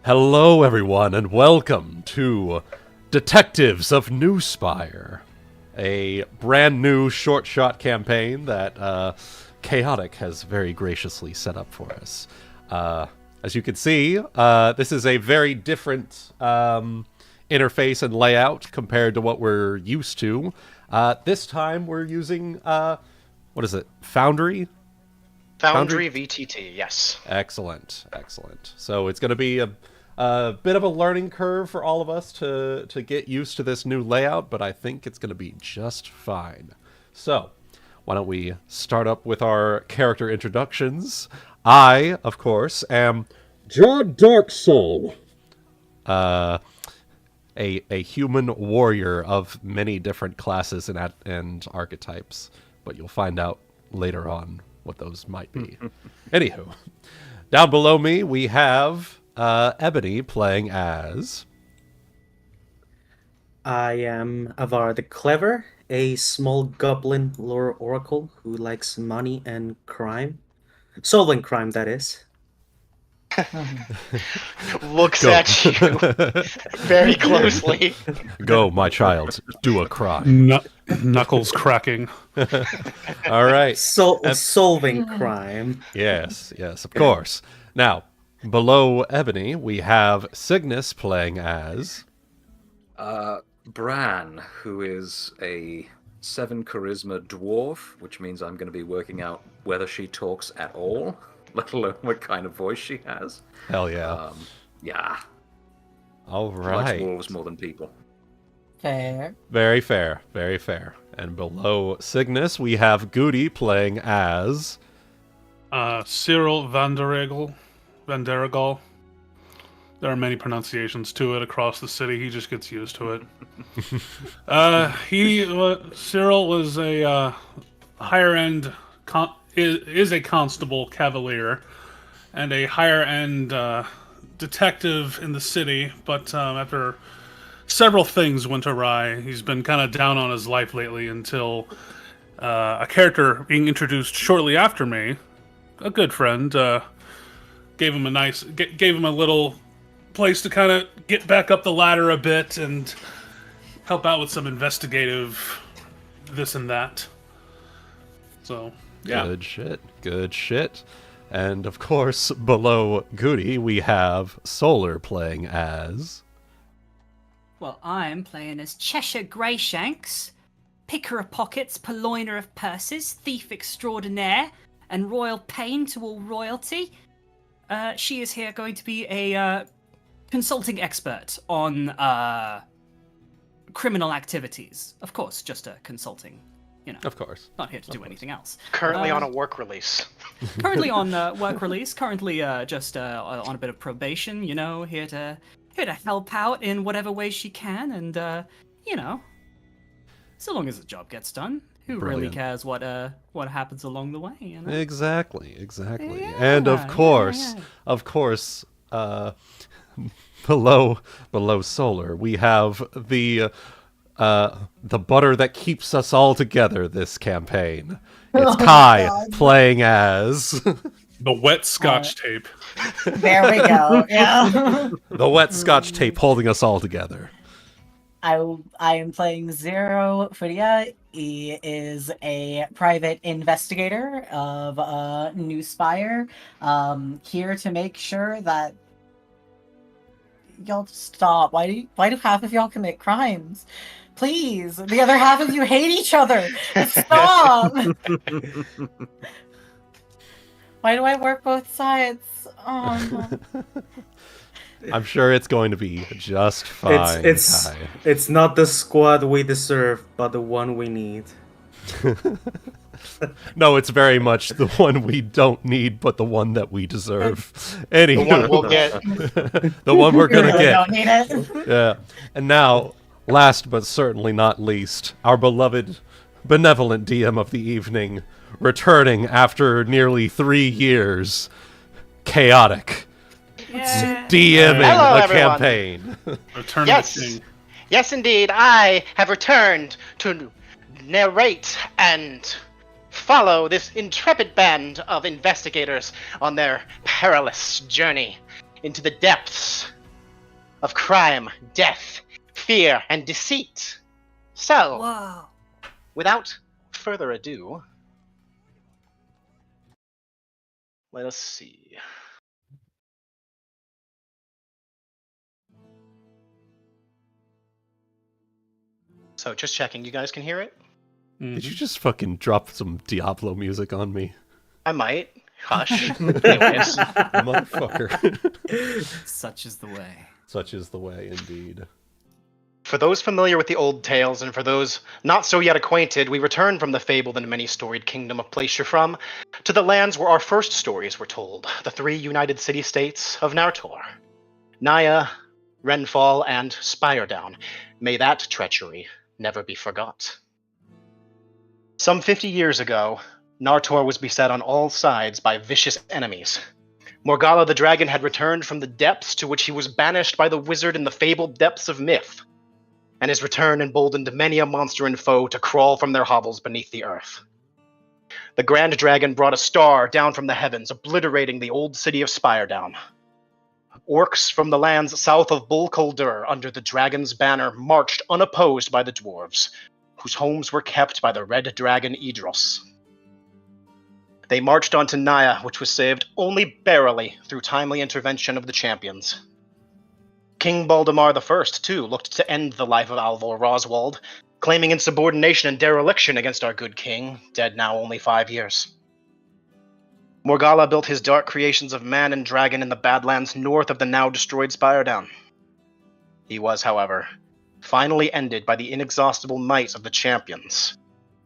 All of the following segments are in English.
Hello, everyone, and welcome to Detectives of Newspire, a brand new short-shot campaign that Chaotic has very graciously set up for us. As you can see, this is a very different interface and layout compared to what we're used to. This time we're using, what is it, Foundry? Foundry VTT, yes. Excellent. So it's going to be a bit of a learning curve for all of us to get used to this new layout, but I think it's going to be just fine. So, why don't we start up with our character introductions? I, of course, am John Darksoul, a human warrior of many different classes and archetypes, but you'll find out later on what those might be. Anywho, down below me we have Ebony playing as... I am Avara the Clever, a small goblin lore oracle who likes money and crime. Solving crime, that is. Looks at you very closely. Go, my child, do a crime. Knuckles cracking. All right. Solving crime. Yes, of course. Now, below Ebony, we have Cygnus playing as... Bran, who is a 7 charisma dwarf, which means I'm going to be working out whether she talks at all, let alone what kind of voice she has. Hell yeah. Yeah. All She right. likes wolves more than people. Fair. Very fair. And below Cygnus, we have Guti playing as... Cyrille Vanderegal. There are many pronunciations to it across the city. He just gets used to it. Cyrille was a higher end is a constable cavalier and a higher end detective in the city, but after several things went awry, he's been kind of down on his life lately until a character being introduced shortly after me, a good friend, gave him a little place to kind of get back up the ladder a bit and help out with some investigative this and that. So, yeah. Good shit. And of course, below Guti, we have Solar playing as... Well, I'm playing as Chesher Greyshanks, picker of pockets, purloiner of purses, thief extraordinaire, and royal pain to all royalty. She is here going to be a consulting expert on criminal activities. Of course, just a consulting, Of course. Not here to do anything else. Currently on a work release. Currently on work release. Currently just on a bit of probation. Here to help out in whatever way she can, and so long as the job gets done. Who Brilliant. really cares what happens along the way? Exactly. Yeah, And of course, below Solar, we have the butter that keeps us all together this campaign. It's Kai playing as... The wet scotch tape. There we go, yeah. The wet scotch tape holding us all together. I am playing Zero Furiya. He is a private investigator of Newspire, here to make sure that y'all stop. Why do half of y'all commit crimes? Please, the other half of you hate each other. Stop. Why do I work both sides? Oh. I'm sure it's going to be just fine. It's not the squad we deserve, but the one we need. No, it's very much the one we don't need, but the one that we deserve. Anyway, The one we'll get. The one we're gonna Really get. don't need it. Yeah. And now, last but certainly not least, our beloved, benevolent DM of the evening, returning after nearly 3 years, Chaotic. Yeah. DMing Hello, a everyone. campaign. Return Yes. to the king. Yes, indeed, I have returned to narrate and follow this intrepid band of investigators on their perilous journey into the depths of crime, death, fear, and deceit. So, Whoa. without further ado, let us see. So, just checking, you guys can hear it? Did you just fucking drop some Diablo music on me? I might. Hush. Anyways, Motherfucker. Such is the way. Such is the way, indeed. for those familiar with the old tales, and for those not so yet acquainted, we return from the fabled and many-storied kingdom of Place You're From to the lands where our first stories were told, the 3 united city-states of Nartor. Naya, Renfall, and Spiredown. May that treachery never be forgot. Some 50 years ago, Nartor was beset on all sides by vicious enemies. Morgalla the dragon had returned from the depths to which he was banished by the wizard in the fabled depths of myth, and his return emboldened many a monster and foe to crawl from their hovels beneath the earth. The Grand Dragon brought a star down from the heavens, obliterating the old city of Spiredown. Orcs from the lands south of Bul Kuldur under the dragon's banner marched unopposed by the dwarves, whose homes were kept by the red dragon Idros. They marched on to Naya, which was saved only barely through timely intervention of the champions. King Baldemar I, too, looked to end the life of Alvor Roswald, claiming insubordination and dereliction against our good king, dead now only 5 years. Morgalla built his dark creations of man and dragon in the Badlands north of the now-destroyed Spiredown. He was, however, finally ended by the inexhaustible might of the champions,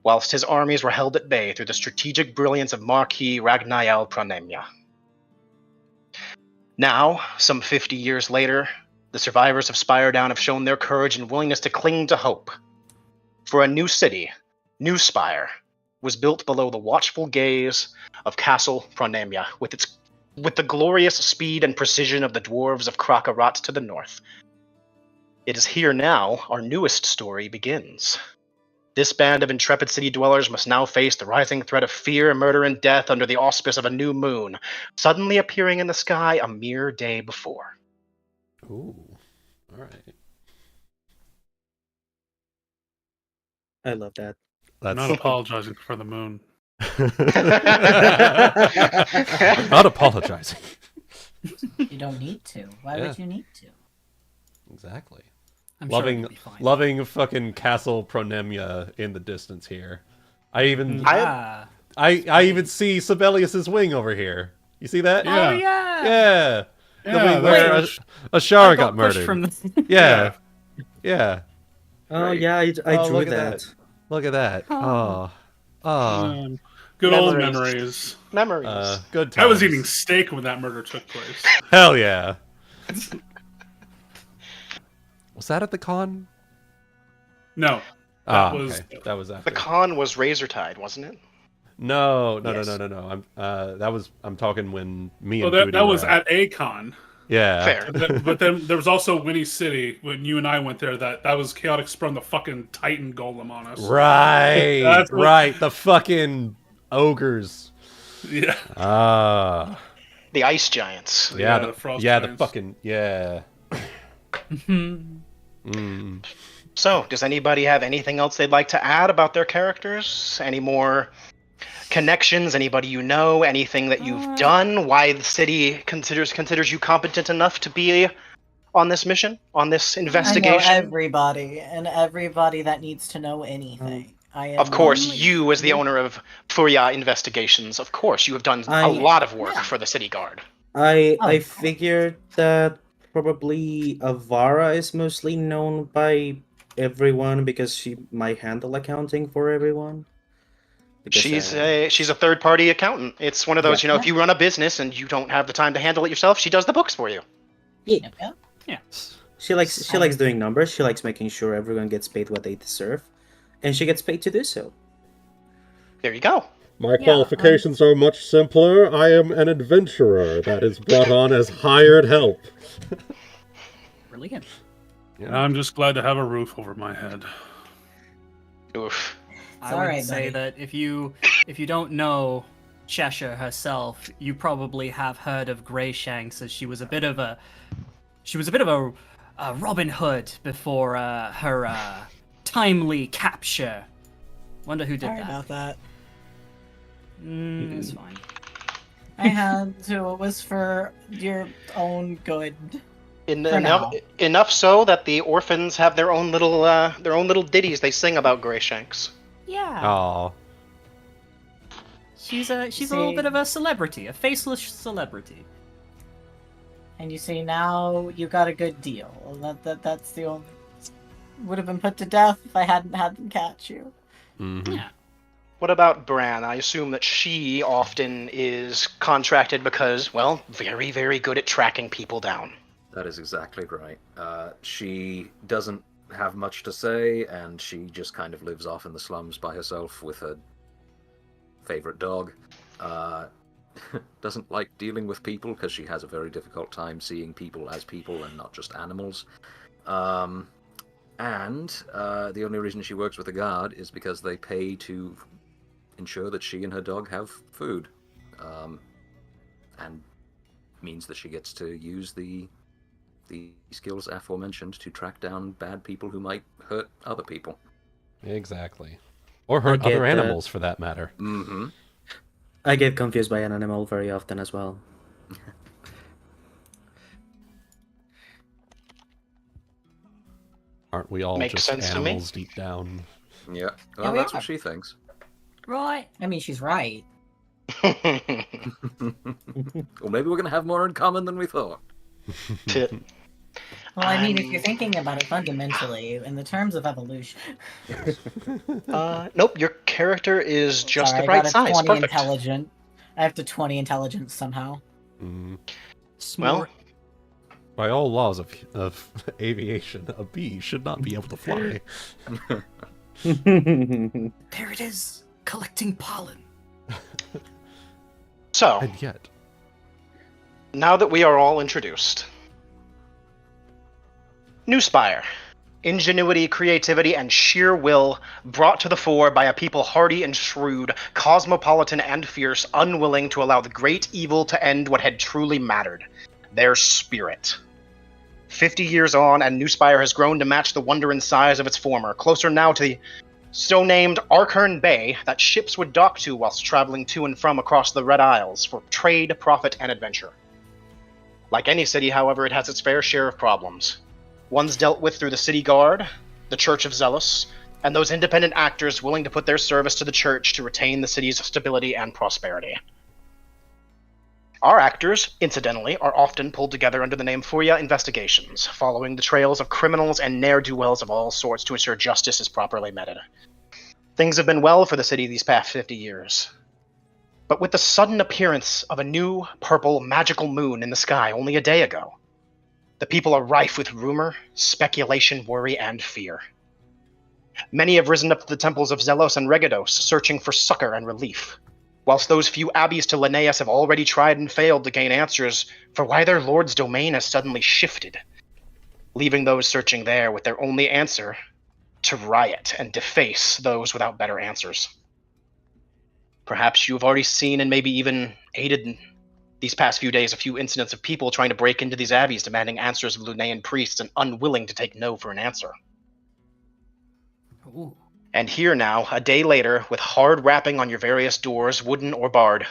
whilst his armies were held at bay through the strategic brilliance of Marquis Ragnael Pranemia. Now, some 50 years later, the survivors of Spiredown have shown their courage and willingness to cling to hope. For a new city, Newspire, was built below the watchful gaze of Castle Pranemia, with the glorious speed and precision of the dwarves of Krakarat to the north. It is here now our newest story begins. This band of intrepid city dwellers must now face the rising threat of fear, murder, and death under the auspice of a new moon, suddenly appearing in the sky a mere day before. Ooh, all right. I love that. I'm not apologizing for the moon. I'm not apologizing. You don't need to. Why would you need to? Exactly. I'm sure loving, it'll be fine. loving fucking Castle Pronemia in the distance here. I even, Yeah. I even see Sibelius's wing over here. You see that? Yeah. Oh yeah. Yeah. The Yeah, wing where wait. Ashara I got pushed murdered. from the... Yeah. Yeah. Oh Right. yeah, I Oh, drew look at that. Look at that. Oh. Oh. Good old Memories. memories. Memories. Good times. I was eating steak when that murder took place. Hell yeah. Was that at the con? No, Ah, was- okay. That was after. The con was Razortide, wasn't it? No. Yes. I'm talking when me well, and Guti that was were at a con. Yeah. Fair. But then there was also Winnie City when you and I went there. That was Chaotic sprung the fucking Titan Golem on us. Right. That's what- Right. The fucking ogres. Yeah. Ah. The Ice Giants. Yeah. the The Frost the Giants. fucking yeah. So, does anybody have anything else they'd like to add about their characters? Any more connections? Anybody you know? Anything that you've done? Why the city considers you competent enough to be on this mission? On this I know investigation? everybody, and everybody that needs to know anything. I am Of course, only- you as the owner of Furiya Investigations, of course, you have done I- a lot of work for the city guard. I Oh, of course. figured that probably Avara is mostly known by everyone because she might handle accounting for everyone. Because, She's a third party accountant. It's one of those, Yeah. if you run a business and you don't have the time to handle it yourself, she does the books for you. yeah. Yeah. She likes doing numbers. She likes making sure everyone gets paid what they deserve, and she gets paid to do so. There you go. My Yeah, qualifications are much simpler. I am an adventurer that is brought on as hired help. Brilliant. And I'm just glad to have a roof over my head. Oof. I all would right, say buddy. that if you don't know Chesher herself, you probably have heard of Greyshanks, as she was a bit of a Robin Hood before her timely capture. Wonder who did Sorry that. about that. It's fine. I had to. It was for your own good. For now. Enough so that the orphans have their own little ditties they sing about Greyshanks. Yeah. Aw. She's a little bit of a celebrity, a faceless celebrity. And you see, now you got a good deal. That's the only. Would have been put to death if I hadn't had them catch you. Mm-hmm. Yeah. What about Bran? I assume that she often is contracted because, well, very, very good at tracking people down. That is exactly right. She doesn't have much to say, and she just kind of lives off in the slums by herself with her favorite dog. Doesn't like dealing with people because she has a very difficult time seeing people as people and not just animals. And the only reason she works with a guard is because they pay to ensure that she and her dog have food. And means that she gets to use the skills aforementioned to track down bad people who might hurt other people. Exactly. Or hurt I get other that. animals, for that matter. Mm-hmm. I get confused by an animal very often as well. Aren't we all Makes just sense to me. animals deep down? Yeah, well, we that's are. what she thinks. Right. I mean, she's right. Or maybe we're going to have more in common than we thought. Well, I mean, if you're thinking about it fundamentally, in the terms of evolution. Nope, your character is just Sorry, the right I got a size. 20 Perfect. intelligent. I have to 20 intelligence somehow. Mm. Well, By all laws of aviation, a bee should not be able to fly. There it is, collecting pollen. so, And yet, now that we are all introduced, Newspire. Ingenuity, creativity, and sheer will brought to the fore by a people hardy and shrewd, cosmopolitan and fierce, unwilling to allow the great evil to end what had truly mattered. Their spirit. 50 years on, and Newspire has grown to match the wonder and size of its former, closer now to the so-named Arkern Bay that ships would dock to whilst traveling to and from across the Red Isles for trade, profit, and adventure. Like any city, however, it has its fair share of problems. One's dealt with through the city guard, the Church of Zealous, and those independent actors willing to put their service to the church to retain the city's stability and prosperity. Our actors, incidentally, are often pulled together under the name Furiya Investigations, following the trails of criminals and ne'er-do-wells of all sorts to ensure justice is properly meted. Things have been well for the city these past 50 years. But with the sudden appearance of a new, purple, magical moon in the sky only a day ago, the people are rife with rumor, speculation, worry, and fear. Many have risen up to the temples of Zelos and Regados, searching for succor and relief, whilst those few abbeys to Linnaeus have already tried and failed to gain answers for why their lord's domain has suddenly shifted, leaving those searching there with their only answer to riot and deface those without better answers. Perhaps you have already seen and maybe even aided in these past few days a few incidents of people trying to break into these abbeys demanding answers of Lunaean priests and unwilling to take no for an answer. Ooh. And here now, a day later, with hard rapping on your various doors, wooden or barred,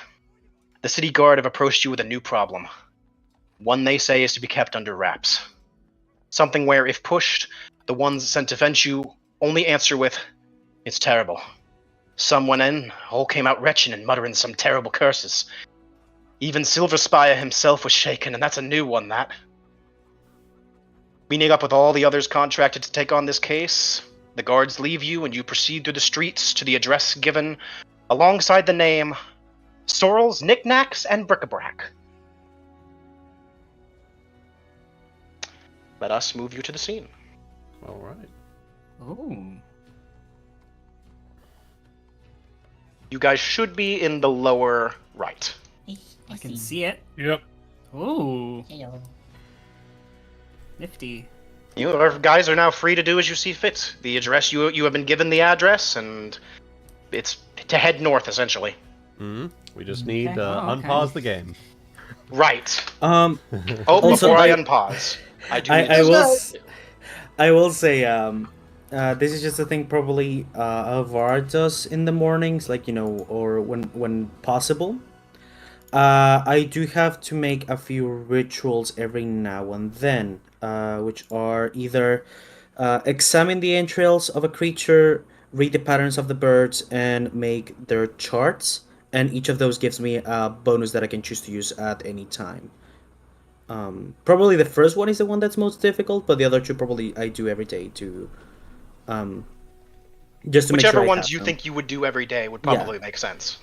the city guard have approached you with a new problem. One they say is to be kept under wraps. Something where, if pushed, the ones sent to fence you only answer with, "It's terrible. Some went in, all came out retching and muttering some terrible curses. Even Silverspire himself was shaken, and that's a new one, that. Meeting up with all the others contracted to take on this case, the guards leave you and you proceed through the streets to the address given alongside the name Sorrel's Knickknacks and Bric-a-Brac. Let us move you to the scene. all right. Ooh. You guys should be in the lower right. I can see it. Yep. Ooh. Hello. Nifty. You guys are now free to do as you see fit. The address, you have been given the address, and it's to head north, essentially. Mm-hmm. We just need Okay. Oh, okay. unpause the game. Right. Also, Before I I- unpause. I do. I will say, this is just a thing probably Avara does in the mornings, like or when possible. I do have to make a few rituals every now and then, which are either examine the entrails of a creature, read the patterns of the birds, and make their charts. And each of those gives me a bonus that I can choose to use at any time. Probably the first one is the one that's most difficult, but the other two probably I do every day to, just to Whichever make sure ones you think you would do every day would probably make sense.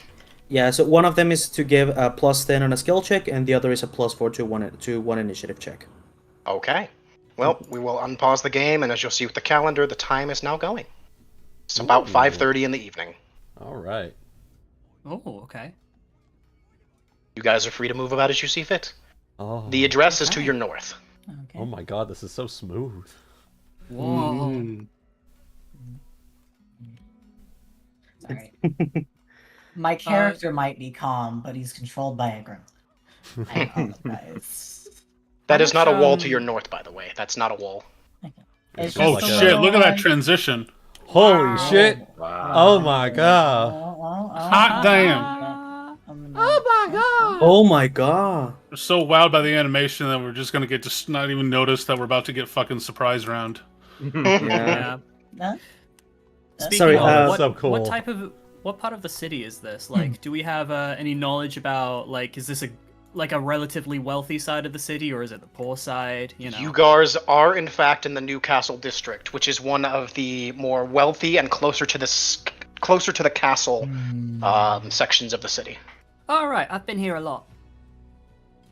Yeah, so one of them is to give a +10 on a skill check, and the other is a +4 to one initiative check. Okay. Well, we will unpause the game, and as you'll see with the calendar, the time is now going. It's about 5:30 in the evening. All right. Oh, okay. You guys are free to move about as you see fit. Oh. The address is to your north. Okay. Oh my god, this is so smooth. Whoa. Sorry. My character might be calm, but he's controlled by a gremlin. I apologize. That is not a wall to your north, by the way. That's not a wall. It's Oh just a shit! little Look at that one. transition. Holy shit! Wow. Oh my god! Hot damn! Oh my god! We're so wowed by the animation that we're just gonna get just not even notice that we're about to get fucking surprise round. Yeah. Huh? Speaking Sorry, of, so cool. what part of the city is this? Like, do we have any knowledge about, like, is this a relatively wealthy side of the city, or is it the poor side? You guys are, in fact, in the Newcastle district, which is one of the more wealthy and closer to the castle sections of the city. All right, I've been here a lot.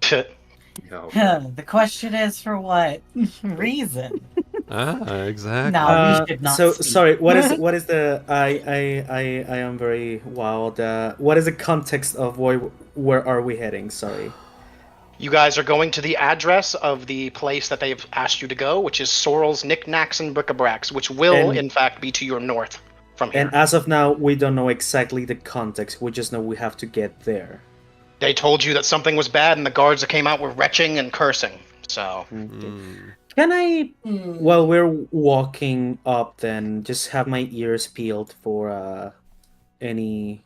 The question is for what reason? Exactly. No, we should not. So speak. sorry. What is the? I am very wild. What is the context of where are we heading? Sorry. You guys are going to the address of the place that they've asked you to go, which is Sorrel's Knickknacks and Bric-a-Bracs, which will, in fact, be to your north from here. And as of now, we don't know exactly the context. We just know we have to get there. They told you that something was bad, and the guards that came out were retching and cursing. So, Can I, while we're walking up, then just have my ears peeled for any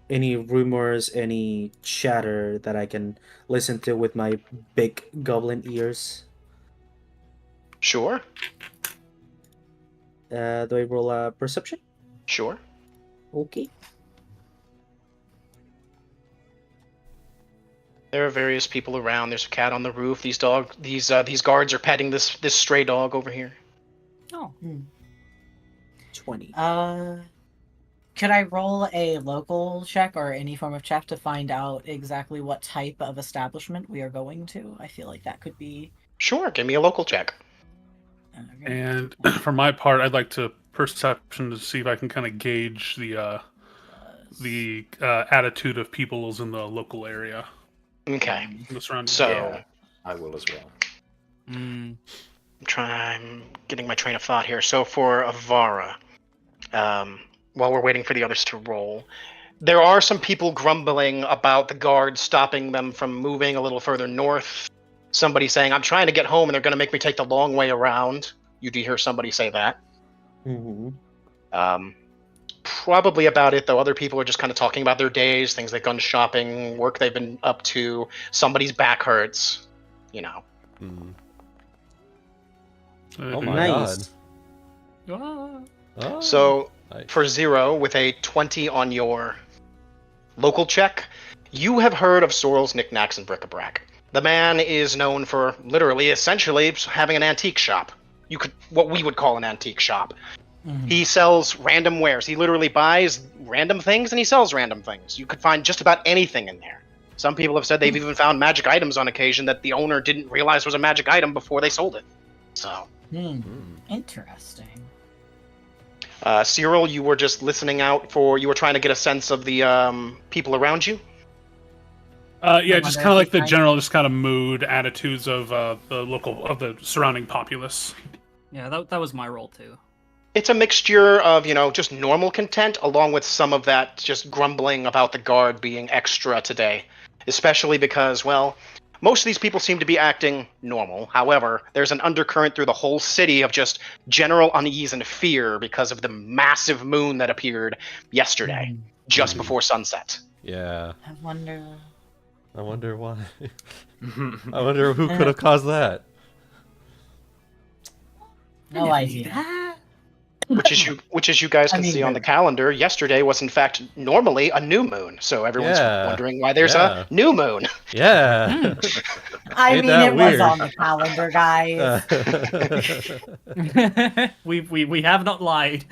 rumors, any chatter that I can listen to with my big goblin ears? sure, Do I roll a perception? sure. Okay. There are various people around. There's a cat on the roof. These guards are petting this stray dog over here. Oh. 20. Could I roll a local check or any form of check to find out exactly what type of establishment we are going to? I feel like that could be. Sure, give me a local check. And for my part, I'd like to perception to see if I can kind of gauge the attitude of peoples in the local area. Okay. The surrounding So, Yeah, I will as well. I'm getting my train of thought here. So for Avara, while we're waiting for the others to roll, there are some people grumbling about the guards stopping them from moving a little further north. Somebody saying, I'm trying to get home and they're going to make me take the long way around. You do hear somebody say that. Mm-hmm. Probably about it, though. Other people are just kind of talking about their days, things they've gone shopping, work they've been up to. Somebody's back hurts, Oh my Nice. god. Oh. So, Nice. for 0, with a 20 on your local check, you have heard of Sorrel's Knickknacks and Bric-a-Brac. The man is known for literally, essentially, having an antique shop. What we would call an antique shop. He sells random wares. He literally buys random things and he sells random things. You could find just about anything in there. Some people have said they've even found magic items on occasion that the owner didn't realize was a magic item before they sold it. So, Interesting. Cyrille, you were just listening out you were trying to get a sense of the people around you? Yeah, just kind of like the general, just kind of mood, attitudes of the surrounding populace. Yeah, that was my role too. It's a mixture of, just normal content, along with some of that just grumbling about the guard being extra today. Especially because, well, most of these people seem to be acting normal. However, there's an undercurrent through the whole city of just general unease and fear because of the massive moon that appeared yesterday, just before sunset. Yeah. I wonder why. I wonder who could have caused that. No idea. Which as you guys can see on the calendar, yesterday was in fact normally a new moon. So everyone's wondering why there's a new moon. Yeah. I mean, it weird? was on the calendar, guys. We have not lied.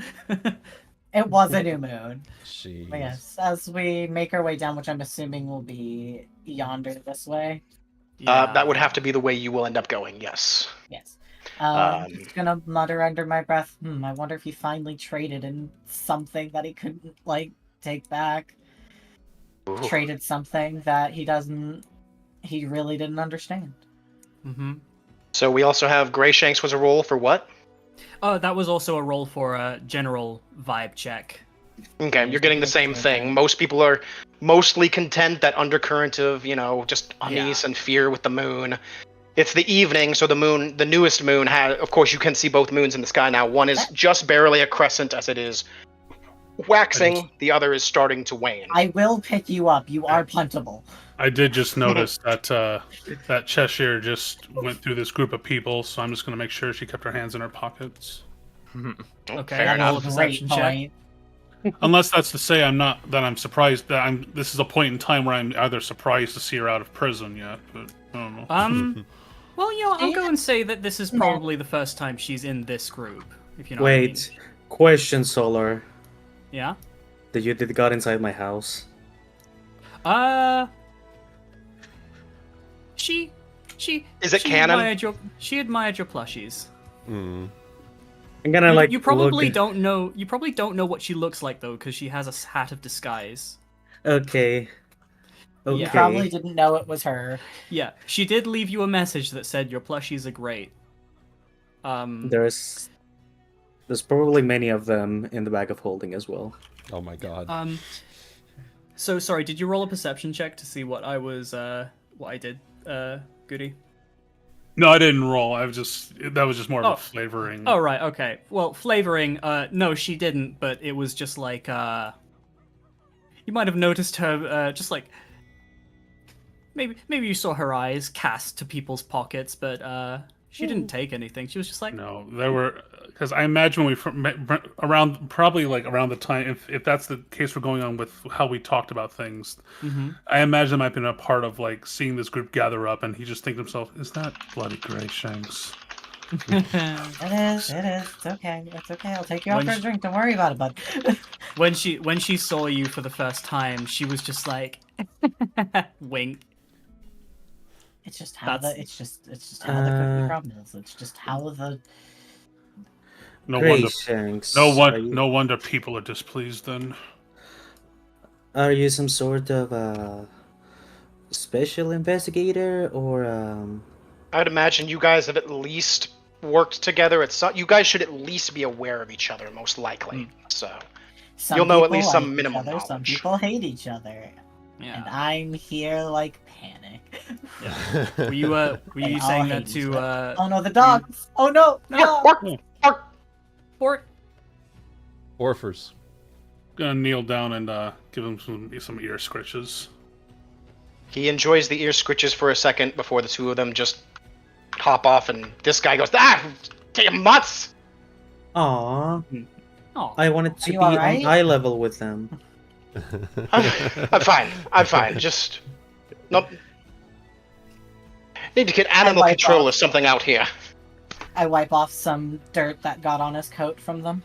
It was a new moon. Jeez. But yes, as we make our way down, which I'm assuming will be yonder this way. That would have to be the way you will end up going, yes. Yes. I'm just gonna mutter under my breath, I wonder if he finally traded in something that he couldn't, take back. Ooh. Traded something that he really didn't understand. Mm-hmm. So we also have Greyshanks was a roll for what? Oh, that was also a roll for a general vibe check. Okay, you're getting the same thing. Most people are mostly content, that undercurrent of, just unease and fear with the moon. It's the evening, so the newest moon of course you can see both moons in the sky now. One is just barely a crescent as it is waxing, the other is starting to wane. I will pick you up. You are puntable. I did just notice that that Chesher just went through this group of people, so I'm just going to make sure she kept her hands in her pockets. Okay, fair roll a enough. perception check. Unless that's to say I'm surprised that this is a point in time where I'm either surprised to see her out of prison yet, but I don't know. Well, I'll go and say that this is probably the first time she's in this group, if you know Wait, what I mean. question, Solar. Yeah? Did you got inside my house? She Is it canon? She admired your plushies. Mm. I'm gonna You probably look... don't know. You probably don't know what she looks like though, because she has a hat of disguise. Okay. Okay. You probably didn't know it was her. Yeah, she did leave you a message that said your plushies are great. There's probably many of them in the bag of holding as well. Oh my god. So sorry, did you roll a perception check to see what I did, Goody? No, I didn't roll. That was just more of a flavoring. Oh right, okay. Well, flavoring. No, she didn't. But it was just like you might have noticed her. Just like maybe you saw her eyes cast to people's pockets, but she didn't take anything. She was just like No, there were because I imagine when we met around the time if that's the case we're going on with how we talked about things. Mm-hmm. I imagine it might have been a part of seeing this group gather up, and he just thinks to himself, "Is that bloody Greyshanks?" It is. It's okay. It's okay. I'll take you out for a drink. Don't worry about it, bud. when she saw you for the first time, she was just like wink. It's just how the cookie crumbles. It's just how the No Greyshanks. No wonder people are displeased then. Are you some sort of special investigator or I'd imagine you guys have at least worked together. You guys should at least be aware of each other, most likely. So you'll know at least some minimum knowledge. Some people hate each other. Yeah. And I'm here panic. Yeah. Were you saying that to Oh no, the dogs! Oh no! Fort? Orphers. Gonna kneel down and give him some ear scritches. He enjoys the ear scritches for a second before the two of them just hop off, and this guy goes, damn mutts! Aww. Oh, I wanted to be all right? on eye level with them. I'm fine. Just not need to get animal control or something out here. I wipe off some dirt that got on his coat from them.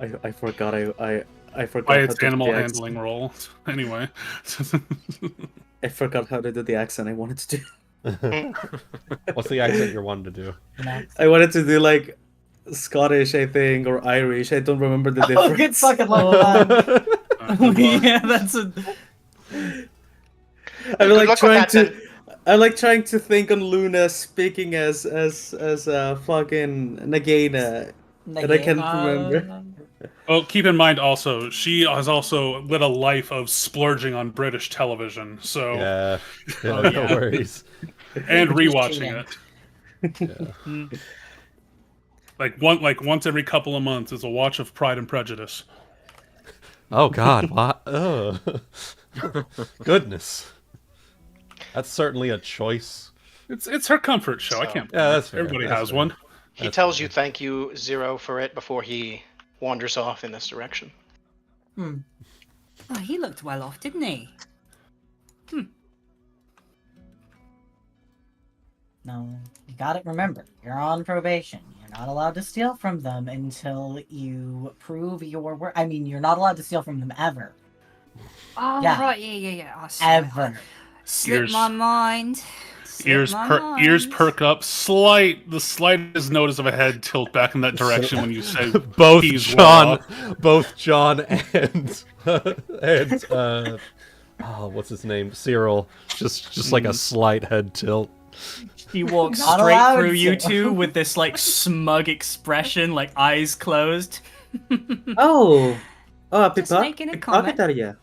I forgot. I forgot. Why how it's to do animal the handling roll. Anyway. I forgot how to do the accent I wanted to do. What's the accent you're wanting to do? I wanted to do Scottish, I think, or Irish. I don't remember the difference. Oh, good fucking love. yeah, that's a. I'm trying to think on Luna speaking as fucking Nagaina, and I can't remember. Well, keep in mind also, she has also led a life of splurging on British television, so Yeah. Oh, No yeah. worries. and Which is rewatching cheating. it. Yeah. Like once every couple of months is a watch of Pride and Prejudice. Oh God! What? Ugh. Goodness. That's certainly a choice. It's her comfort show. I So- can't. Yeah, that's fair. Everybody That's has fair. one. He That's tells fair. you thank you, Zero, for it before he wanders off in this direction. Hmm. Oh, he looked well off, didn't he? No, you gotta remember, you're on probation. You're not allowed to steal from them until you prove your work. I mean, you're not allowed to steal from them ever. Oh, Yeah. right, yeah. I swear. Ever. Slipped Ears- my mind. Slipped Ears my ears mind. perk up. The slightest notice of a head tilt back in that direction when you say both he's John, raw. both John and oh, what's his name? Cyrille. Just like a slight head tilt. He walks Not straight allowed through you to. two with this like smug expression, like eyes closed. Oh, Just making a comment. pickpocket area.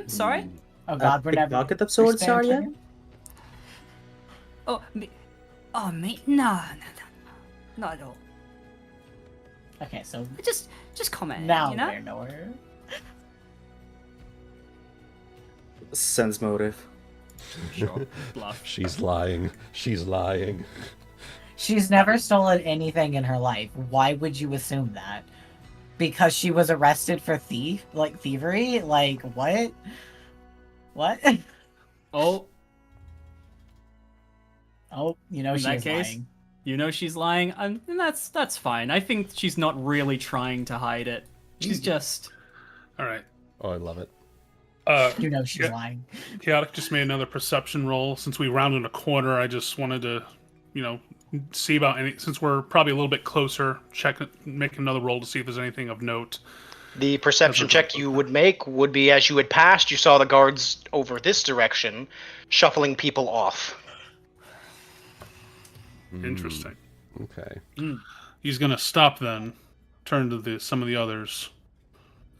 Sorry? Oh god, we're never. Pickpocket of sorts, we're spam Arya? triggered? Oh, me? Oh, me? No, not at all. Okay, so Just comment. now you know? we're nowhere. Sense motive. Sure. Bluff. She's lying. She's lying. She's never stolen anything in her life. Why would you assume that? Because she was arrested for thievery? Like, what? What? Oh, Oh, you know In that she's case, lying. you know she's lying, and that's fine. I think she's not really trying to hide it. She's just. All right. Oh, I love it. You know she's Yeah. lying. Chaotic just made another perception roll. Since we rounded a corner, I just wanted to, see about any. Since we're probably a little bit closer, make another roll to see if there's anything of note. The perception check you would make would be as you had passed, you saw the guards over this direction shuffling people off. Interesting. Okay. He's gonna stop then, turn to some of the others,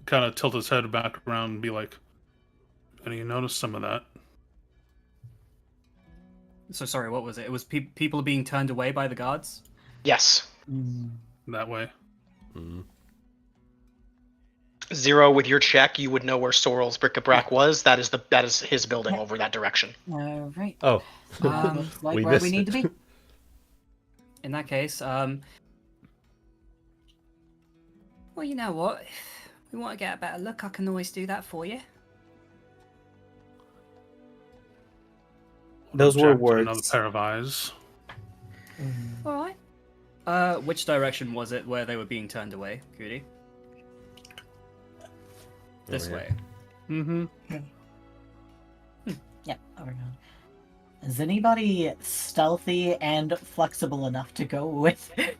kind of tilt his head back around and be like, "And you notice some of that?" So sorry, what was it? It was people being turned away by the guards. Yes. That way. Zero with your check, you would know where Sorrel's bric-a-brac was. That is his building over that direction. All right. Oh, Looks like We where we missed need to be. In that case, well, you know what? If we want to get a better look, I can always do that for you. Those were Object to Another words. pair of eyes. All right. Which direction was it where they were being turned away, Goody? This yeah. way. Mm-hmm. Yep, over now. Is anybody stealthy and flexible enough to go with it?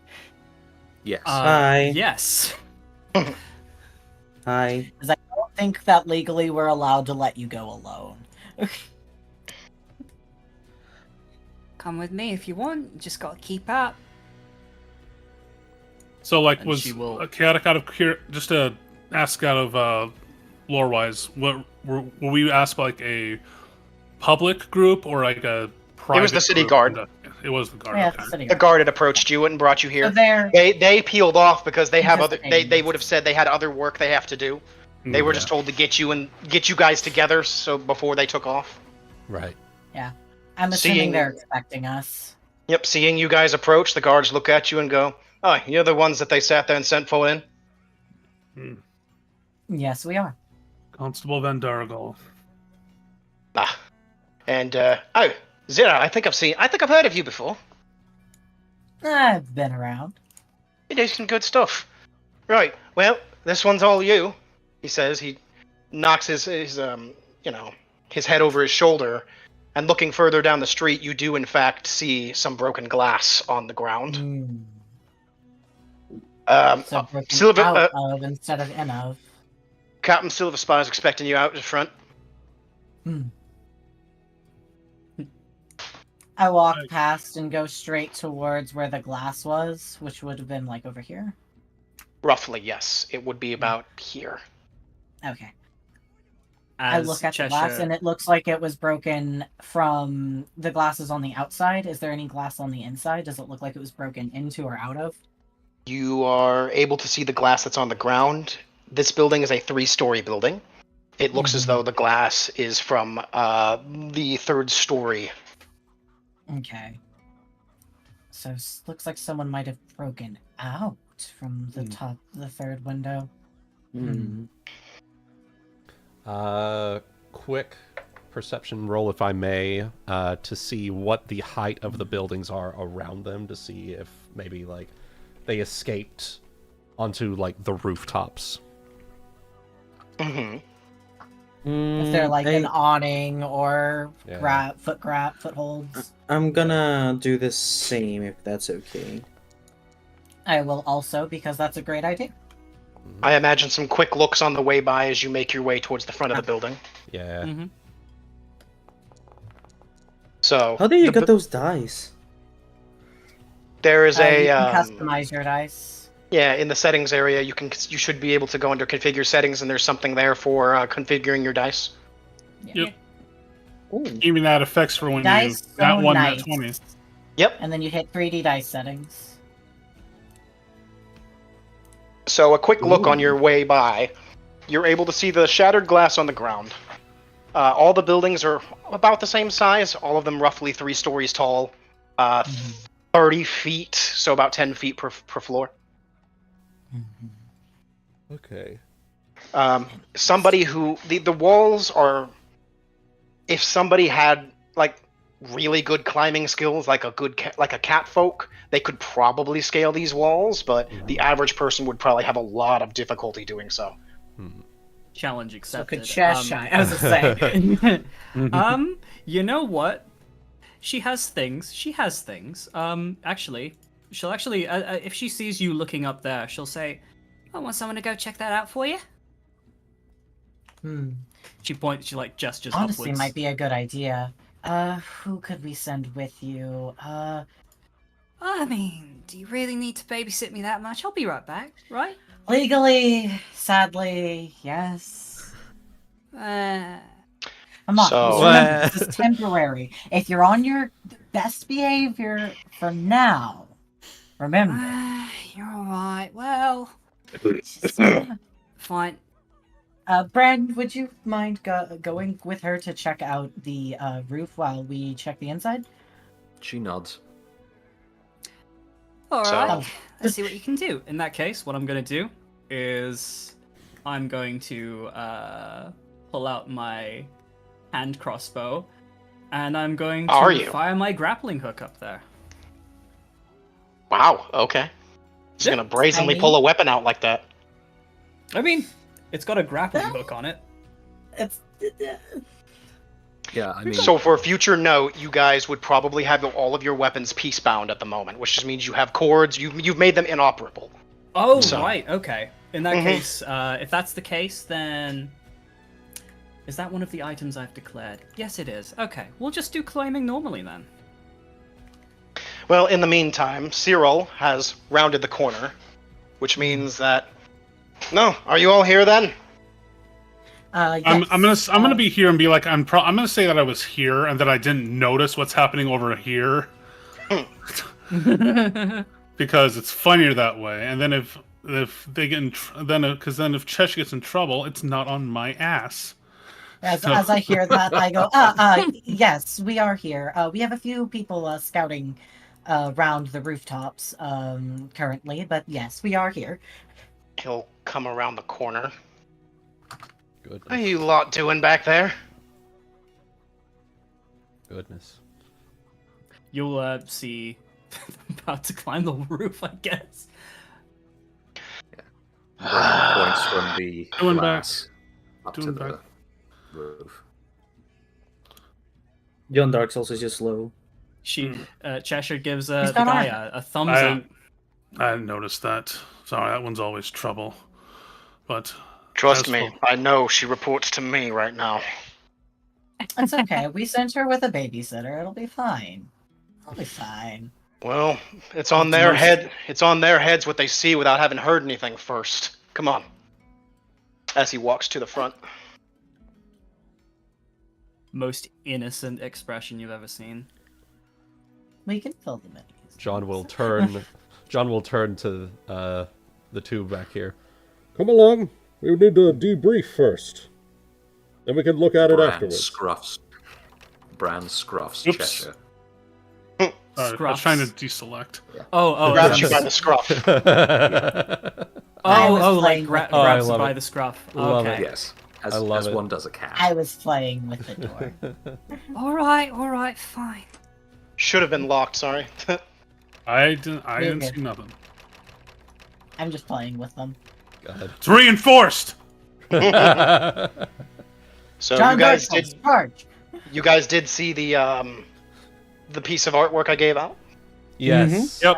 Yes. Hi. Yes. Hi. Because I don't think that legally we're allowed to let you go alone. Come with me if you want. You just gotta keep up. So, like, And was she will- Chaotic out of just to ask out of lore-wise, what were we asked like a public group or like a private? It was the city group? guard. It was the guard. Yeah, okay. the city. The guard had approached you and brought you So here. they're They peeled off because they have other. Anticipating They this. would have said they had other work they have to do. They were Yeah. just told to get you guys together. So before they took off. right. I'm assuming seeing- they're expecting us. Yep. Seeing you guys approach, the guards look at you and go, "Oh, you're the ones that they sat there and sent for in." Yes, we are. Constable Vanderegal. Ah. And oh, Zira, I think I've heard of you before. I've been around. You do some good stuff. Right. Well, this one's all you. He says. He knocks his head over his shoulder, and looking further down the street, you do in fact see some broken glass on the ground. So broken Silver, out of instead of in of. Captain Silver Spire's expecting you out in front. I walk Right. past and go straight towards where the glass was, which would have been like over here. Roughly, yes. It would be about here. Okay. I As look at the Cheshire, glass, and it looks like it was broken from the glasses on the outside. Is there any glass on the inside? Does it look like it was broken into or out of? You are able to see the glass that's on the ground. This building is a 3-story building. It looks as though the glass is from the 3rd story. Okay. So looks like someone might have broken out from the top, the 3rd window. Quick perception roll, if I may, to see what the height of the buildings are around them, to see if maybe like they escaped onto like the rooftops. Mm-hmm. If they're like an awning or footholds. I'm gonna do the same if that's okay. I will also, because that's a great idea. I imagine some quick looks on the way by as you make your way towards the front of the building. Yeah. So How do you get those dice? there is You a can customize your dice. yeah, in the settings area you should be able to go under configure settings, and there's something there for configuring your dice. Yep. Ooh. Even that affects for when Dice, you that so one nice. that 20. Yep. And then you hit 3D dice settings. So a quick look on your way by, you're able to see the shattered glass on the ground. All the buildings are about the same size, all of them roughly 3 stories tall, 30 feet, so about 10 feet per floor. Okay. Somebody who the walls are, if somebody had like really good climbing skills, like a cat folk, they could probably scale these walls, but the average person would probably have a lot of difficulty doing so. challenge So accepted. could Chesher, I was gonna say. You know what? She has things. Actually, she'll actually, if she sees you looking up there, she'll say, "I want someone to go check that out for you." She like gestures Honestly, upwards. might be a good idea. Who could we send with you? I mean, do you really need to babysit me that much? I'll be right back, right? Legally, sadly, yes. Come on, So- just remember, this is temporary. If you're on your best behavior for now, remember. You're alright. Well, Just, fine. Bran, would you mind going with her to check out the roof while we check the inside? She nods. Alright. Let's see what you can do. In that case, what I'm going to do is I'm going to pull out my hand crossbow and I'm going to fire my grappling hook up there. Wow, okay. She's gonna brazenly pull a weapon out like that. I mean, it's got a grappling hook on it. It's Yeah, I mean, So for a future note, you guys would probably have all of your weapons peace-bound at the moment, which just means you have cords, you've made them inoperable. Oh, So- right, okay. In that case, if that's the case, then... Is that one of the items I've declared? Yes, it is. Okay, we'll just do claiming normally then. Well, in the meantime, Cyrille has rounded the corner, which means that... No, are you all here then? yes. I'm gonna be here and be like I'm gonna say that I was here and that I didn't notice what's happening over here because it's funnier that way. And then if they get because then if Chesher gets in trouble, it's not on my ass. As I hear that, I go, yes, we are here. We have a few people scouting around the rooftops currently, but yes, we are here. He'll come around the corner. Goodness. What are you lot doing back there? Goodness. You'll see about to climb the roof, I guess. Bran points from the Doing back. glass up to Doing the back. roof. John Darksoul is just slow. Cheshire gives He's the got guy armor. a thumbs up. I didn't notice that. Sorry, that one's always trouble. But Trust That's me, cool. I know she reports to me right now. It's okay. We sent her with a babysitter. It'll be fine. It'll be fine. Well, it's on their head. It's on their heads what they see without having heard anything first. Come on. As he walks to the front. Most innocent expression you've ever seen. We can fill the minis. John will turn. John will turn to the two back here. Come along. We need to debrief first. Then we can look at it afterwards. Bran scruffs Oops. Chesher. I was trying to deselect. Oh, Grabs you by the scruff. like grabs I you love by it. the scruff. Love Okay. Yes, I as love it. one does a cat. I was playing with the door. All right, fine. Should have been locked, sorry. I didn't Okay. see nothing. I'm just playing with them. Go ahead. It's reinforced! So John you guys Darksoul, did charge! you guys did see the piece of artwork I gave out? Yes. Yep.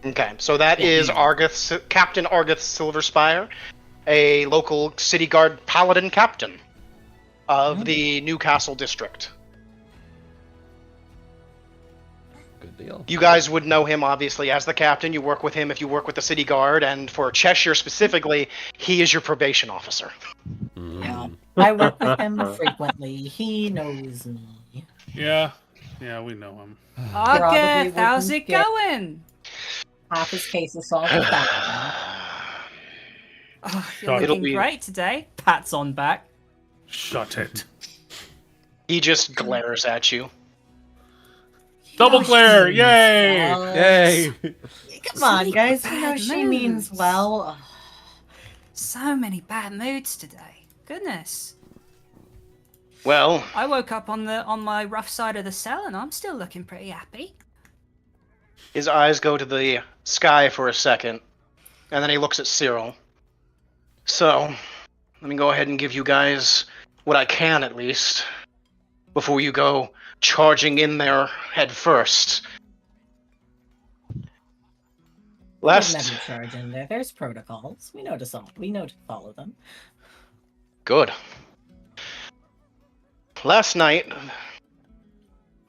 Okay, so that is Captain Argith Silverspire, a local city guard paladin captain of the Newcastle district. Good deal. You guys would know him, obviously, as the captain. You work with him if you work with the city guard, and for Cheshire specifically, he is your probation officer. Yeah. I work with him frequently. He knows me. Yeah, we know him. Argith, how's wouldn't it get- going? Half his case is solved with that. Oh, you're It'll looking be- great today. Pats on back. Shut it. He just glares at you. Double glare! Gosh, Yay! well, Yay! Come on, guys. You Bad know she means moods. well. So many bad moods today. Goodness. Well, I woke up on my rough side of the cell and I'm still looking pretty happy. his eyes go to the sky for a second, and then he looks at Cyrille. So, let me go ahead and give you guys what I can, at least, before you go charging in there head first. Never charge in there. There's protocols. We know to follow them. Good. Last night,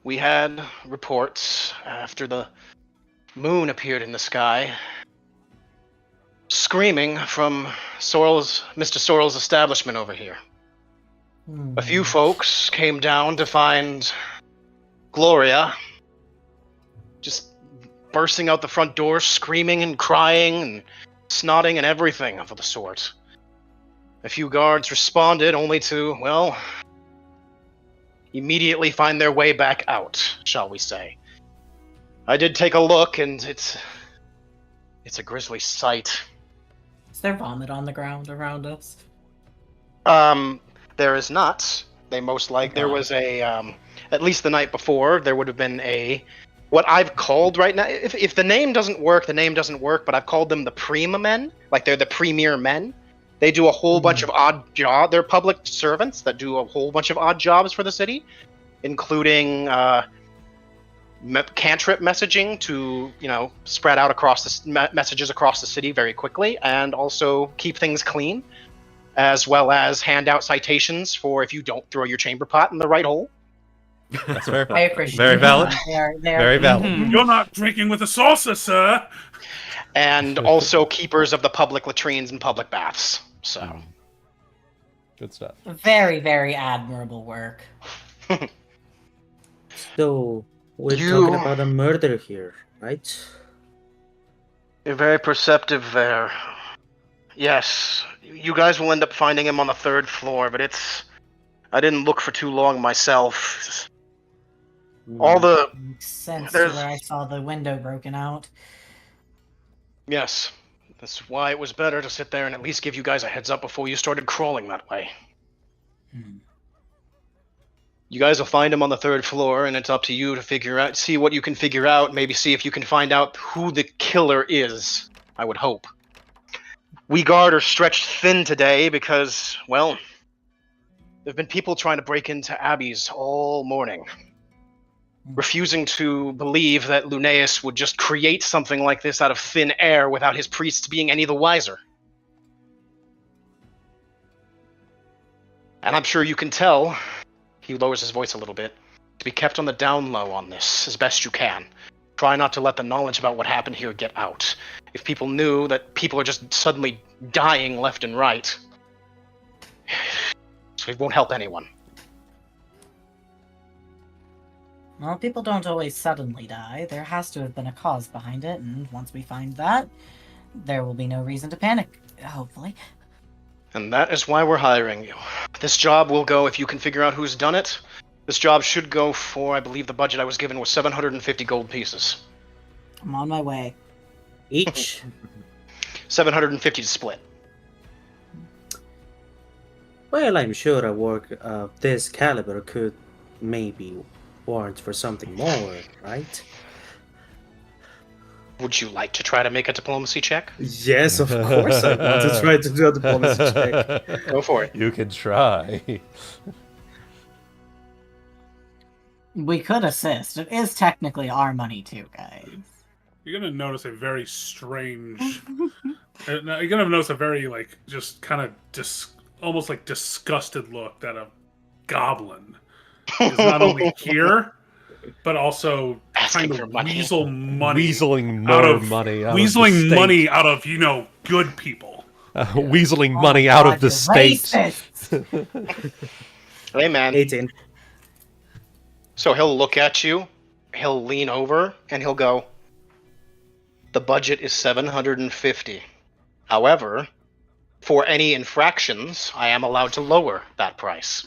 we had reports after the moon appeared in the sky, screaming from Mr. Sorrel's establishment over here. A few folks came down to find Gloria just bursting out the front door, screaming and crying and snotting and everything of the sort. A few guards responded only to, well, immediately find their way back out, shall we say. I did take a look, and it's a grisly sight. Is there vomit on the ground around us? There is not. They most like there was a at least the night before there would have been a what I've called right now. If the name doesn't work, the name doesn't work. But I've called them the Prima Men, like they're the premier men. They do a whole bunch of odd jobs. They're public servants that do a whole bunch of odd jobs for the city, including cantrip messaging to, spread out across the messages across the city very quickly, and also keep things clean, as well as hand out citations for if you don't throw your chamber pot in the right hole. That's fair. I appreciate Very it. valid. They're Very valid. Mhm. You're not drinking with a salsa, sir! And also keepers of the public latrines and public baths. So, Good stuff. Very, very admirable work. So, we're You- talking about a murder here, right? you're very perceptive there. Yes, you guys will end up finding him on the 3rd floor, but I didn't look for too long myself. All the... Makes sense There's- to where I saw the window broken out. Yes, that's why it was better to sit there and at least give you guys a heads up before you started crawling that way. You guys will find him on the 3rd floor, and it's up to you to see what you can figure out, maybe see if you can find out who the killer is, I would hope. We guard are stretched thin today because, well, there have been people trying to break into abbeys all morning, refusing to believe that Lunaeus would just create something like this out of thin air without his priests being any the wiser. And I'm sure you can tell, he lowers his voice a little bit, to be kept on the down low on this as best you can. Try not to let the knowledge about what happened here get out. If people knew that people are just suddenly dying left and right, it won't help anyone. Well, people don't always suddenly die. There has to have been a cause behind it, and once we find that, there will be no reason to panic, hopefully. And that is why we're hiring you. This job will go, if you can figure out who's done it, this job should go for, I believe the budget I was given was 750 gold pieces. I'm on my way. Each? 750 to split. Well, I'm sure a work of this caliber could maybe warrant for something more, right? Would you like to try to make a diplomacy check? Yes, of course I want to try to do a diplomacy check. Go for it. You can try. We could assist. It is technically our money too, guys. You're gonna notice a very strange. You're gonna notice a very just kind of almost like disgusted look that a goblin is not only here, but also Asking kind for of money. Weaseling more money out of the weaseling state. money out of good people. Weaseling Oh money my out God, of the you're state. racist. Hey, man. 18. So he'll look at you, he'll lean over, and he'll go, the budget is 750. However, for any infractions, I am allowed to lower that price.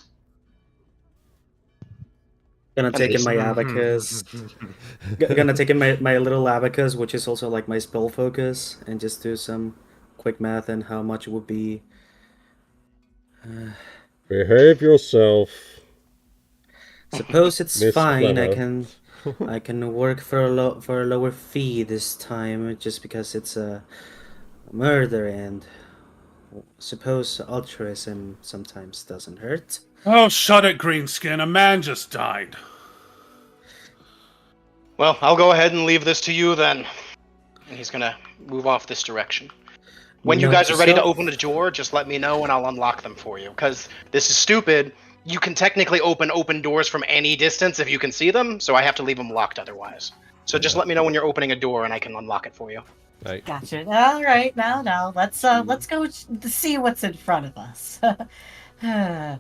Gonna take in my abacus. Gonna take in my little abacus, which is also like my spell focus, and just do some quick math and how much it would be. Behave yourself. Suppose it's Miss fine. Clever. I can work for a lower fee this time, just because it's a murder, and suppose altruism sometimes doesn't hurt. Oh, shut it, Greenskin. A man just died. Well, I'll go ahead and leave this to you then. And he's gonna move off this direction. When you Note guys are ready to yourself. open the door, just let me know and I'll unlock them for you. Because this is stupid. You can technically open doors from any distance if you can see them, so I have to leave them locked otherwise. So just let me know when you're opening a door and I can unlock it for you. Right. Gotcha. All right, now let's go see what's in front of us. I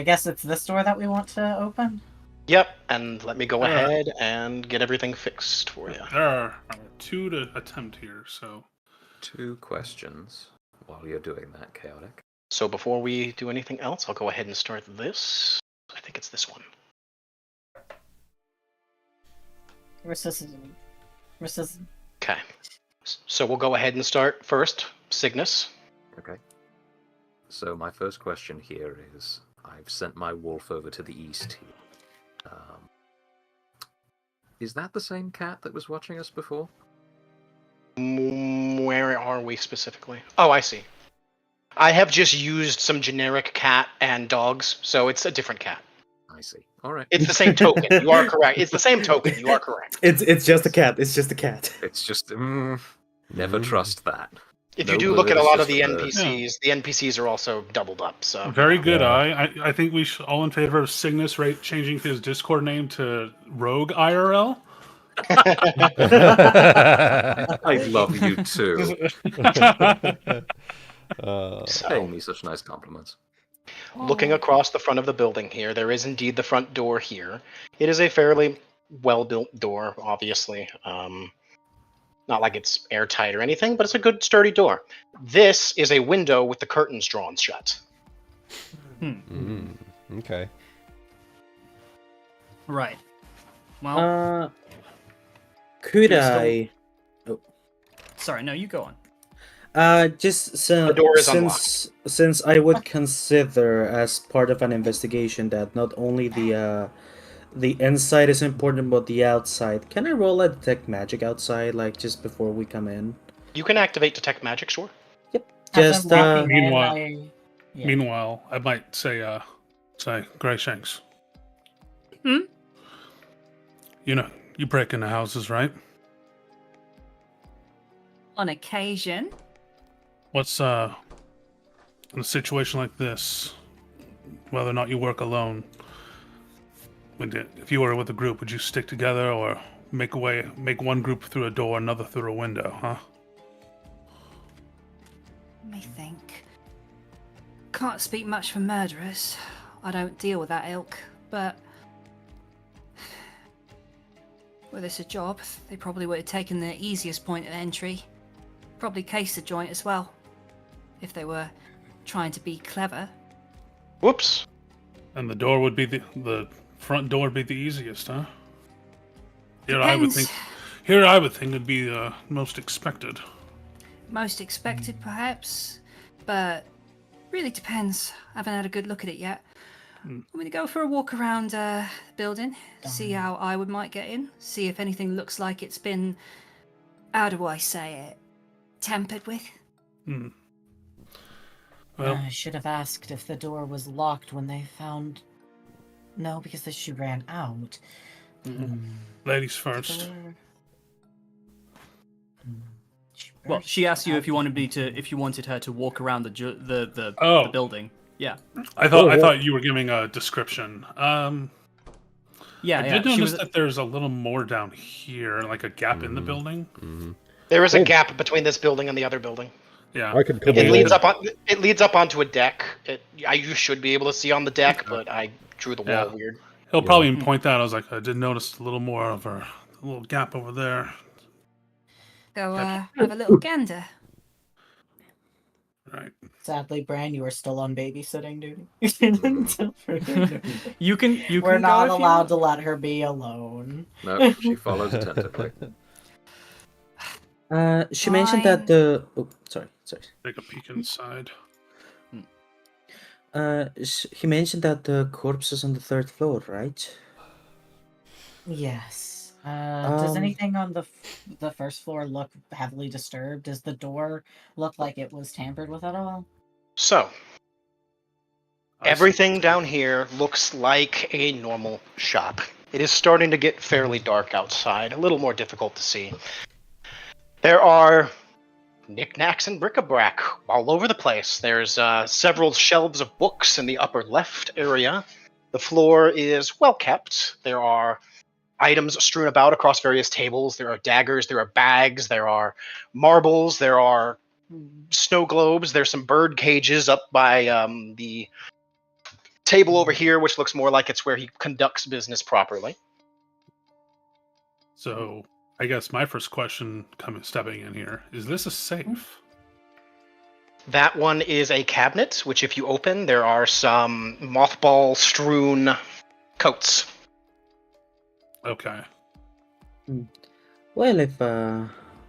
guess it's this door that we want to open. Yep, and let me go ahead and get everything fixed for you. There are 2 to attempt here, so 2 questions while you're doing that, Chaotic. So before we do anything else, I'll go ahead and start this. I think it's this one. Versus. Okay. So we'll go ahead and start first. Cygnus. Okay. So my first question here is, I've sent my wolf over to the east here. Is that the same cat that was watching us before? Where are we specifically? Oh, I see. I have just used some generic cat and dogs, so it's a different cat. I see. All right. It's the same token. You are correct. It's the same token. You are correct. It's just a cat. It's just a cat. It's just never trust that. If No you do look at a bird, lot it's of the just a bird. NPCs, the NPCs are also doubled up. So very good. Yeah. I think we should all in favor of Cygnus changing his Discord name to Rogue IRL. I love you too. Paying me such nice compliments. Looking across the front of the building here, there is indeed the front door here. It is a fairly well-built door, obviously. Not like it's airtight or anything, but it's a good, sturdy door. This is a window with the curtains drawn shut. Okay. Right. Well, Could Yes, I? sorry, no, you go on. Just so, The door is since I would consider as part of an investigation that not only the inside is important but the outside. Can I roll a detect magic outside, like just before we come in? You can activate Detect Magic, sure. Just Meanwhile, I might say Greyshanks. You know, you break into houses, right? On occasion. What's in a situation like this, whether or not you work alone, if you were with a group, would you stick together, or make one group through a door, another through a window, huh? Let me think. Can't speak much for murderers. I don't deal with that ilk, but were this a job, they probably would have taken the easiest point of entry. Probably cased the joint as well, if they were trying to be clever. Whoops. And the door would be the front door would be the easiest, huh? Here Depends. I would think it'd be the most expected. Most expected, perhaps, but really depends. I haven't had a good look at it yet. I'm gonna go for a walk around the building, see how I might get in, see if anything looks like it's been, how do I say it, tampered with. Hmm. Well, I should have asked if the door was locked when they found. No, because she ran out. ladies first. Door- Well, she asked you if you wanted her to walk around the Oh. building. Yeah. I thought you were giving a description. Yeah, I yeah. did She notice was, that there's a little more down here, like a gap in the building. There is a gap between this building and the other building. Yeah. I can come It in. leads up onto a deck. You should be able to see on the deck, but I drew the wall Yeah. weird. He'll probably point that. I was like, I did notice a little more of a little gap over there. Go have a little gander. Right. Sadly, Bran, you are still on babysitting duty. you can We're go not if you allowed want. to let her be alone. No, she follows attentively. She mentioned that Fine. the. Oh, sorry. Take a peek inside. He mentioned that the corpse is on the 3rd floor, right? Yes. Does Um, anything on the first floor look heavily disturbed? Does the door look like it was tampered with at all? So, everything down here looks like a normal shop. It is starting to get fairly dark outside, a little more difficult to see. There are knickknacks and bric-a-brac all over the place. There's several shelves of books in the upper left area. The floor is well kept. There are items strewn about across various tables. There are daggers, there are bags, there are marbles, there are snow globes, there's some bird cages up by the table over here, which looks more like it's where he conducts business properly. So, I guess my first question, stepping in here, is this a safe? That one is a cabinet, which if you open, there are some mothball-strewn coats. Okay. Well, if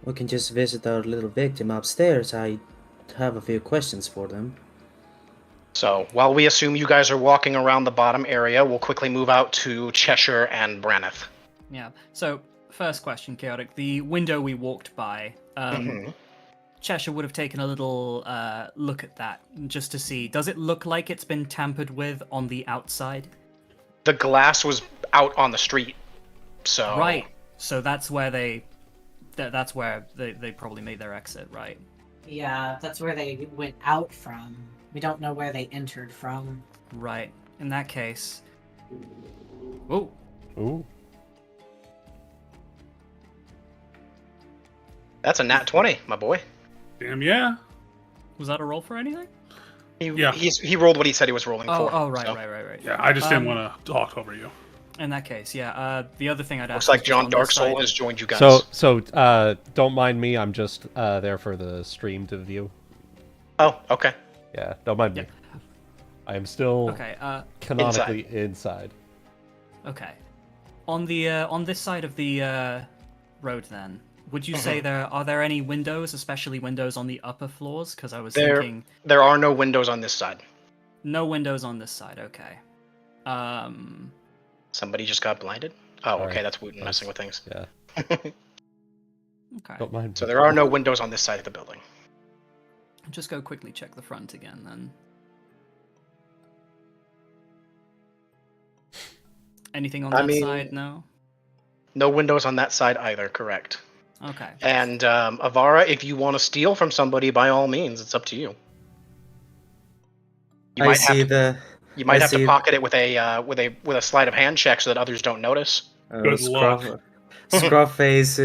we can just visit our little victim upstairs, I have a few questions for them. So, while we assume you guys are walking around the bottom area, we'll quickly move out to Chesher and Braneth. Yeah. So, first question, Chaotic. The window we walked by, Chesher would have taken a little look at that just to see. Does it look like it's been tampered with on the outside? The glass was out on the street, so... Right. So that's where they probably made their exit, right? Yeah, that's where they went out from. We don't know where they entered from. Right. In that case. Whoa. Ooh. That's a nat 20, my boy. Damn yeah. Was that a roll for anything? Yeah. He rolled what he said he was rolling for. Right. Yeah, I just didn't want to talk over you. In that case, yeah. The other thing I'd ask. Looks like is John on this Darksoul side- has joined you guys. So don't mind me. I'm just there for the stream to view. Oh, okay. Yeah, don't mind me. I am still Okay. canonically inside. Okay. On this side of the road, then, would you say are there any windows, especially windows on the upper floors? Because I was thinking There are no windows on this side. no windows on this side. Okay. Somebody just got blinded? Oh, Sorry. okay, that's Wuten messing with things. Yeah, Okay. don't mind. So me. there are no windows on this side of the building. Just go quickly check the front again, then. Anything on that side? No. No windows on that side either, correct. Okay. And Avara, if you want to steal from somebody, by all means, it's up to you. You might I have to see- pocket it with a sleight of hand check so that others don't notice. Good luck. Scruffface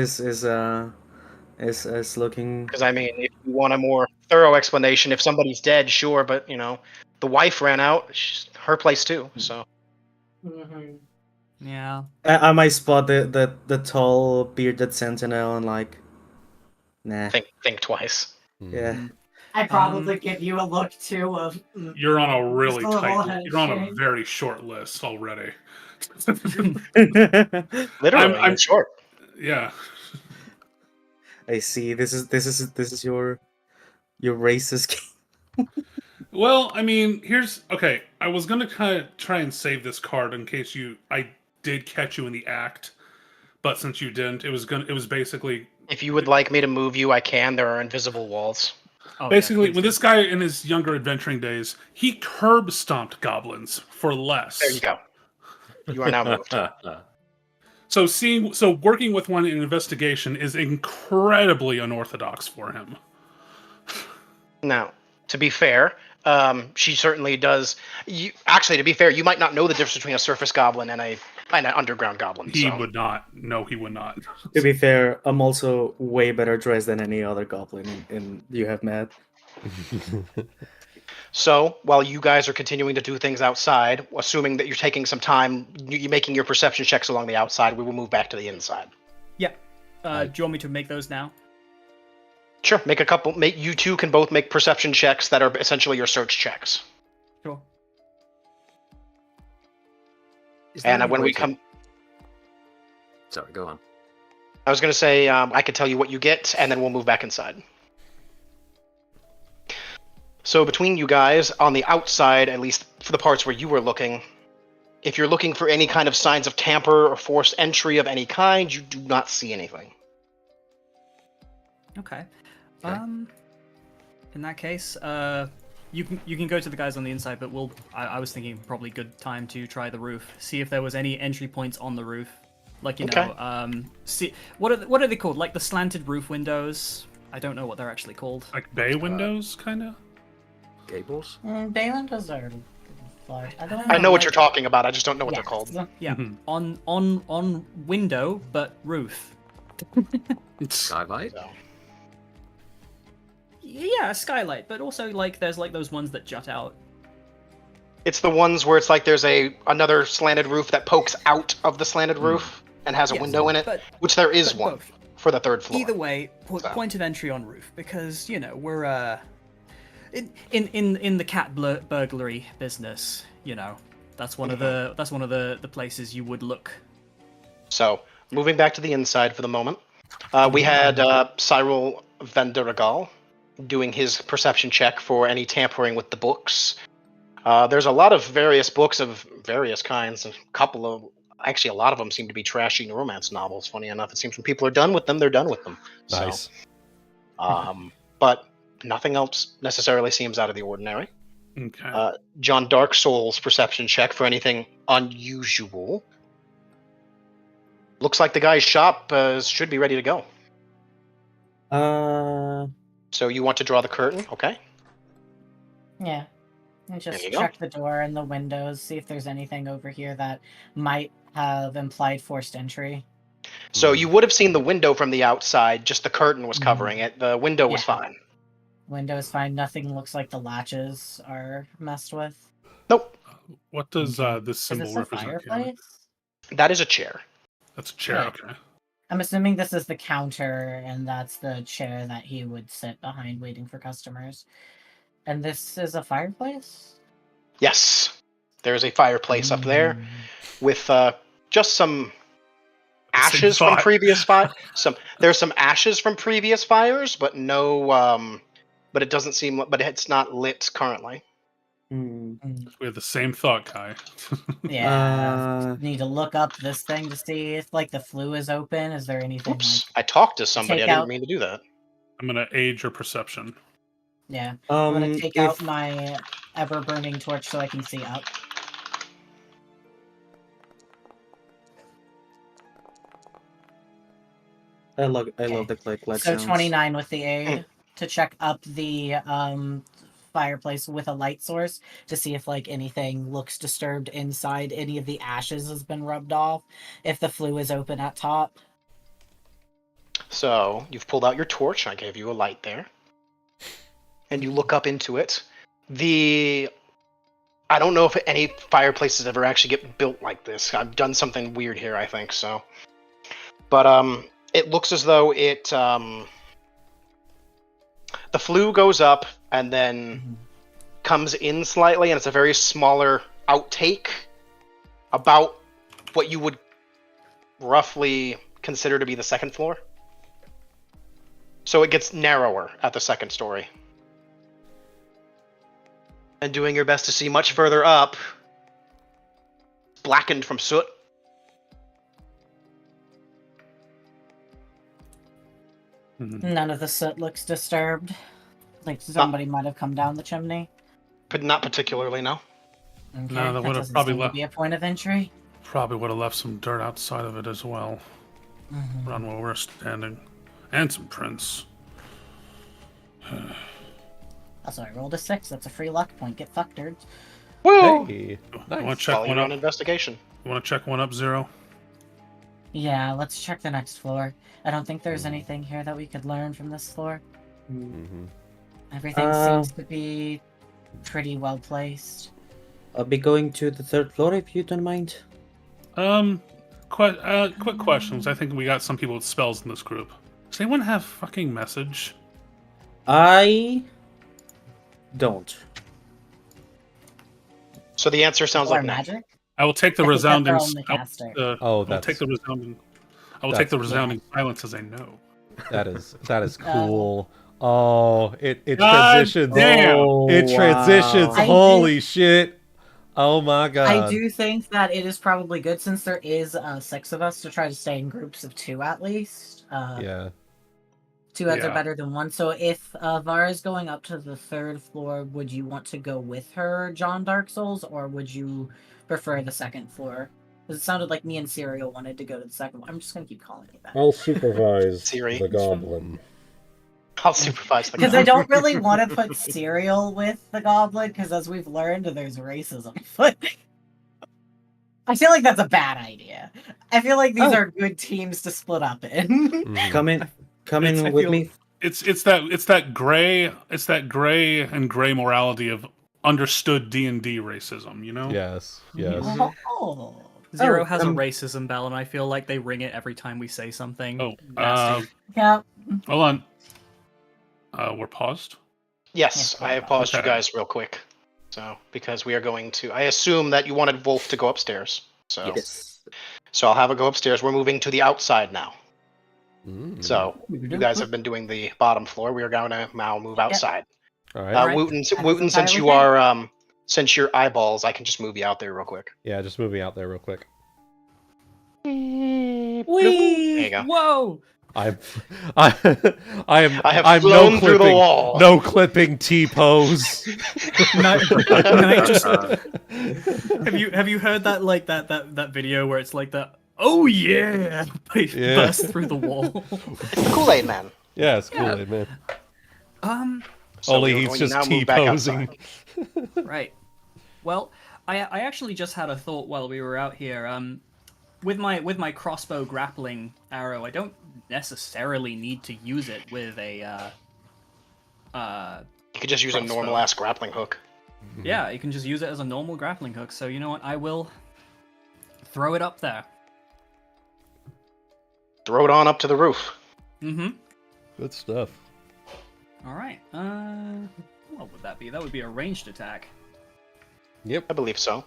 is looking. Because I mean, if you want a more thorough explanation, if somebody's dead, sure, but the wife ran out. Her place too. So Yeah. I might spot the tall bearded sentinel and like, nah. think twice. Yeah. I probably give you a look too of. You're on a really Just a little tight. You're on a handshake. very short list already. Literally, I'm in short. Yeah. I see. This is your racist game. Well, I mean, okay. I was gonna kind of try and save this card in case I did catch you in the act, but since you didn't, it was basically. If you would like me to move you, I can. There are invisible walls. Oh, Basically, yeah, when this guy in his younger adventuring days, he curb stomped goblins for less. There you go. You are now moved. So working with one in investigation is incredibly unorthodox for him. Now, to be fair, she certainly does. Actually, to be fair, you might not know the difference between a surface goblin and an underground goblin. He would not. No, he would not. To be fair, I'm also way better dressed than any other goblin in you have met. So, while you guys are continuing to do things outside, assuming that you're taking some time, you're making your perception checks along the outside, we will move back to the inside. Yeah. Do you want me to make those now? Sure, make a couple. You two can both make perception checks that are essentially your search checks. Sure. And when we come... Sorry, go on. I was going to say, I could tell you what you get, and then we'll move back inside. So between you guys, on the outside, at least for the parts where you were looking, if you're looking for any kind of signs of tamper or forced entry of any kind, you do not see anything. Okay. In that case, you can go to the guys on the inside, but I was thinking probably good time to try the roof, see if there was any entry points on the roof, like see what are they called? Like the slanted roof windows. I don't know what they're actually called. Like bay windows, kind of. Gables. Bay windows are. I know what you're talking about. I just don't know what they're called. Yeah, on window, but roof. Skylight. So. Yeah, a skylight, but also like there's like those ones that jut out. It's the ones where it's like there's another slanted roof that pokes out of the slanted roof and has a window in it, which there is one both. For the third floor. Either way, point of entry on roof, because we're in the cat burglary business. That's one of the places you would look. So moving back to the inside for the moment, we had Cyrille Vanderegal doing his perception check for any tampering with the books. There's a lot of various books of various kinds. A lot of them seem to be trashy romance novels. Funny enough, it seems when people are done with them, they're done with them. Nice. So, but nothing else necessarily seems out of the ordinary. Okay. John Darksoul's perception check for anything unusual. Looks like the guy's shop should be ready to go. So you want to draw the curtain, okay? Yeah. And just There you go. check the door and the windows, see if there's anything over here that might have implied forced entry. So you would have seen the window from the outside, just the curtain was covering it. The window was fine. Window is fine. Nothing looks like the latches are messed with. Nope. What does this Is symbol this a represent? fireplace? That is a chair. That's a chair. Yeah. Okay. I'm assuming this is the counter, and that's the chair that he would sit behind waiting for customers. And this is a fireplace? Yes. There is a fireplace up there with just some ashes from previous fire. There's some ashes from previous fires, but no. But it doesn't seem. But it's not lit currently. We have the same thought, Kai. Yeah. Need to look up this thing to see if the flue is open. Is there anything? Oops! I talked to somebody. I didn't mean to do that. I'm gonna age your perception. Yeah. I'm gonna take out my ever-burning torch so I can see up. I love the click So sounds. 29 with the aid to check up the fireplace with a light source to see if anything looks disturbed inside. Any of the ashes has been rubbed off. If the flue is open at top. So you've pulled out your torch. I gave you a light there, and you look up into it. I don't know if any fireplaces ever actually get built like this. I've done something weird here, I think so. But it looks as though the flue goes up and then comes in slightly, and it's a very smaller outtake, about what you would roughly consider to be the second floor. So it gets narrower at the second story. And doing your best to see much further up, blackened from soot. None of the soot looks disturbed. Like somebody might have come down the chimney. But not particularly, no. Okay, No, that would have doesn't probably seem to left. be a point of entry. Probably would have left some dirt outside of it as well. Around where we're standing. And some prints. Also, I rolled a 6. That's a free luck point. Get fucked, nerds. Woo! Hey, You nice. want to check Follow one your up? own investigation. You want to check one up, Zero? Yeah, let's check the next floor. I don't think there's anything here that we could learn from this floor. Mhm. Everything seems to be pretty well placed. I'll be going to the 3rd floor if you don't mind. Quick questions. I think we got some people with spells in this group. Does anyone have fucking message? I don't. So the answer sounds Or like no. magic? I will take the I think that they're resounding. only caster. Oh, I'll take the resounding. I will take the resounding silence as a no. That is cool. Oh, it God transitions. damn. It transitions. I Holy shit! Oh my god. I do think that it is probably good since there is 6 of us to try to stay in groups of 2 at least. Yeah. 2 heads Yeah. are better than 1. So if Vara is going up to the 3rd floor, would you want to go with her, John Darksouls, or would you prefer the 2nd floor? Because it sounded like me and Cyrille wanted to go to the 2nd one. I'm just going to keep calling you that. I'll supervise Siri. the goblin. I'll supervise the Because I don't really want to put Cyrille with the goblin, because as we've learned, there's racism. But I feel like that's a bad idea. I feel like these are good teams to split up in. Mhm. Come in I with feel- me. It's that gray and gray morality of understood D&D racism, you know? Yes. Yes. Oh. Zero has a racism bell, and I feel like they ring it every time we say something. Oh, nasty. Yeah. hold on. We're paused. Yes, I have paused you Okay. guys real quick. So, because we are going to... I assume that you wanted Wolf to go upstairs. So, Yes. so I'll have it go upstairs. We're moving to the outside now. Mm. So, you guys have been doing the bottom floor. We are going to now move outside. All right. Right. Wooten, That is Wooten, since entirely you fair. are... since you're eyeballs, I can just move you out there real quick. Yeah, just move me out there real quick. There you go. Whoa! I'm I have I'm flown through the wall. No clipping T pose. Night just have you heard that that video where it's like that? Oh yeah! Yeah. Burst through the wall. Kool-Aid Man. Yeah, it's cool, man. So Only we're he's going to just now move back T-posing. outside. Right. Well, I actually just had a thought while we were out here. With my crossbow grappling arrow, I don't necessarily need to use it with a You could just use a Crossbow. normal ass grappling hook. yeah, you can just use it as a normal grappling hook. So you know what? I will throw it up there. Throw it on up to the roof. Mm-hmm. Good stuff. All right. What would that be? That would be a ranged attack. Yep. I believe so.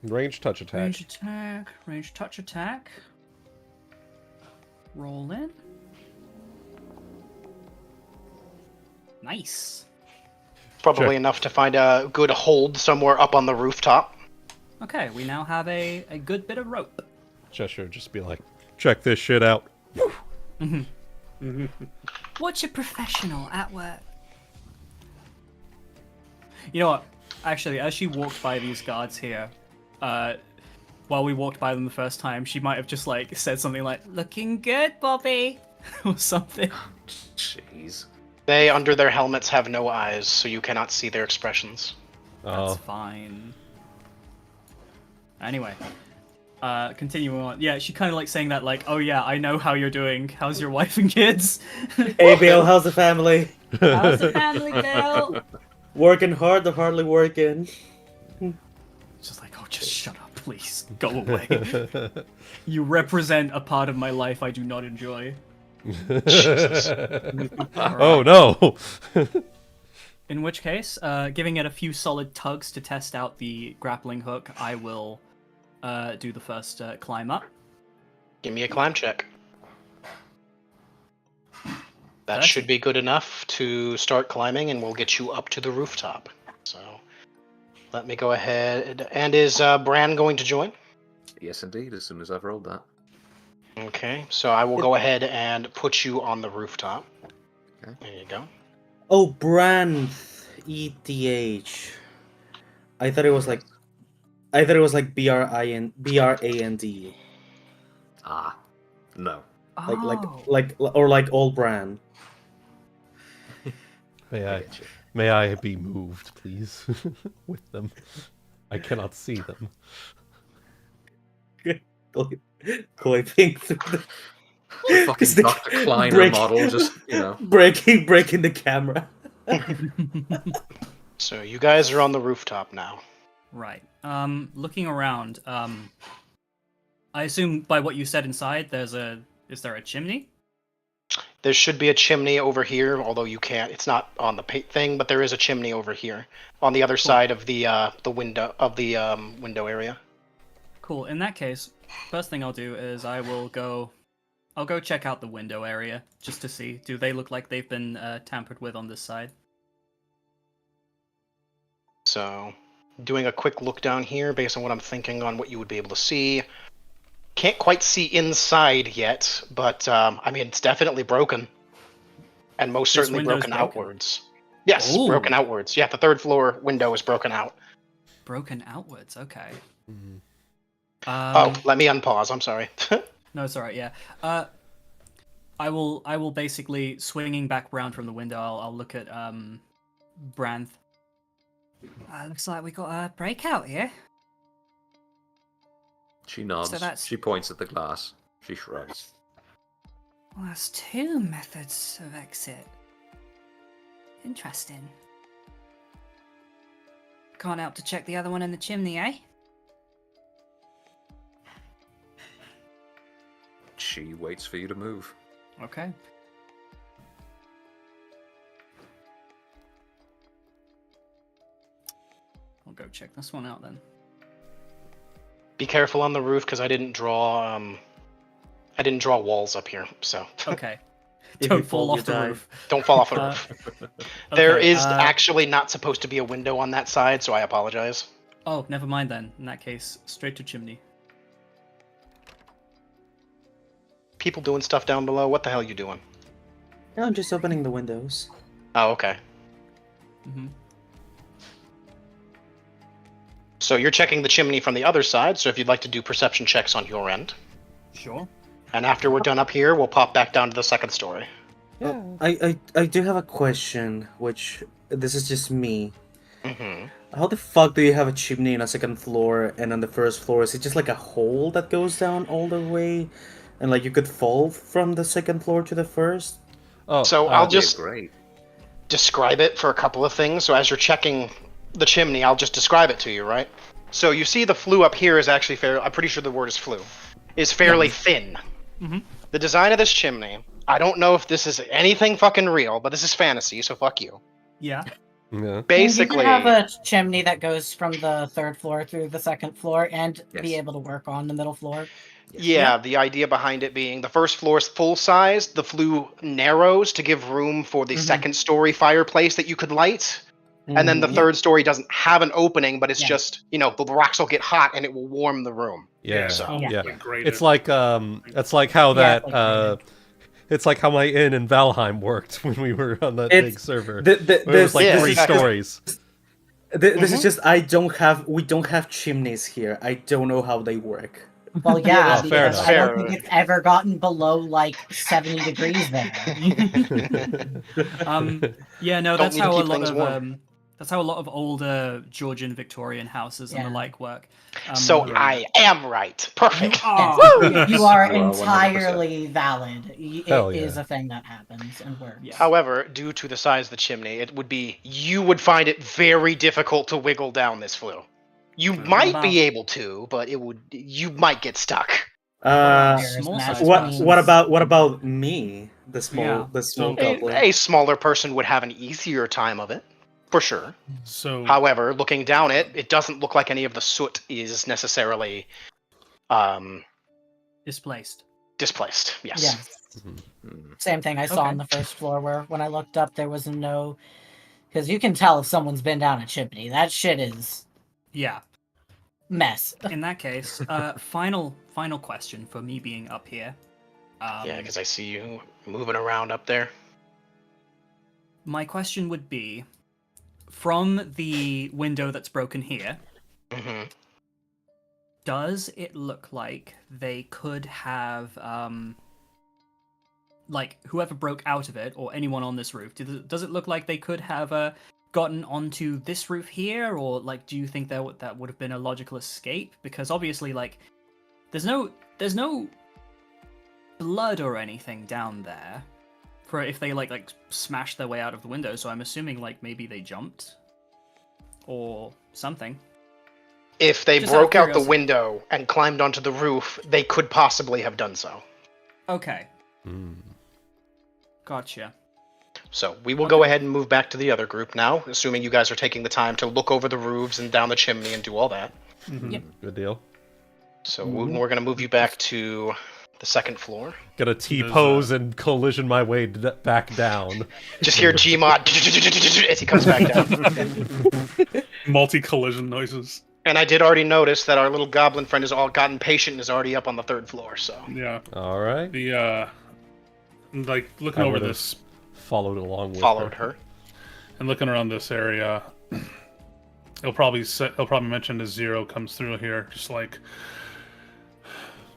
Range touch attack. Range attack. Range touch attack. Roll in. Nice. Probably Sure. enough to find a good hold somewhere up on the rooftop. Okay, we now have a good bit of rope. Chesher just be like, check this shit out. What's your professional at work? You know what? Actually, as she walked by these guards here, while we walked by them the first time, she might have just like said something like "Looking good, Bobby," or something. Jeez. They, under their helmets, have no eyes, so you cannot see their expressions. That's Oh, fine. Anyway, continuing on. Yeah, she kind of like saying that, like, oh yeah, I know how you're doing. How's your wife and kids? Hey, Bill, how's the family? How's the family, Bill? Working hard or hardly working? Just like, oh, just shut up, please. Go away. You represent a part of my life I do not enjoy. Oh no! In which case, giving it a few solid tugs to test out the grappling hook, I will do the first climb up. Give me a climb check. That 30. should be good enough to start climbing, and we'll get you up to the rooftop. So, let me go ahead. And is Bran going to join? Yes, indeed, as soon as I've rolled that. Okay, so I will go ahead and put you on the rooftop. Okay. There you go. Oh, Braneth. ETH. I thought it was like BRAND. Ah, no. Like old Bran. May I be moved, please, with them? I cannot see them. Clipping through the Fucking the Dr. Kleiner break- model, just, you know. breaking the camera. So you guys are on the rooftop now. Right. Looking around, I assume by what you said inside, is there a chimney? There should be a chimney over here, although you can't. It's not on the thing, but there is a chimney over here on the other side of the window of the window area. Cool. In that case, first thing I'll do is I'll go check out the window area just to see. Do they look like they've been tampered with on this side? So, doing a quick look down here based on what I'm thinking on what you would be able to see. Can't quite see inside yet, but I mean, it's definitely broken. And most This certainly window's broken broken? outwards. Yes, Ooh. broken outwards. Yeah, the third floor window is broken out. Broken outwards. Okay. Oh, let me unpause. I'm sorry. No, it's alright. Yeah. I will basically swinging back round from the window. I'll look at Braneth. Looks like we got a breakout here. She nods. So that's- She points at the glass. She shrugs. Well, that's two methods of exit. Interesting. Can't help to check the other one in the chimney, eh? She waits for you to move. Okay. I'll go check this one out then. Be careful on the roof because I didn't draw walls up here, so Okay. If Don't you fall fall, you off the die. roof. don't fall off the roof. There Okay, is actually not supposed to be a window on that side, so I apologize. Oh, never mind then. In that case, straight to chimney. People doing stuff down below. What the hell are you doing? No, I'm just opening the windows. Oh, okay. Mm-hmm. So you're checking the chimney from the other side, so if you'd like to do perception checks on your end. Sure. And after we're done up here, we'll pop back down to the second story. I do have a question, which this is just me. Mm-hmm. How the fuck do you have a chimney on a second floor, and on the first floor is it just like a hole that goes down all the way, and like you could fall from the second floor to the first? Oh, So I'll just Great. describe it for a couple of things. So as you're checking the chimney, I'll just describe it to you, right? So you see the flue up here is actually I'm pretty sure the word is flue, is fairly thin. Mm-hmm. The design of this chimney, I don't know if this is anything fucking real, but this is fantasy, so fuck you. Yeah. Yeah. Basically, you can have a chimney that goes from the third floor through the second floor and be Yes. able to work on the middle floor. yeah, the idea behind it being the first floor is full size, the flue narrows to give room for the second story fireplace that you could light. And then the third story doesn't have an opening, but it's Yeah. just, the rocks will get hot and it will warm the room. Yeah. So- Yeah. Great. It's like how that it's like how my inn in Valheim worked when we were on that big server. It was like Yeah, 3 exactly. stories. This is just we don't have chimneys here. I don't know how they work. Well, yeah, Oh, fair because enough. I don't think it's ever gotten below like 70 degrees there. Yeah, no, Don't that's need to how a keep lot things of warm. That's how a lot of older Georgian Victorian houses and the Yeah. like work. So Right. I am right. Perfect. Yes, are. you are You are 100%. entirely valid. Hell It is yeah. a thing that happens and works. Yeah. However, due to the size of the chimney, you would find it very difficult to wiggle down this flue. You might about- be able to, but you might get stuck. There's small magic size What means- what about me? The small Yeah. So- goblin. A smaller person would have an easier time of it, for sure. So However, looking down it doesn't look like any of the soot is necessarily Displaced. displaced. Yes. Yes. Hmm. Same thing I saw Okay. on the first floor where when I looked up there was no, because you can tell if someone's been down a chimney. That shit is Yeah. mess. In that case, final question for me being up here. Yeah, because I see you moving around up there. My question would be, from the window that's broken here, Hmm. does it look like they could have, like, whoever broke out of it, or anyone on this roof, does it look like they could have gotten onto this roof here, or, like, do you think that would have been a logical escape? Because obviously, like, there's no blood or anything down there for if they, like smashed their way out of the window, so I'm assuming, like, maybe they jumped, or something. If they Just out of broke out the curiosity. window and climbed onto the roof, they could possibly have done so. Okay, Hmm. gotcha. So we will go ahead and move back to the other group now, assuming you guys are taking the time to look over the roofs and down the chimney and do all that. Good deal. So Wuten, we're going to move you back to the second floor. Gonna T-pose and collision my way back down. Just hear Gmod as he comes back down. multi-collision noises. And I did already notice that our little goblin friend has all gotten patient and is already up on the third floor, so... Yeah. All right. The like looking I over would've this Followed along with Followed her. and looking around this area, he'll probably mention as Zero comes through here, just like,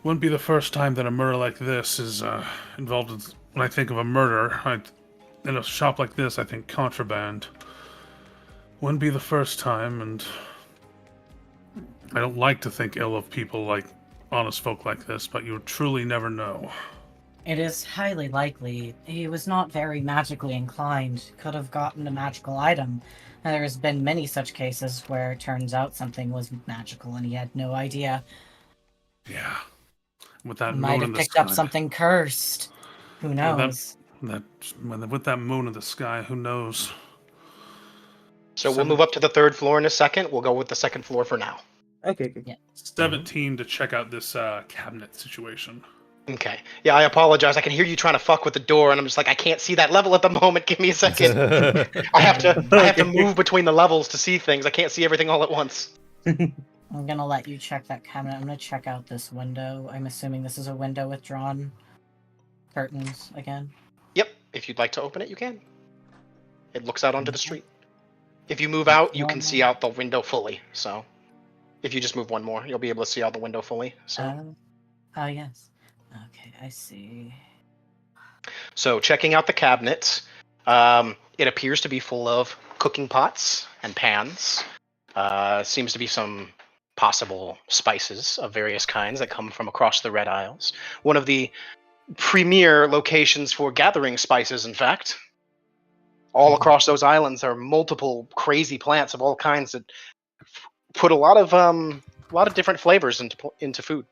wouldn't be the first time that a murder like this is involved in. When I think of a murder, in a shop like this, I think contraband. Wouldn't be the first time, and I don't like to think ill of people like honest folk like this, but you truly never know. It is highly likely he was not very magically inclined. Could have gotten a magical item. And there's been many such cases where it turns out something was magical and he had no idea. Yeah. With that Might moon have in the picked sky. up something cursed. Who that- knows? With that moon in the sky, who knows? So we'll move up to the third floor in a second. We'll go with the second floor for now. Okay. Yeah. 17 to check out this cabinet situation. Okay. Yeah, I apologize. I can hear you trying to fuck with the door, and I'm just like, I can't see that level at the moment. Give me a second. I have to move between the levels to see things. I can't see everything all at once. I'm gonna let you check that cabinet. I'm gonna check out this window. I'm assuming this is a window with drawn curtains again. Yep. If you'd like to open it, you can. It looks out onto the street. If you move out, you can see out the window fully. So, if you just move one more, you'll be able to see out the window fully. So, Oh yes. Okay, I see. so checking out the cabinets, it appears to be full of cooking pots and pans. Seems to be some possible spices of various kinds that come from across the Red Isles. One of the premier locations for gathering spices, in fact. All across those islands, there are multiple crazy plants of all kinds that put a lot of different flavors into food.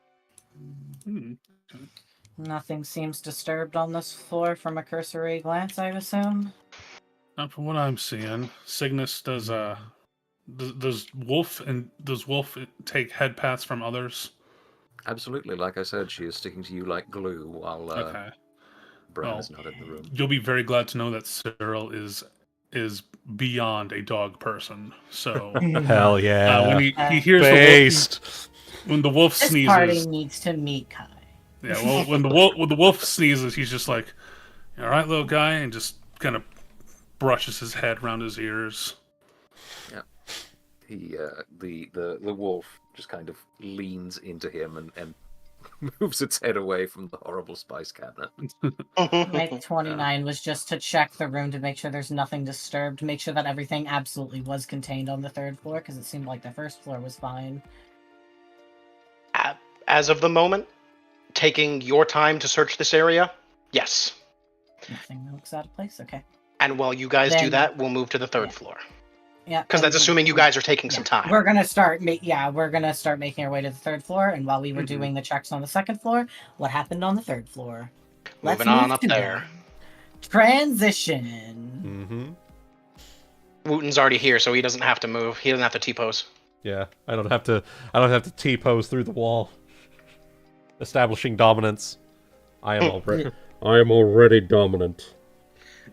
Nothing seems disturbed on this floor from a cursory glance, I assume. Not from what I'm seeing. Cygnus does Wolf take head paths from others? Absolutely. Like I said, she is sticking to you like glue while Okay. Bran Well, is not in the room. You'll be very glad to know that Cyrille is beyond a dog person. So Hell yeah. when he hears Based. when the wolf This sneezes, party needs to meet Kai. yeah. Well, when the wolf sneezes, he's just like, "All right, little guy," and just kind of brushes his head around his ears. He the wolf just kind of leans into him and moves its head away from the horrible spice cabinet. My 29 was just to check the room to make sure there's nothing disturbed, make sure that everything absolutely was contained on the 3rd floor, because it seemed like the 1st floor was fine. As of the moment, taking your time to search this area, yes. Nothing looks out of place, okay. And while you guys do Then- that, we'll move to the 3rd floor. Yeah. Because that's assuming you guys are taking some time. We're gonna start we're gonna start making our way to the 3rd floor, and while we were doing the checks on the 2nd floor, what happened on the 3rd floor? Moving on move up to there. Transition. Wuten's already here, so he doesn't have to move. He doesn't have to T-pose. Yeah, I don't have to T-pose through the wall. Establishing dominance. I am already dominant.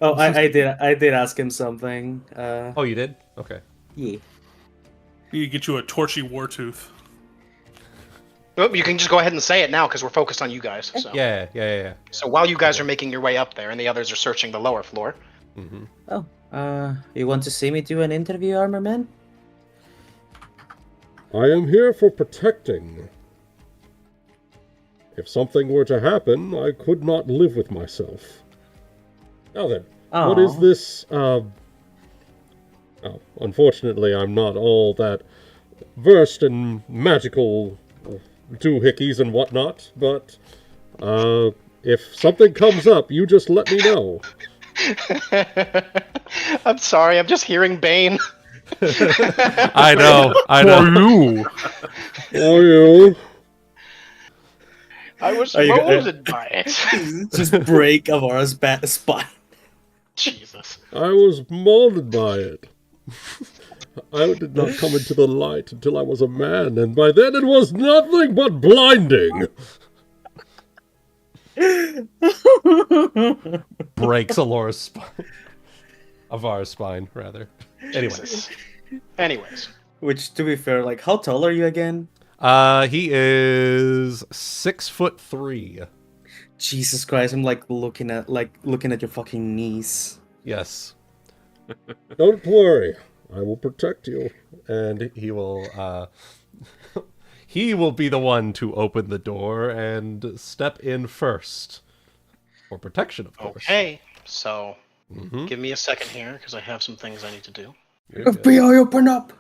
Oh, I did ask him something. Oh, you did? Okay. Yeah. You get you a torchy wartooth. Oh, you can just go ahead and say it now, because we're focused on you guys. So. Yeah. So while you guys are making your way up there, and the others are searching the lower floor. Mm-hmm. Oh, you want to see me do an interview, Armor Man? I am here for protecting. If something were to happen, I could not live with myself. Now then, what is this, unfortunately, I'm not all that versed in magical doohickeys and whatnot, but, if something comes up, you just let me know. I'm sorry, I'm just hearing Bane. I know. Are you? I was Are you- molded by it. Just break Avara's spine. Jesus. I was molded by it. I did not come into the light until I was a man, and by then it was nothing but blinding. Breaks Alora's spine. Avara's spine, rather. Jesus. Anyways. Which, to be fair, like, how tall are you again? He is 6'3". Jesus Christ, I'm looking at your fucking knees. Yes. Don't worry, I will protect you. And he will he will be the one to open the door and step in first. For protection, of course. Okay, so give me a second here, because I have some things I need to do. FBI, open up!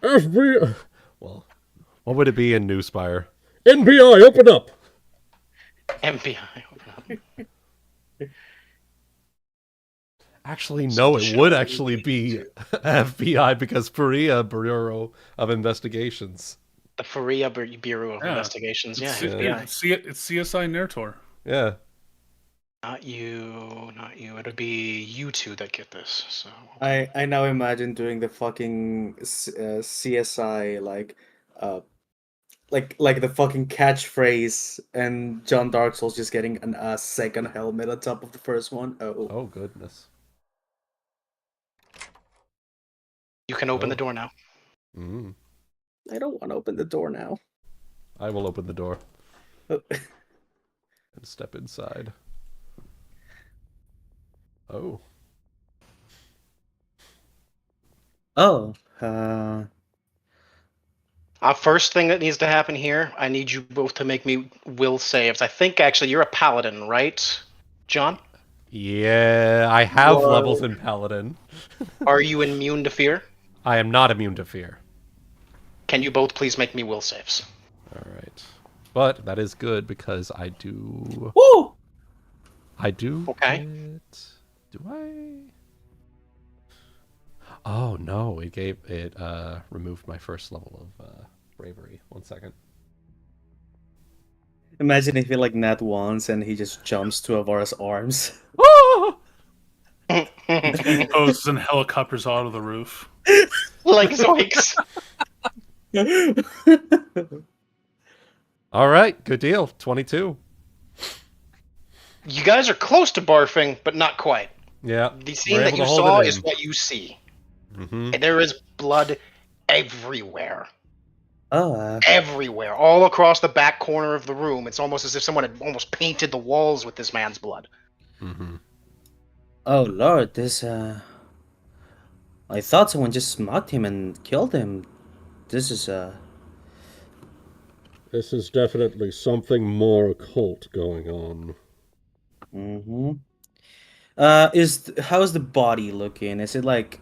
FBI, Well, what would it be in Newspire? NBI, open up! MPI, open up. Actually, no, it would actually be FBI because Furiya, Bureau of Investigations. The Furiya Bureau of Investigations, yeah. FBI. It's CSI Nertor. Yeah. Not you. It'll be you two that get this. So I now imagine doing the fucking CSI like the fucking catchphrase, and John Darksoul's just getting a second helmet on top of the first one. Oh, goodness. you can open the door now. Mm. I don't want to open the door now. I will open the door Oh. and step inside. Oh. First thing that needs to happen here, I need you both to make me will saves. I think actually you're a paladin, right, John? Yeah, I have levels in Paladin. Are you immune to fear? I am not immune to fear. Can you both please make me will saves? All right. But that is good because I do... Woo! I do Okay. get... Do I? Oh no! It removed my first level of bravery. 1 second. Imagine if he nat once and he just jumps to Avara's arms. Poses and helicopters out of the roof. Like zoinks. All right, good deal. 22. You guys are close to barfing, but not quite. Yeah. The scene we're that able you to hold saw it is in. what you see. Mm-hmm. And there is blood everywhere. Oh, Everywhere. All across the back corner of the room. It's almost as if someone had almost painted the walls with this man's blood. Mm-hmm. oh Lord, this I thought someone just mugged him and killed him. This is This is definitely something more occult going on. Mm-hmm. How's the body looking? Is it like,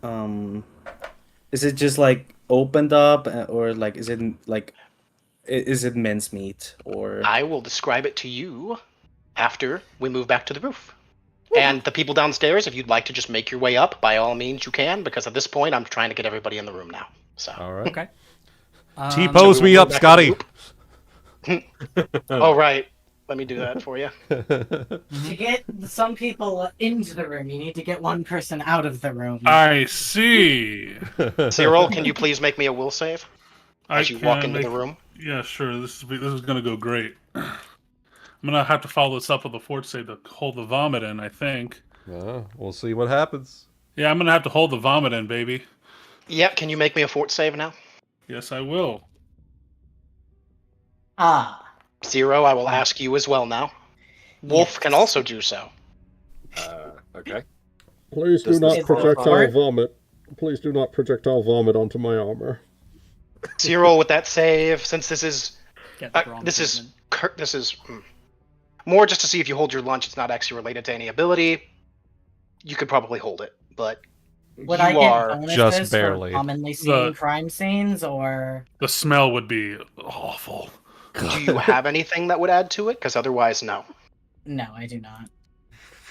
is it just like opened up, or like is it mincemeat or? I will describe it to you after we move back to the roof. And the people downstairs, if you'd like to just make your way up, by all means you can, because at this point I'm trying to get everybody in the room now. So. All right. Okay. T-pose me up, Scotty. Oh, right. Let me do that for you. To get some people into the room, you need to get one person out of the room. I see. Cyrille, can you please make me a will save as you walk can into the room? Yeah, sure. This is gonna go great. I'm gonna have to follow this up with a fort save to hold the vomit in, I think. We'll see what happens. Yeah, I'm gonna have to hold the vomit in, baby. Yeah, can you make me a fort save now? Yes, I will. Zero, I will ask you as well now. Wolf can also do so. Okay. Please do Does not this projectile qualify? vomit. Please do not projectile vomit onto my armor. Zero with that save, since this is Get the wrong this is treatment. this is more just to see if you hold your lunch. It's not actually related to any ability. You could probably hold it, but Would you I get are bonuses just for barely. commonly seeing The- crime scenes, or The smell would be awful. Do you have anything that would add to it? Because otherwise, no. no? I do not.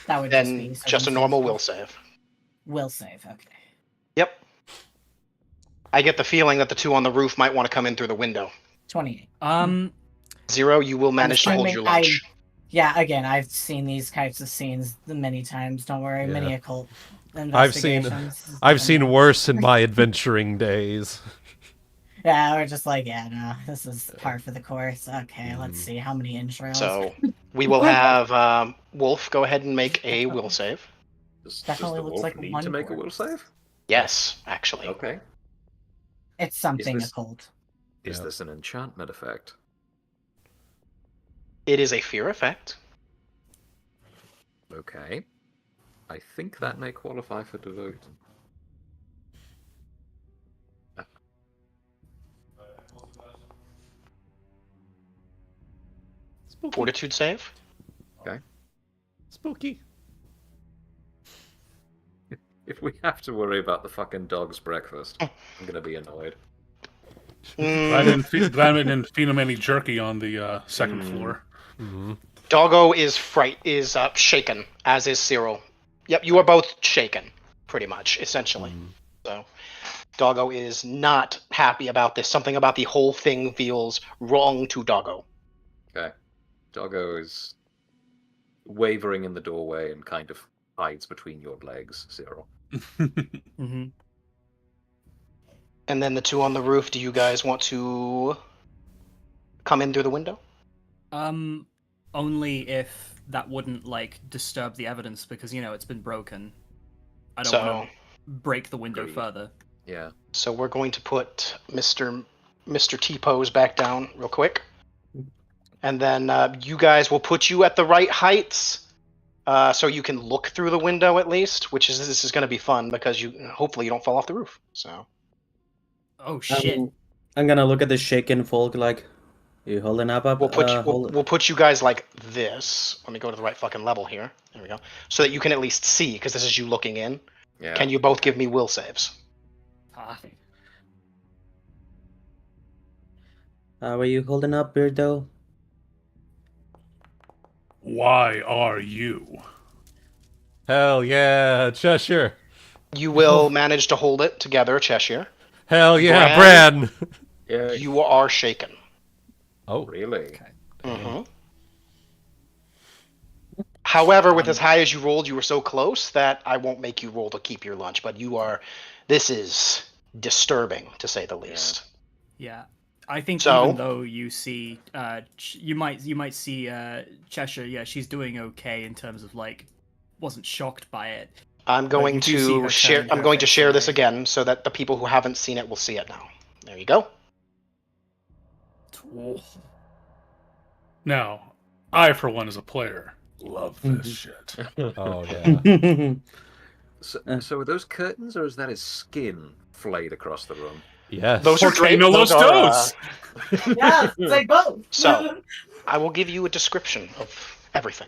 That would Then just be just a normal will save. Will save. Okay. Yep. I get the feeling that the two on the roof might want to come in through the window. 28. Zero, you will manage to hold your lunch. Yeah, again, I've seen these types of scenes many times. Don't worry, Yeah. many occult I've seen investigations. worse in my adventuring days. Yeah, we're just like, yeah, no, this is par for the course. Okay, let's see how many entrails. So we will have Wolf go ahead and make a will save. Does Definitely the looks wolf like need one to make a more. will save? Yes, actually. Okay. It's something this- occult. Is Yeah. this an enchantment effect? It is a fear effect. Okay. I think that may qualify for devote. Spooky. Fortitude save. Okay. Spooky. If we have to worry about the fucking dog's breakfast, I'm gonna be annoyed. Glad I didn't feed him any jerky on the second floor. Mm-hmm. Doggo is shaken, as is Cyrille. Yep, you are both shaken, pretty much, essentially. So, Doggo is not happy about this. Something about the whole thing feels wrong to Doggo. Okay. Doggo is wavering in the doorway and kind of hides between your legs, Cyrille. Mm-hmm. And then the two on the roof, do you guys want to come in through the window? Only if that wouldn't like disturb the evidence because it's been broken. I don't want to break the window Agreed. further. Yeah. So we're going to put Mr. T-Pose back down real quick. And then you guys will put you at the right heights so you can look through the window at least, this is going to be fun because hopefully you don't fall off the roof. So Oh shit! I'm gonna look at the shaken folk like, you holding up? we'll put you guys like this. Let me go to the right fucking level here. There we go. So that you can at least see, because this is you looking in. Yeah. Can you both give me will saves? How are you holding up, Beardo? Why are you? Hell yeah, Chesher. You will manage to hold it together, Cheshire. Hell yeah, Bran. Yeah. You are shaken. Oh, Really? Mm-hmm. However, with as high as you rolled, you were so close that I won't make you roll to keep your lunch. But this is disturbing, to say the least. Yeah, I think So- even though you see, you might see Cheshire. Yeah, she's doing okay in terms of wasn't shocked by it. I'm going you do see to her share. turn I'm her going to face share this away. again so that the people who haven't seen it will see it now. There you go. Now, I for one as a player love this shit. oh yeah. So are those curtains, or is that his skin flayed across the room? Yes. Those are Porque draped. no Those los are, dos. Yeah, say both. So, I will give you a description of everything.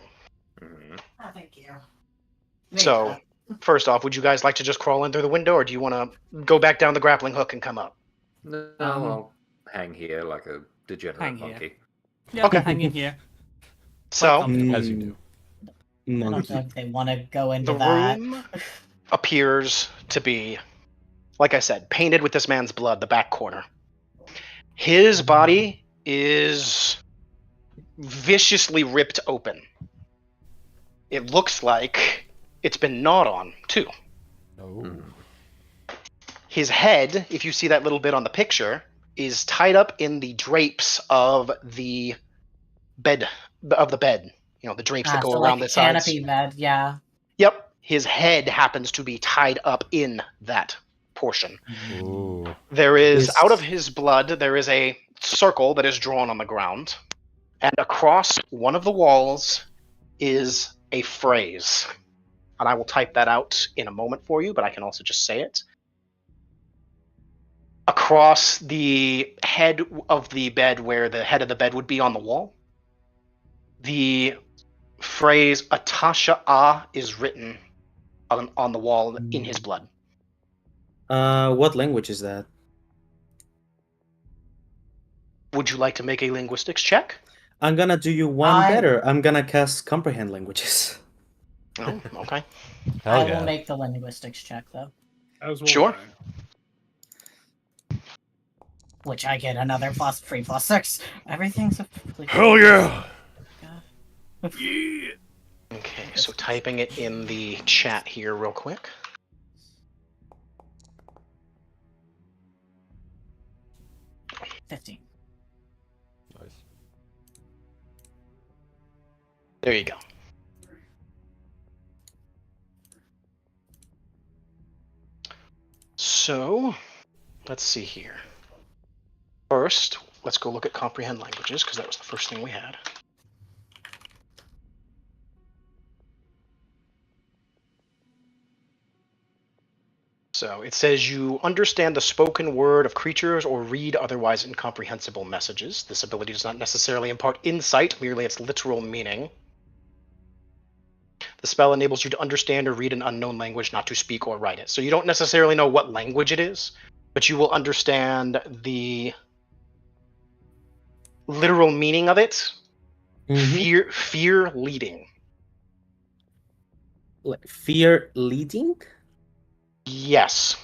Oh, thank you. So, first off, would you guys like to just crawl in through the window, or do you want to go back down the grappling hook and come up? No, I'll hang here like a degenerate Hang here. monkey. Yeah, Okay. hang in here. So, As you do. I don't Monkey. know if they want to go into the that. room appears to be, like I said, painted with this man's blood, the back corner. His body is viciously ripped open. It looks like it's been gnawed on, too. Oh. His head, if you see that little bit on the picture, is tied up in the drapes of the bed. You know, the drapes that go so around like the sides. canopy bed, yeah. Yep. His head happens to be tied up in that portion. Ooh. There is, Is- out of his blood, there is a circle that is drawn on the ground. And across one of the walls is a phrase. And I will type that out in a moment for you, but I can also just say it. Across the head of the bed, where the head of the bed would be on the wall, the phrase Atasha Ah is written on the wall in his blood. What language is that? Would you like to make a linguistics check? I'm gonna do you one I- better. I'm gonna cast comprehend languages. Oh, okay. Hell I yeah. will make the linguistics check though, As well. Sure. which I get another +3/+6. Everything's a Hell yeah! Okay, so typing it in the chat here real quick. $15. Nice. There you go. So, let's see here. First, let's go look at comprehend languages, because that was the first thing we had. So it says you understand the spoken word of creatures or read otherwise incomprehensible messages. This ability does not necessarily impart insight, merely its literal meaning. The spell enables you to understand or read an unknown language, not to speak or write it. So you don't necessarily know what language it is, but you will understand the literal meaning of it. Fear leading. Like fear leading? Yes,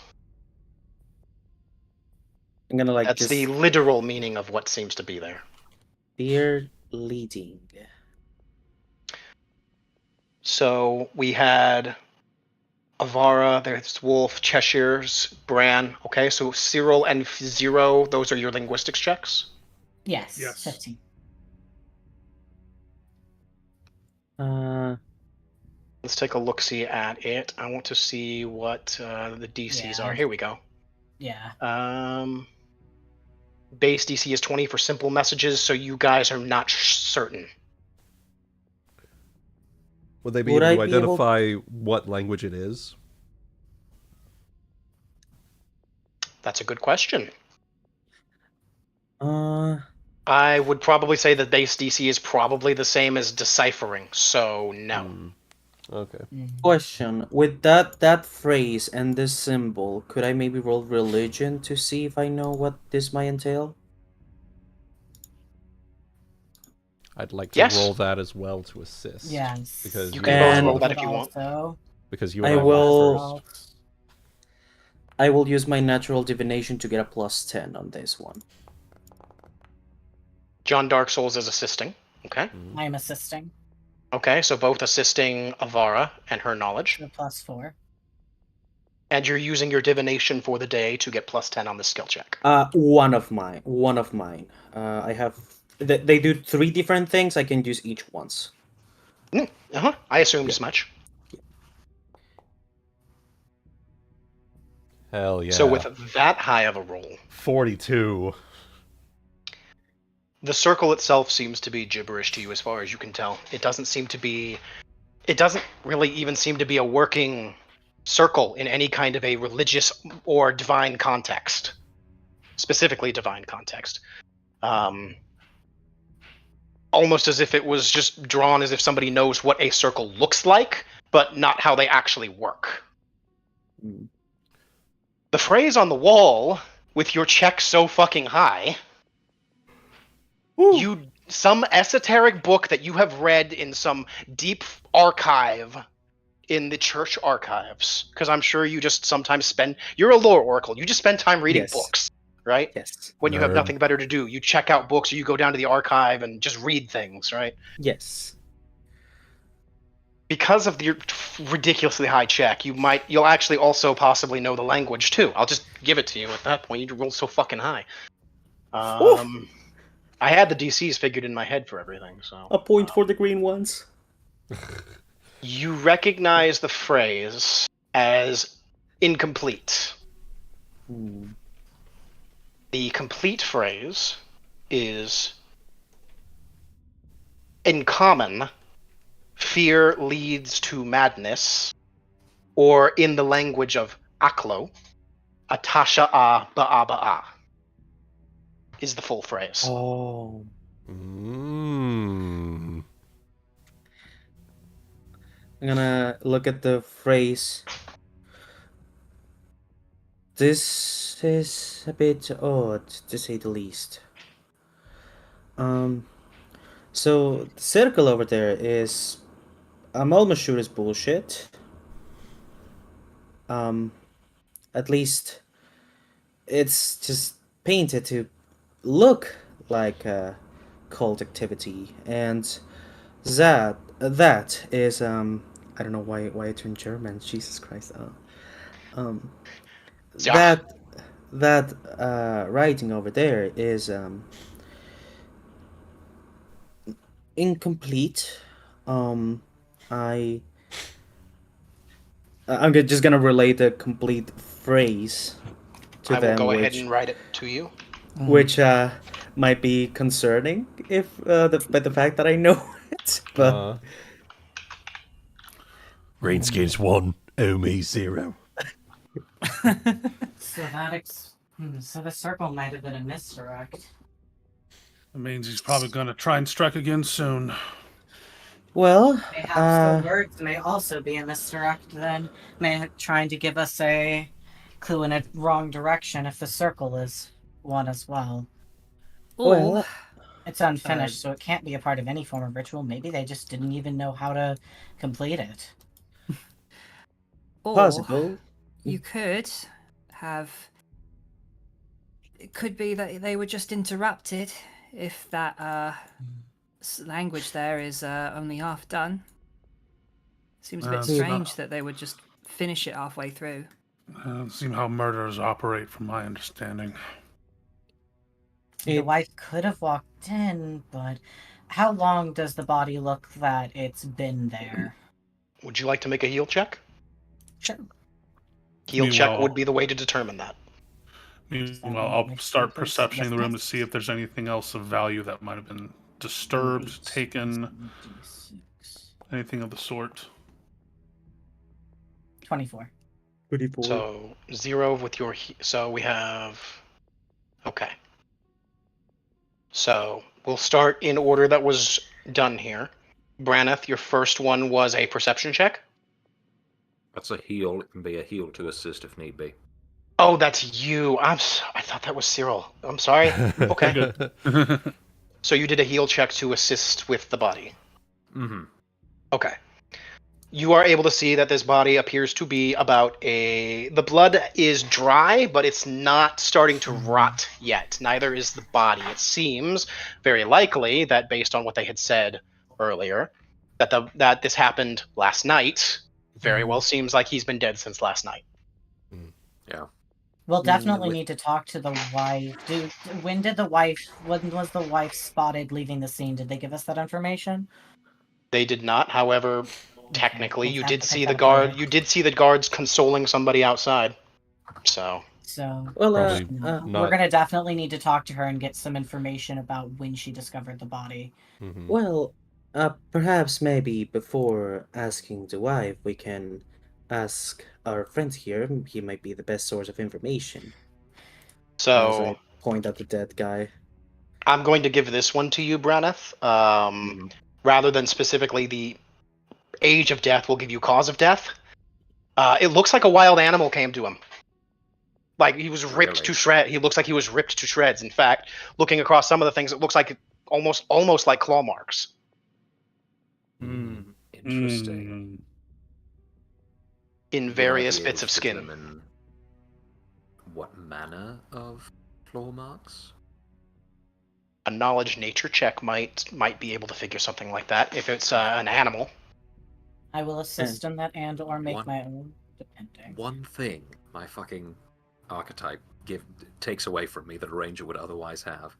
I'm gonna like that's just the literal meaning of what seems to be there. fear leading. So we had Avara, there's Wolf, Cheshire's, Bran. Okay, so Cyrille and Zero, those are your linguistics checks. Yes, Yes. 15. Let's take a look-see at it. I want to see what the DCs Yeah. are. Here we go. Yeah. Base DC is 20 for simple messages, so you guys are not certain. Would they be Would able I to be able- identify what language it is? That's a good question. Uh, I would probably say that base DC is probably the same as deciphering, so no. Hmm. Okay. question. With that phrase and this symbol, could I maybe roll religion to see if I know what this might entail? I'd like to Yes. roll that as well to assist. Yes. Because You you can both are- roll that if you want. Also, Because you I and will- first. I will use my natural divination to get a +10 on this one. John Darksouls is assisting. Okay. I am assisting. Okay, so both assisting Avara and her knowledge. The +4. And you're using your divination for the day to get +10 on the skill check. One of mine. I have. They do 3 different things. I can use each once. I assumed as much. Hell yeah. So with that high of a roll, 42. the circle itself seems to be gibberish to you as far as you can tell. It doesn't really even seem to be a working circle in any kind of a religious or divine context. specifically divine context. Almost as if it was just drawn as if somebody knows what a circle looks like, but not how they actually work. Mm. The phrase on the wall, with your check so fucking high, some esoteric book that you have read in some deep archive in the church archives, because I'm sure you just sometimes you're a lore oracle, you just spend time reading books, right? Yes. When you have nothing better to do, you check out books or you go down to the archive and just read things, right? Yes. Because of your ridiculously high check, you'll actually also possibly know the language too. I'll just give it to you at that point. You rolled so fucking high. I had the DCs figured in my head for everything, so... A point for the green ones. You recognize the phrase as incomplete. The complete phrase is, in common, fear leads to madness, or in the language of Aklo, Atasha a ba'a ba'a is the full phrase. Oh. Mm. I'm gonna look at the phrase. This is a bit odd, to say the least. So the circle over there is, I'm almost sure is bullshit. At least it's just painted to look like a cult activity, and that is I don't know why I turned German. Jesus Christ. Yeah. That writing over there is incomplete. I'm just gonna relate the complete phrase to I them, will go ahead and write it to you. which might be concerning if by the fact that I know it, but Greenskin's 1, Omi 0. So the circle might have been a misdirect. That means he's probably going to try and strike again soon. well, Perhaps the words may also be a misdirect then, trying to give us a clue in a wrong direction if the circle is one as well. well, It's unfinished, so it can't be a part of any form of ritual. Maybe they just didn't even know how to complete it. Or possible. you could have. It could be that they were just interrupted if that language there is only half done. Seems a bit strange that they would just finish it halfway through. Doesn't seem how murderers operate, from my understanding. The wife could have walked in, but how long does the body look that it's been there? Would you like to make a heal check? Sure. Heal check would be the way to determine that. Meanwhile, I'll start perceptioning the room to see if there's anything else of value that might have been disturbed, taken, anything of the sort. 24. So 0 with your so we have okay. So we'll start in order that was done here. Braneth, your first one was a perception check. That's a heal. It can be a heal to assist if need be. Oh, that's you. I thought that was Cyrille. I'm sorry. Okay. So you did a heal check to assist with the body. Mm-hmm. Okay. You are able to see that this body appears to be the blood is dry, but it's not starting to rot yet. Neither is the body. It seems very likely that based on what they had said earlier, that this happened last night. Very well seems like he's been dead since last night. Yeah. We'll definitely need to talk to the wife. When was the wife spotted leaving the scene? Did they give us that information? They did not, however, technically, we'll you have did to see pick the that guard. apart. You did see the guards consoling somebody outside. So Well, we're gonna definitely need to talk to her and get some information about when she discovered the body. Mm-hmm. well, perhaps maybe before asking the wife, we can ask our friend here. He might be the best source of information. So point at the dead guy. I'm going to give this one to you, Braneth. Rather than specifically the age of death, we'll give you cause of death. It looks like a wild animal came to him. Like he was ripped to shreds. He looks like he was ripped to shreds. In fact, looking across some of the things, it looks like almost like claw marks. Interesting. In various bits of skin. Determine what manner of claw marks? A knowledge nature check might be able to figure something like that if it's an animal. I will assist in that and/or make my own, depending. One thing my fucking archetype takes away from me that a ranger would otherwise have.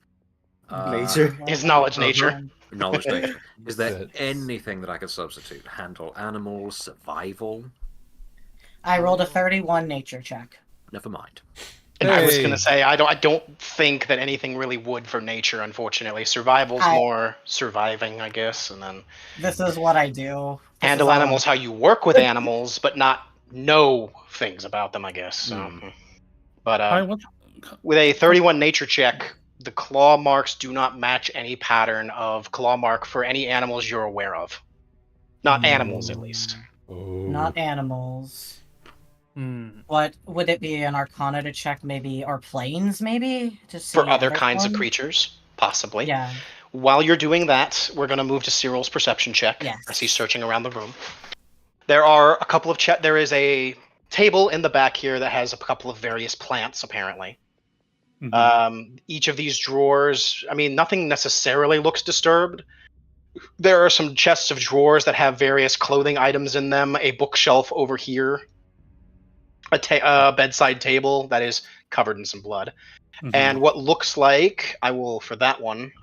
Nature. Is knowledge nature. Knowledge nature. Is there anything that I could substitute? Handle animals, survival? I rolled a 31 nature check. Never mind. And I was gonna say I don't think that anything really would for nature, unfortunately. Survival's more surviving, I guess, and then This is what I do. handle animals how you work with animals, but not know things about them, I guess. So. But with a 31 nature check, the claw marks do not match any pattern of claw mark for any animals you're aware of. Not animals, at least. Not animals. What would it be an arcana to check maybe, or planes maybe? To see For other kinds of creatures, possibly. Yeah. While you're doing that, we're going to move to Cyril's perception check as he's searching around the room. There are a couple of there is a table in the back here that has a couple of various plants, apparently. Each of these drawers, I mean, nothing necessarily looks disturbed. There are some chests of drawers that have various clothing items in them, a bookshelf over here, a bedside table that is covered in some blood. And what looks like, I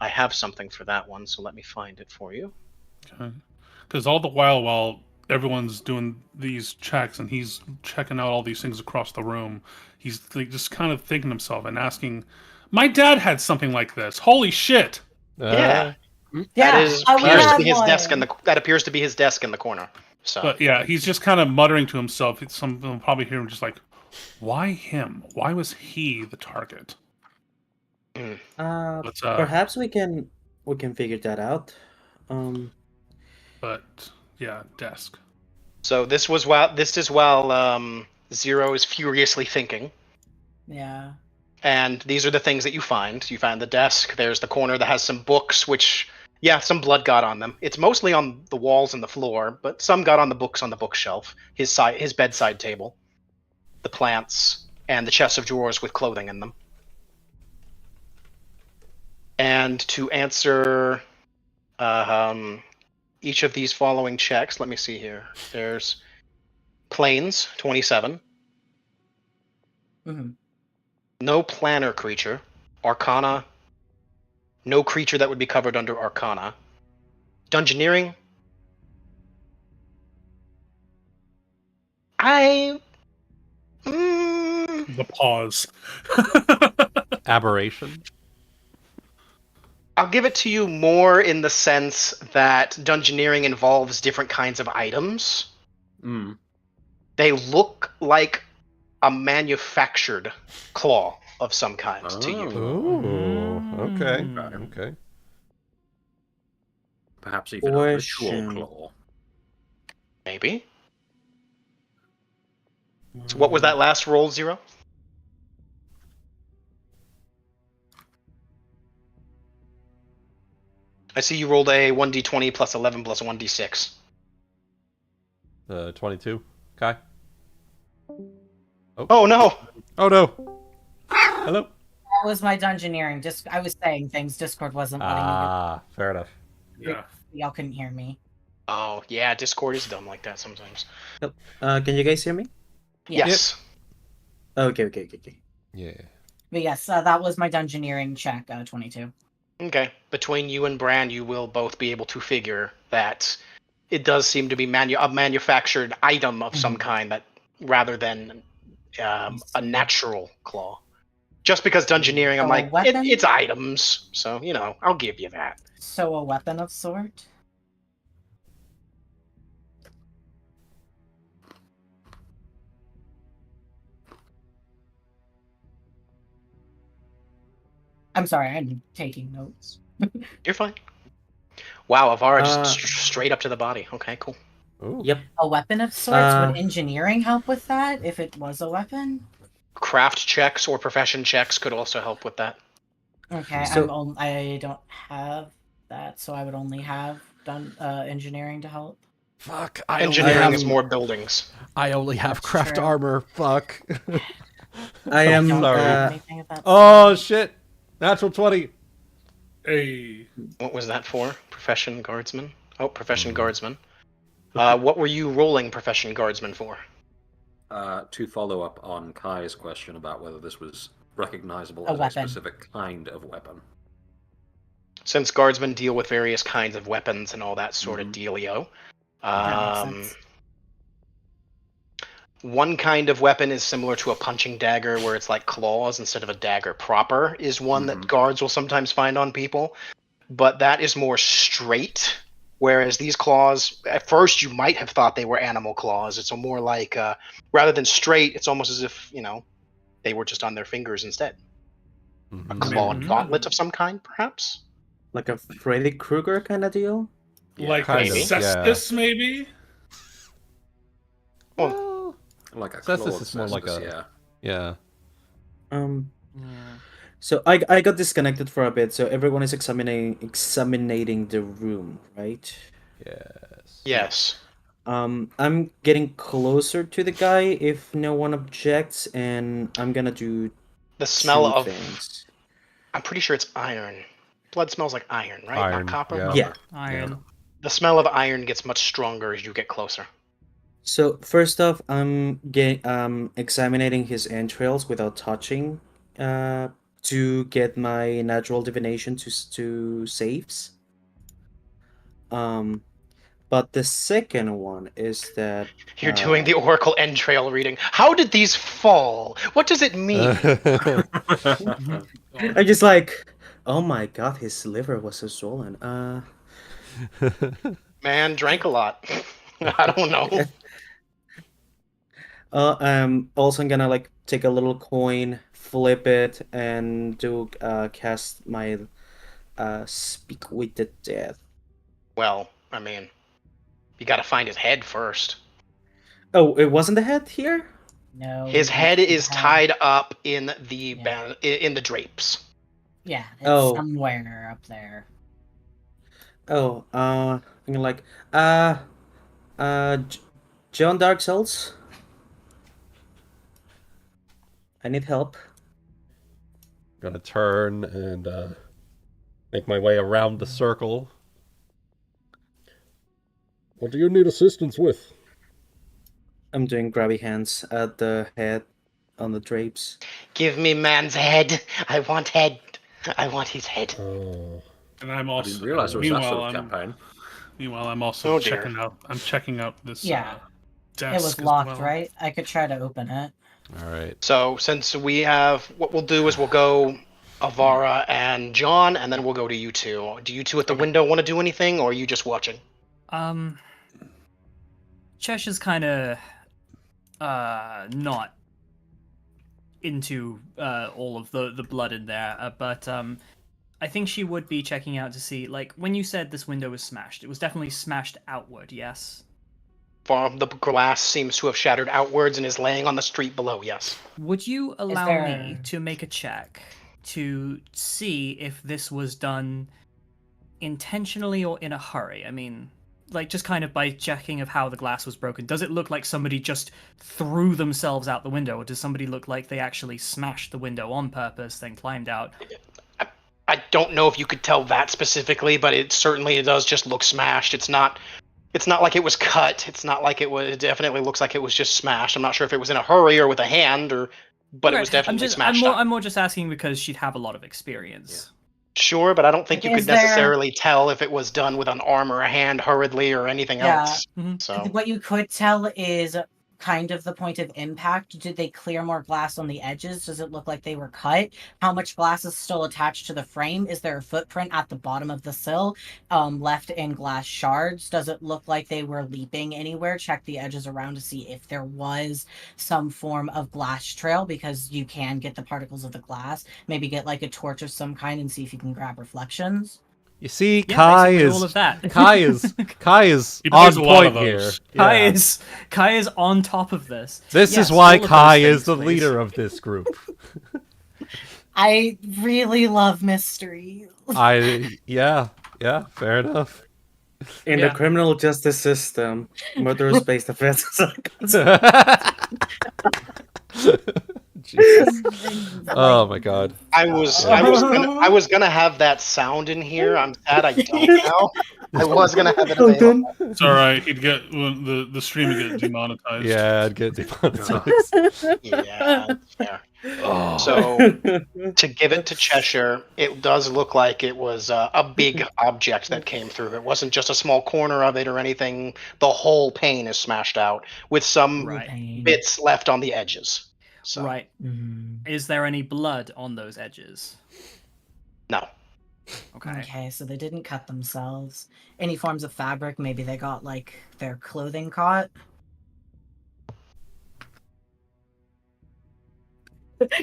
have something for that one, so let me find it for you. Okay. Because all the while everyone's doing these checks and he's checking out all these things across the room, he's just kind of thinking to himself and asking, my dad had something like this. Holy shit! That appears to be his desk in the corner. So. But yeah, he's just kind of muttering to himself. Some of them probably hear him just like, why him? Why was he the target? Perhaps we can figure that out. But yeah, desk. So this is while Zero is furiously thinking. Yeah. And these are the things that you find. You find the desk. There's the corner that has some books, which, some blood got on them. It's mostly on the walls and the floor, but some got on the books on the bookshelf, his bedside table, the plants, and the chest of drawers with clothing in them. And to answer each of these following checks, let me see here. There's planes, 27. No planar creature. Arcana. No creature that would be covered under Arcana. Dungeoneering. The pause. Aberration. I'll give it to you more in the sense that Dungeoneering involves different kinds of items. They look like a manufactured claw of some kind to you. Okay. Perhaps even a ritual claw. Maybe. So what was that last roll, Zero? I see you rolled a 1d20 plus 11 plus 1d6. 22. Kai? Oh no! Oh no! Hello? That was my dungeoneering. I was saying things. Discord wasn't letting me. Fair enough. Yeah. Y'all couldn't hear me. Oh, yeah, Discord is dumb like that sometimes. Can you guys hear me? Yes. Okay. Yeah. But yes, that was my dungeoneering check, 22. Okay. Between you and Bran, you will both be able to figure that it does seem to be a manufactured item of some kind, that rather than a natural claw. Just because dungeoneering, I'm like, it's items, so, I'll give you that. So a weapon of sort? I'm sorry, I'm taking notes. You're fine. Wow, Avara just Uh, straight up to the body. Okay, cool. Ooh. Yep. A weapon of sorts? Uh, Would engineering help with that if it was a weapon? Craft checks or profession checks could also help with that. Okay, So- I don't have that, so I would only have done engineering to help. Fuck. Engineering is am- more buildings. I only have That's craft true. armor. Fuck. I am. Don't sorry. have anything of that Oh shit! Natural 20. Hey. What was that for? Profession guardsman? Oh, profession guardsman. What were you rolling profession guardsman for? To follow up on Kai's question about whether this was recognizable A as weapon. a specific kind of weapon. Since guardsmen deal with various kinds of weapons and all that sort of dealio. That makes sense. One kind of weapon is similar to a punching dagger where it's like claws instead of a dagger proper, is one that guards will sometimes find on people. But that is more straight, whereas these claws, at first you might have thought they were animal claws. It's a more like, rather than straight, it's almost as if, they were just on their fingers instead. A clawed gauntlet of some kind, perhaps? Like a Freddy Krueger kind of deal? Like kind a of, cestus, maybe? Well, Like a Cestus clawed is more like cestus, yeah. So I got disconnected for a bit. So everyone is examining the room, right? Yes. Yes. I'm getting closer to the guy if no one objects, and I'm gonna do The smell two of... things. I'm pretty sure it's iron. Blood smells like iron, right? Iron, Not copper? yeah. Yeah. Iron. The smell of iron gets much stronger as you get closer. So first off, I'm examining his entrails without touching, to get my natural divination to saves. But the second one is that You're doing the Oracle entrail reading. How did these fall? What does it mean? I'm just like, oh my god, his liver was so swollen. Man, drank a lot. I don't know. Also I'm gonna like take a little coin, flip it, and do cast my speak with the dead. Well, I mean, you gotta find his head first. Oh, it wasn't the head here? No. His head is Yeah. tied up in the Yeah. in the drapes. Yeah, it's Oh. somewhere up there. Oh, I'm gonna like, John Darksouls. I need help. Gonna turn and make my way around the circle. What do you need assistance with? I'm doing grabby hands at the head on the drapes. Give me man's head. I want head. I want his head. Oh, And I'm I also didn't realize it was that sort of campaign. Meanwhile, I'm also Oh, dear. checking out. I'm checking out this. Yeah. Desk It was as locked, well. right? I could try to open it. All right. So since we have, what we'll do is we'll go Avara and John, and then we'll go to you two. Do you two at the window want to do anything, or are you just watching? Cheshire's kind of not into all of the blood in there, but I think she would be checking out to see, like, when you said this window was smashed, it was definitely smashed outward, yes? The glass seems to have shattered outwards and is laying on the street below, yes. Would you allow there- me to make a check to see if this was done intentionally or in a hurry? I mean, like, just kind of by checking of how the glass was broken. Does it look like somebody just threw themselves out the window, or does somebody look like they actually smashed the window on purpose, then climbed out? I don't know if you could tell that specifically, but it does just look smashed. It's not like it was cut. It's not like it definitely looks like it was just smashed. I'm not sure if it was in a hurry or with a hand, but it was definitely smashed up. I'm more just asking because she'd have a lot of experience. Sure, but I don't think you could Is there- necessarily tell if it was done with an arm or a hand hurriedly or anything Yeah. else. Mhm. So What you could tell is, kind of the point of impact? Did they clear more glass on the edges? Does it look like they were cut? How much glass is still attached to the frame? Is there a footprint at the bottom of the sill left in glass shards? Does it look like they were leaping anywhere? Check the edges around to see if there was some form of glass trail, because you can get the particles of the glass. Maybe get like a torch of some kind and see if you can grab reflections. You see, Yeah, Kai basically is all of that. Kai is He on plays a lot of point here. those. Yeah. Kai is on top of this. This Yes, is why all of Kai those is the things, leader of this group. I really love mystery. Yeah, fair enough. In Yeah. the criminal justice system, murderous based offenses are Jesus. Oh my god. I was gonna have that sound in here. I'm sad I don't now. I was gonna have it available. It's all right. He'd get the stream would get demonetized. Yeah, I'd get demonetized. Yeah, that's fair. Oh. So to give it to Cheshire, it does look like it was a big object that came through. It wasn't just a small corner of it or anything. The whole pane is smashed out with some Right. bits left on the edges. So, Right. Is there any blood on those edges? No. Okay. Okay, so they didn't cut themselves. Any forms of fabric? Maybe they got like their clothing caught.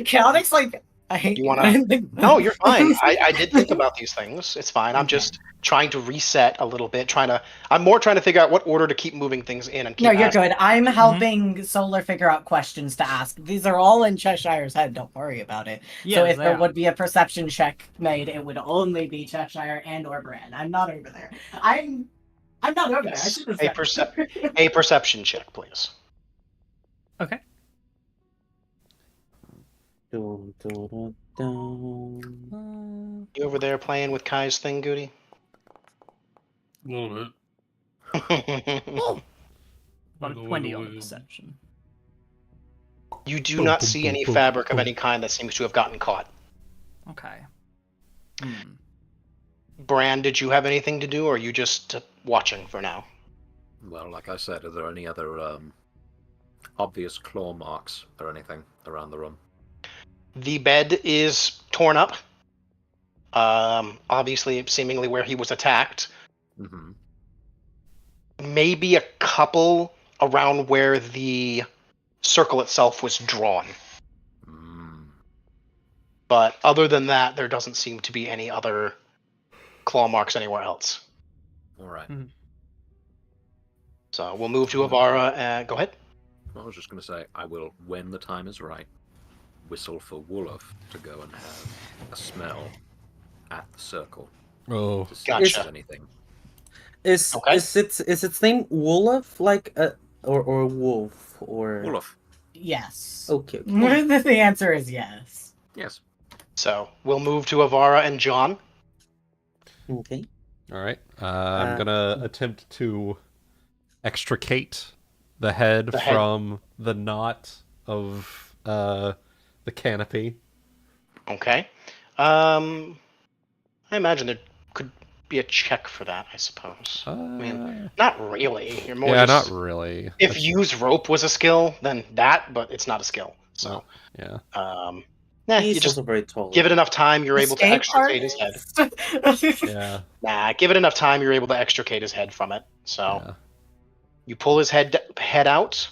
Chaotic's like, I hate You wanna- No, you're fine. I did think about these things. It's fine. I'm just trying to reset a little bit. I'm more trying to figure out what order to keep moving things in and keep. No, you're asking. good. I'm helping Solar figure out questions to ask. These are all in Cheshire's head. Don't worry about it. Yeah, So if they there are. would be a perception check made, it would only be Cheshire and or Bran. I'm not over there. I'm not over there. I should have said. A perception check, please. Okay. Dun, dun, dun. You over there playing with Kai's thing, Goody? A little bit. About a Wiggle, 20 wiggle, on wiggle. perception. You do not see any fabric of any kind that seems to have gotten caught. Okay. Bran, did you have anything to do, or are you just watching for now? Well, like I said, are there any other obvious claw marks or anything around the room? The bed is torn up. Obviously, seemingly where he was attacked. Mm-hmm. Maybe a couple around where the circle itself was drawn. But other than that, there doesn't seem to be any other claw marks anywhere else. All right. So we'll move to Avara. Go ahead. I was just going to say, I will, when the time is right, whistle for Wolof to go and have a smell at the circle Oh. to see Gotcha. if there's anything. Is Okay. is its name Wolof, like or wolf or Wolof. Yes. Okay. okay. The answer is yes. Yes. So we'll move to Avara and John. Okay. All right. I'm gonna attempt to extricate the head from the knot of the canopy. Okay. I imagine there could be a check for that, I suppose. I mean, not really. You're more yeah, just... not really. If That's- use rope was a skill, then that, but it's not a skill. So, yeah. He's you just also very tall. give it enough time, you're able to Escape extricate his head. artist? Yeah. Nah, give it enough time, you're able to extricate his head from it. So, Yeah. you pull his head out.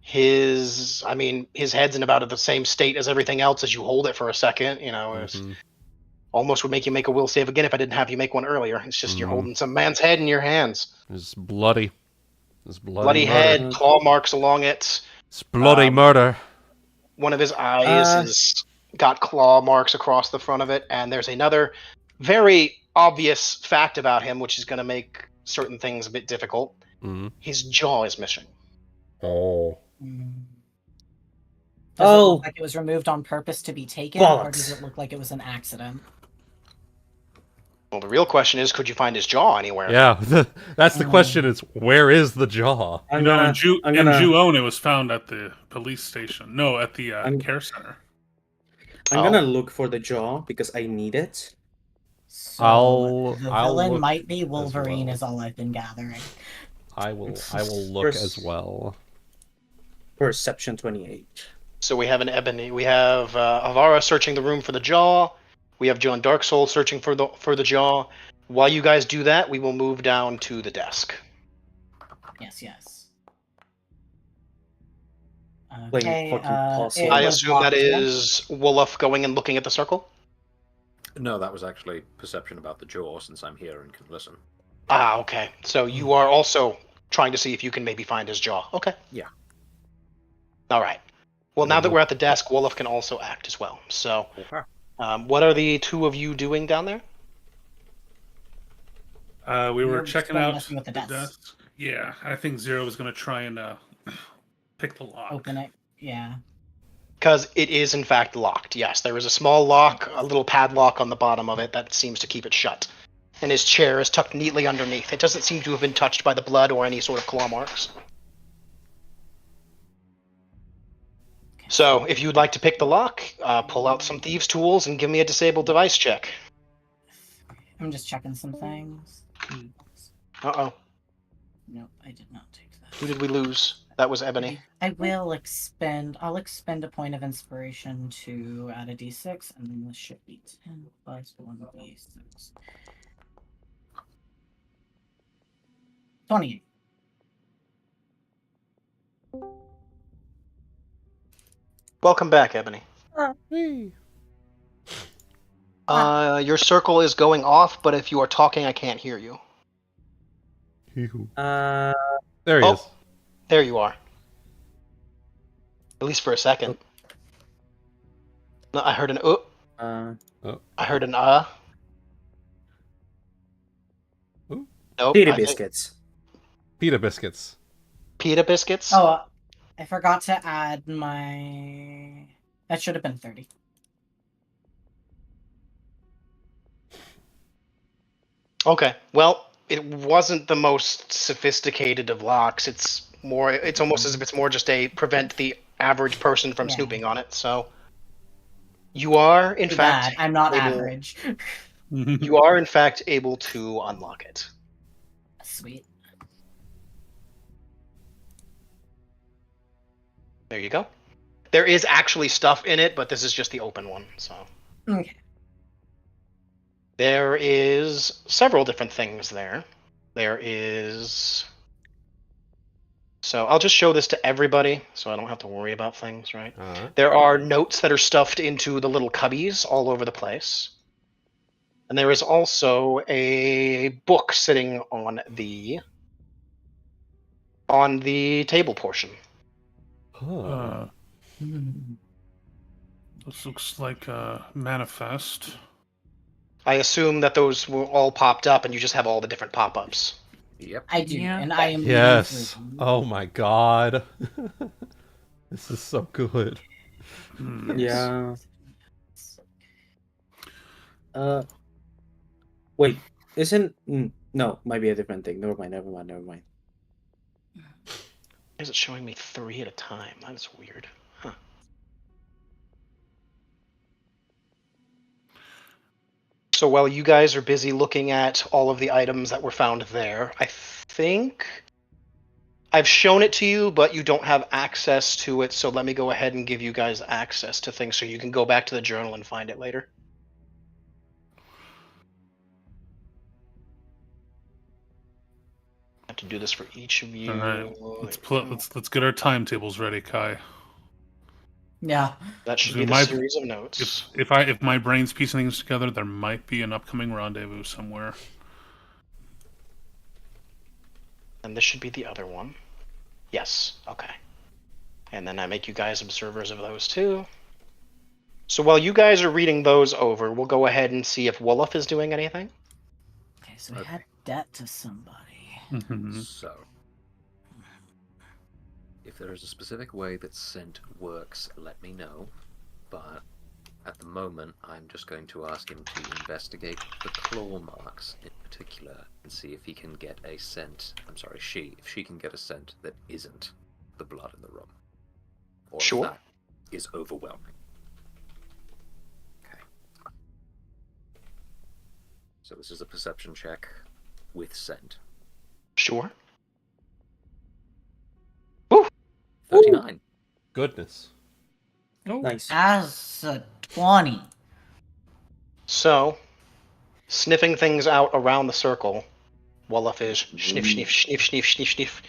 His head's in about the same state as everything else as you hold it for a second. You know, it's Mhm. almost would make you make a will save again if I didn't have you make one earlier. It's just you're Mhm. holding some man's head in your hands. It's bloody. It's Bloody murder. head, claw marks along it. It's bloody murder. One of his eyes has got claw marks across the front of it, and there's another very obvious fact about him, which is going to make certain things a bit difficult. Mhm. His jaw is missing. Oh. Does it look like it was removed on purpose to be taken, or Bollocks. does it look like it was an accident? Well, the real question is, could you find his jaw anywhere? Yeah, that's the question. Is where is the jaw? I'm You know, gonna, in I'm gonna, Ju-On, it was found at the police station. No, at the care center. I'm gonna look for the jaw because I need it. So the I'll villain look might be Wolverine, well. is all I've been gathering. I will look First- as well. Perception 28. So we have an Ebony. We have Avara searching the room for the jaw. We have John Darksoul searching for the jaw. While you guys do that, we will move down to the desk. Yes. Playing Okay, fucking puzzle. it I was assume that locked, yeah? is Wolof going and looking at the circle. No, that was actually perception about the jaw, since I'm here and can listen. Ah, okay. So you are also trying to see if you can maybe find his jaw. Okay. Yeah. All right. Well, now that we're at the desk, Wolof can also act as well. So, what are the two of you doing down there? We were We're checking still out messing with the desk. Yeah, I think Zero was going to try and pick the lock. Open it. Yeah. Because it is, in fact, locked. Yes, there is a small lock, a little padlock on the bottom of it that seems to keep it shut. And his chair is tucked neatly underneath. It doesn't seem to have been touched by the blood or any sort of claw marks. So, if you'd like to pick the lock, pull out some thieves' tools and give me a disabled device check. I'm just checking some things. Uh-oh. Nope, I did not take that. Who did we lose? That was Ebony. I'll expend a point of inspiration to add a d6, and then this should be 10 plus 1d6. 28. Welcome back, Ebony. Your circle is going off, but if you are talking, I can't hear you. There he is. There you are. At least for a second. No, I heard an I heard an Nope. Pita biscuits. Pita biscuits. Pita biscuits? Oh, I forgot to add my... That should have been 30. Okay. Well, it wasn't the most sophisticated of locks. It's almost as if it's more just a prevent the average person from snooping on it. So you are in fact I'm not average. You are in fact able to unlock it. Sweet. There you go. There is actually stuff in it, but this is just the open one, so. Okay. There is several different things there. There is... So I'll just show this to everybody, so I don't have to worry about things, right? There are notes that are stuffed into the little cubbies all over the place. And there is also a book sitting on the table portion. This looks like a manifest. I assume that those were all popped up and you just have all the different pop-ups. Yep. I do, and I am... Yes. Oh my god. This is so good. Yeah. Wait, isn't... no, might be a different thing. Never mind. Why is it showing me 3 at a time? That's weird. Huh. So while you guys are busy looking at all of the items that were found there, I think I've shown it to you, but you don't have access to it, so let me go ahead and give you guys access to things so you can go back to the journal and find it later. I have to do this for each of you. All right, let's get our timetables ready, Kai. Yeah. That should be the series of notes. If my brain's piecing things together, there might be an upcoming rendezvous somewhere. And this should be the other one. Yes, okay. And then I make you guys observers of those too. So while you guys are reading those over, we'll go ahead and see if Wolof is doing anything. Okay, so I had debt to somebody. So, if there is a specific way that scent works, let me know. But at the moment, I'm just going to ask him to investigate the claw marks in particular and see if he can get a scent. I'm sorry, if she can get a scent that isn't the blood in the room. Or Sure. if that is overwhelming. Okay. So this is a perception check with scent. Sure. 39. Goodness. Oh, Nice. As a 20. So, sniffing things out around the circle, Wolof is sniff, sniff, sniff, sniff, sniff, sniff,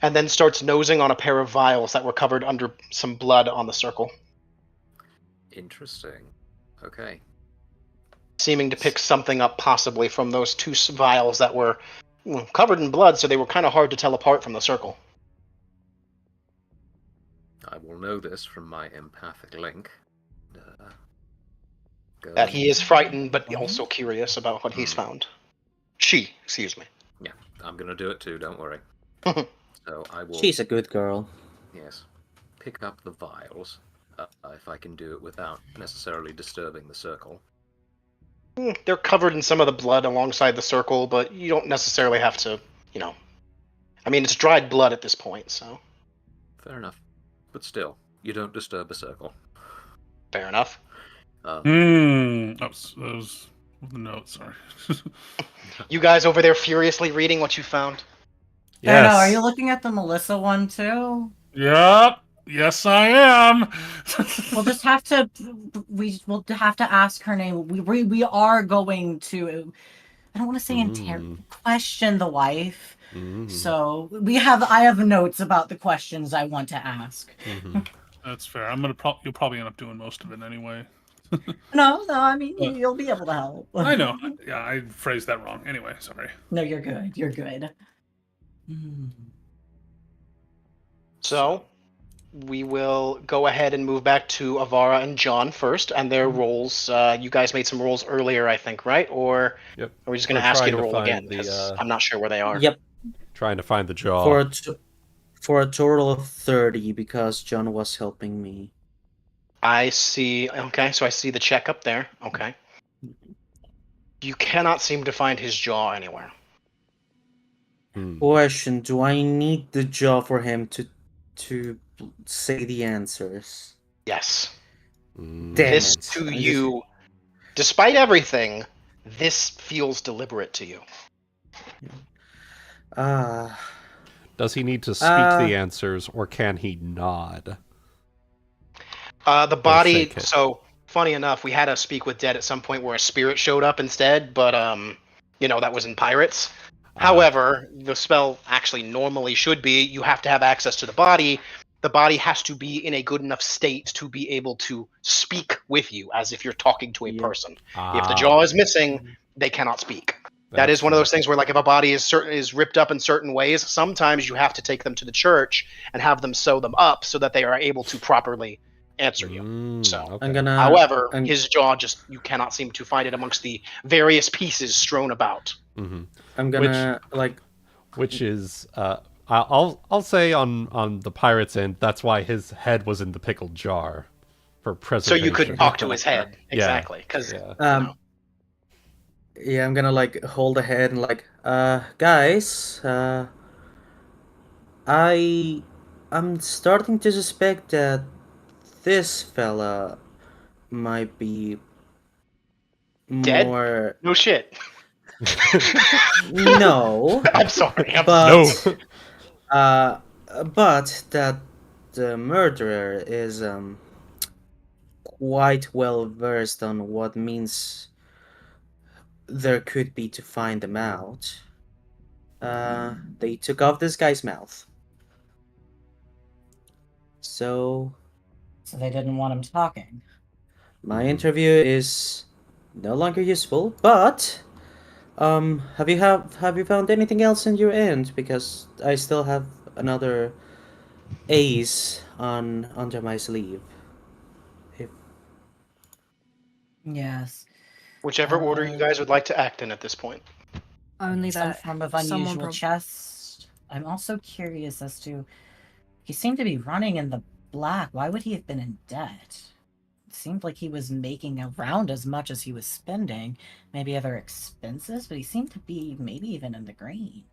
and then starts nosing on a pair of vials that were covered under some blood on the circle, Interesting. Okay. seeming to pick something up possibly from those two vials that were covered in blood, so they were kind of hard to tell apart from the circle. I will know this from my empathic link. Go That he is frightened, but also curious about what he's found. She, excuse me. Yeah, I'm gonna do it too. Don't worry. So I will. She's a good girl. Yes. Pick up the vials, if I can do it without necessarily disturbing the circle. They're covered in some of the blood alongside the circle, but you don't necessarily have to, I mean, it's dried blood at this point, so. Fair enough. But still, you don't disturb the circle. Fair enough. That was the note, sorry. You guys over there furiously reading what you found? I know, are you looking at the Melissa one too? Yep. Yes, I am. We'll just have to. We'll have to ask her name. We are going to. I don't want to say question the wife. So I have notes about the questions I want to ask. That's fair. You'll probably end up doing most of it anyway. No, I mean you'll be able to help. I know. Yeah, I phrased that wrong. Anyway, sorry. No, you're good. You're good. So, we will go ahead and move back to Avara and John first, and their roles. You guys made some rolls earlier, I think, right? Or Yep. are we just going to We're ask you trying to to roll find again? the, 'Cause I'm not sure where they are. Yep. Trying to find the jaw. For a total of 30 because John was helping me. I see. Okay, so I see the check up there. Okay. You cannot seem to find his jaw anywhere. Question: do I need the jaw for him to say the answers? Yes. Damn This it. to you, despite everything, this feels deliberate to you. Does he need to speak the answers, or can he nod? The body. shake it? So funny enough, we had a speak with dead at some point where a spirit showed up instead, but that was in Pirates. However, the spell actually normally should be you have to have access to the body. The body has to be in a good enough state to be able to speak with you as if you're talking to a person. If the jaw is missing, they cannot speak. That is one of those things where, like, if a body is ripped up in certain ways, sometimes you have to take them to the church and have them sew them up so that they are able to properly answer you. However, his jaw you cannot seem to find it amongst the various pieces strewn about. I'm gonna which is I'll say on the pirate's end, that's why his head was in the pickled jar for preservation. So you could talk to his head, exactly. Because I'm gonna hold the head and guys, I'm starting to suspect that this fella might be dead? More... No shit. No. I'm sorry. But that the murderer is quite well versed on what means there could be to find them out. They took off this guy's mouth. So they didn't want him talking. My interview is no longer useful, but have you found anything else in your end? Because I still have another ace under my sleeve. Yes. Whichever order you guys would like to act in at this point. Only Some that form of someone unusual chest. I'm also curious as to. He seemed to be running in the black. Why would he have been in debt? It seemed like he was making around as much as he was spending. Maybe other expenses, but he seemed to be maybe even in the green.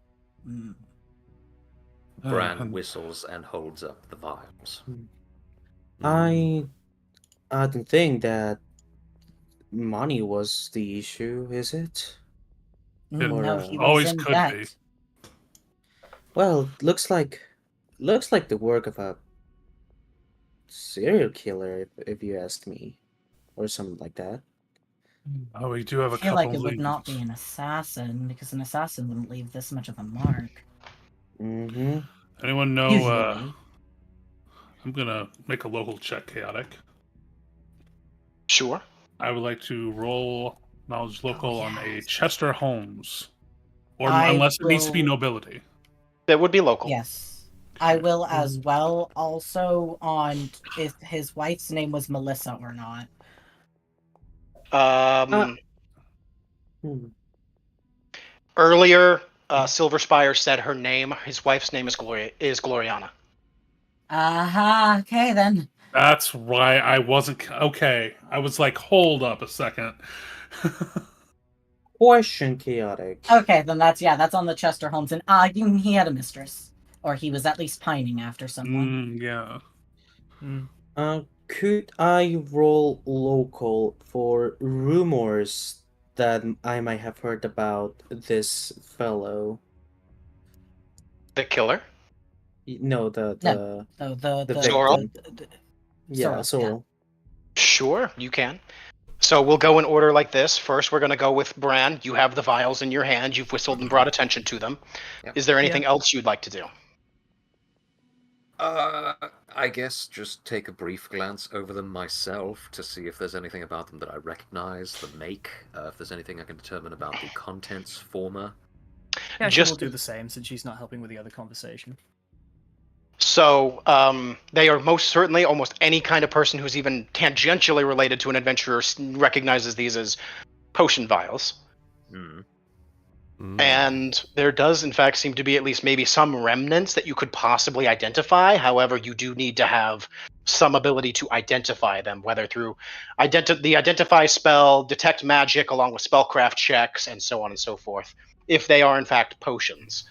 Bran whistles and holds up the vials. I don't think that money was the issue, is it? No, he was always in could debt. be. Well, looks like the work of a serial killer, if you ask me, or something like that. Oh, we do have I a feel couple like it would not be leads. an assassin, because an assassin wouldn't leave this much of a mark. Mm-hmm. Anyone know? Usually. I'm gonna make a local check, chaotic. Sure. I would like to roll knowledge local on a yes. Chester Holmes, or I unless it needs to be will- nobility. That would be local. Yes. I will as well, also on if his wife's name was Melissa or not. Hmm. Earlier, Silverspire said her name. His wife's name is Gloriana. Aha, okay then. That's why I wasn't okay. I was like, hold up a second. Question, chaotic. Okay, then that's on the Chester Holmes, and he had a mistress. Or he was at least pining after someone. Yeah. Could I roll local for rumors that I might have heard about this fellow? The killer? No, the Sorrel? Yeah, Sorrel, Sorrel. Sure, you can. So we'll go in order like this. First, we're going to go with Bran. You have the vials in your hand. You've whistled and brought attention to them. Yep. Is there anything else you'd like to do? I guess just take a brief glance over them myself to see if there's anything about them that I recognize, the make, if there's anything I can determine about the contents, former. Yeah, she Just- will do the same since she's not helping with the other conversation. So, they are most certainly almost any kind of person who's even tangentially related to an adventurer recognizes these as potion vials. And there does, in fact, seem to be at least maybe some remnants that you could possibly identify. However, you do need to have some ability to identify them, whether through the identify spell, detect magic, along with spellcraft checks, and so on and so forth, if they are, in fact, potions.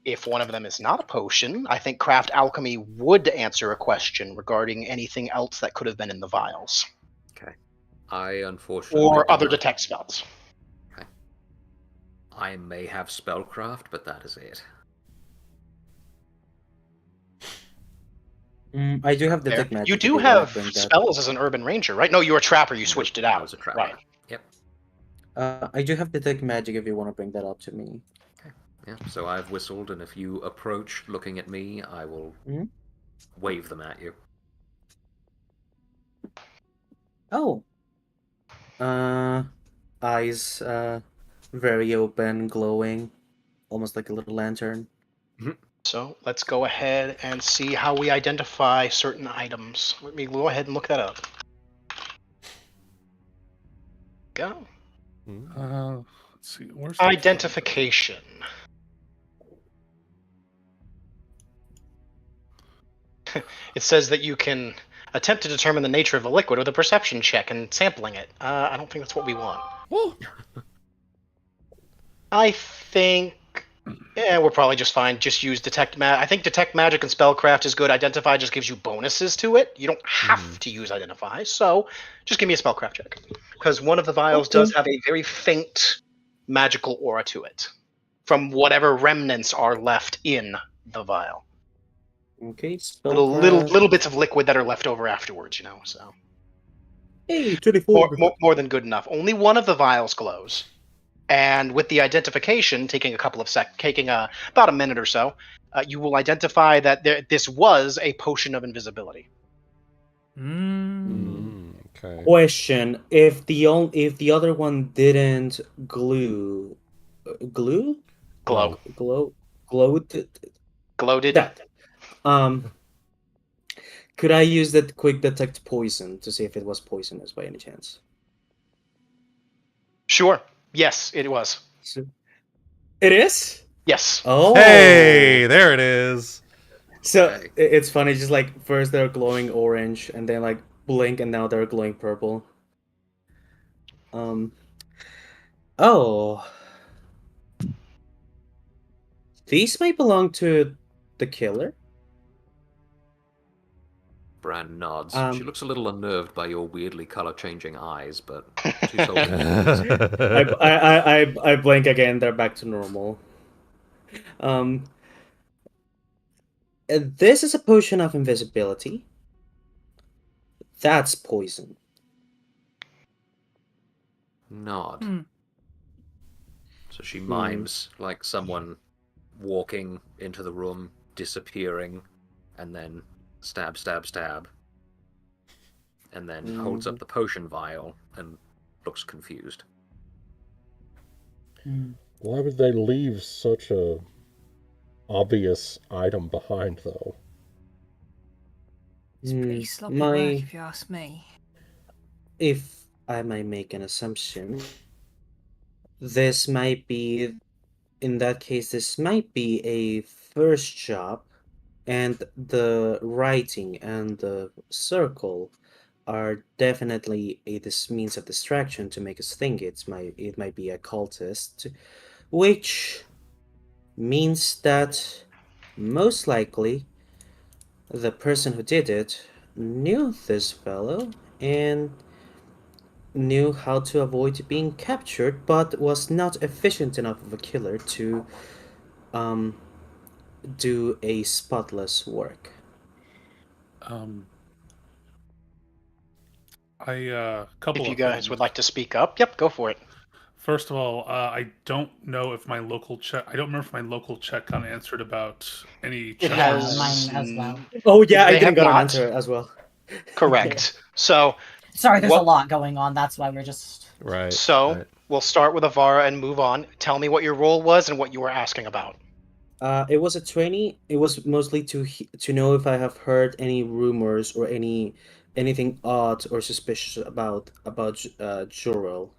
If one of them is not a potion, I think craft alchemy would answer a question regarding anything else that could have been in the vials. Okay. I unfortunately... Or other detect spells. Okay. I may have spellcraft, but that is it. I do have detect magic. You do have spells as an urban ranger, right? No, you were a trapper. You switched it out. I was a trapper. Right. Yep. I do have detect magic if you want to bring that up to me. Yeah, so I've whistled, and if you approach looking at me, I will wave them at you. Oh. Eyes, very open, glowing, almost like a little lantern. So let's go ahead and see how we identify certain items. Let me go ahead and look that up. Go. Let's see. Where's Identification. It says that you can attempt to determine the nature of a liquid with a perception check and sampling it. I don't think that's what we want. I think... Yeah, we're probably just fine. Just use detect magic. I think detect magic and spellcraft is good. Identify just gives you bonuses to it. You don't have to use identify, so just give me a spellcraft check. Because one of the vials does have a very faint magical aura to it, from whatever remnants are left in the vial. Okay, Little bits of liquid that are left over afterwards, you know. So. Hey, 24. More than good enough. Only one of the vials glows. And with the identification, taking about a minute or so, you will identify that this was a potion of invisibility. Okay. Question: If the other one didn't glowed. Gloated. Could I use that quick detect poison to see if it was poisonous by any chance? Sure. Yes, it was. It is? Yes. Oh. Hey, there it is. So it's funny, just like first they're glowing orange and then like blink and now they're glowing purple. Oh. These might belong to the killer? Bran nods. She looks a little unnerved by your weirdly color-changing eyes, but she's holding it. I blink again. They're back to normal. This is a potion of invisibility. That's poison. Nod. Hmm. So she mimes like someone walking into the room, disappearing, and then stab, stab, stab. And then holds up the potion vial and looks confused. Why would they leave such a obvious item behind, though? It's pretty sloppy work, if you ask me. If I may make an assumption, this might be, in that case, this might be a first job, and the writing and the circle are definitely a means of distraction to make us think it might be a cultist, which means that most likely the person who did it knew this fellow and knew how to avoid being captured, but was not efficient enough of a killer to do a spotless work. Couple If you of guys things. would like to speak up, yep, go for it. First of all, I don't know if my local check. I don't remember if my local check got answered about any. It Yeah, has mine as well. Oh yeah, I They didn't have get an not. answer as well. Correct. So Sorry, there's What- a lot going on. That's why we're just. Right. So we'll start with Avara and move on. Tell me what your role was and what you were asking about. It was a 20. It was mostly to know if I have heard any rumors or anything odd or suspicious about Jorel.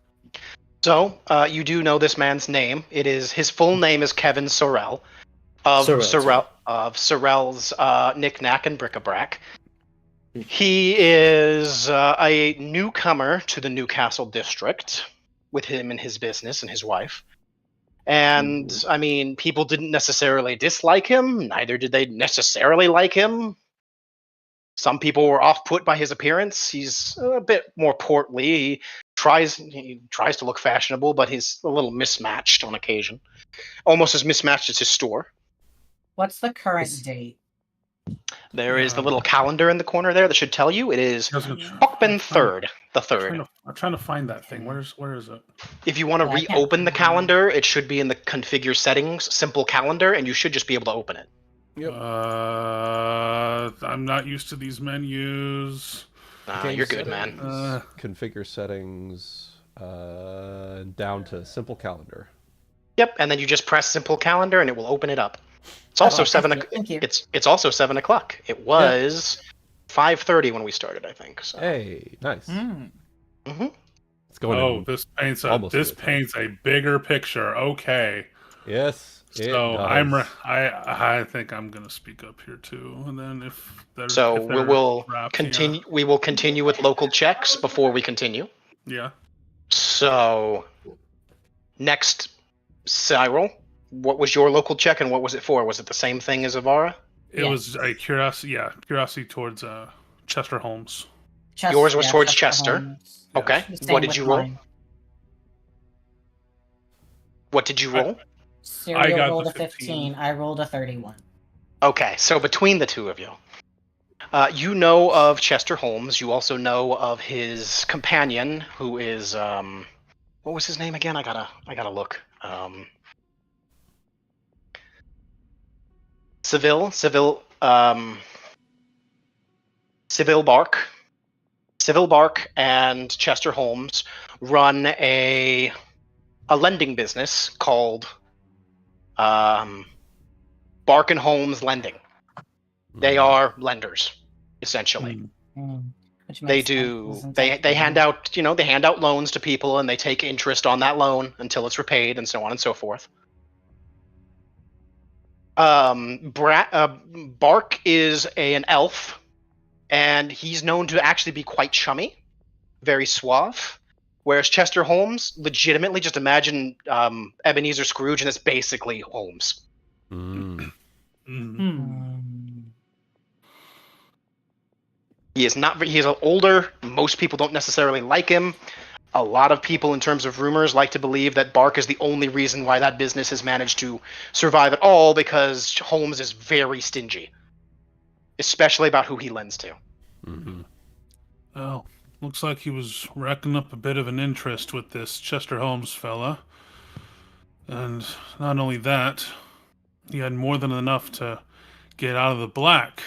So you do know this man's name. His full name is Kevin Sorrell of Sorrell's Knick-Knack and Bric-a-Brac. He is a newcomer to the Newcastle district with him and his business and his wife. And, I mean, people didn't necessarily dislike him, neither did they necessarily like him. Some people were off-put by his appearance. He's a bit more portly. He tries to look fashionable, but he's a little mismatched on occasion. Almost as mismatched as his store. What's the current date? There is the little calendar in the corner there that should tell you. It is Hawkben 3rd, the 3rd. I'm trying to find that thing. Where is it? If you want to reopen the calendar, it should be in the configure settings, simple calendar, and you should just be able to open it. Yep. I'm not used to these menus. You're good, man. Configure settings, down to simple calendar. Yep, and then you just press simple calendar and it will open it up. It's also Thank you. It's also 7 o'clock. It was 5:30 when we started, I think. So. Hey, nice. Mm-hmm. It's going. Oh, this paints a bigger picture. Okay. Yes. So I think I'm gonna speak up here too, and then if there's we will continue with local checks before we continue. Yeah. So next, Cyrille, what was your local check and what was it for? Was it the same thing as Avara? It was a curiosity. Yeah, curiosity towards Chester Holmes. Yours was towards Chester. Holmes. Okay. Same What did with you roll? mine. What did you roll? Cyrille got rolled the a 15. I rolled a 31. Okay, so between the two of you, you know of Chester Holmes. You also know of his companion, who is what was his name again? I gotta look. Civil Bark. Civil Bark and Chester Holmes run a lending business called Bark and Holmes Lending. They are lenders, essentially. Which They makes do. sense, They hand out loans to people, and they take interest on that loan until it's repaid, and so on and so forth. Bark is an elf, and he's known to actually be quite chummy, very suave. Whereas Chester Holmes, legitimately, just imagine Ebenezer Scrooge, and it's basically Holmes. He is not. He's older. Most people don't necessarily like him. A lot of people, in terms of rumors, like to believe that Bark is the only reason why that business has managed to survive at all, because Holmes is very stingy, especially about who he lends to. Well, looks like he was racking up a bit of an interest with this Chester Holmes fella. And not only that, he had more than enough to get out of the black.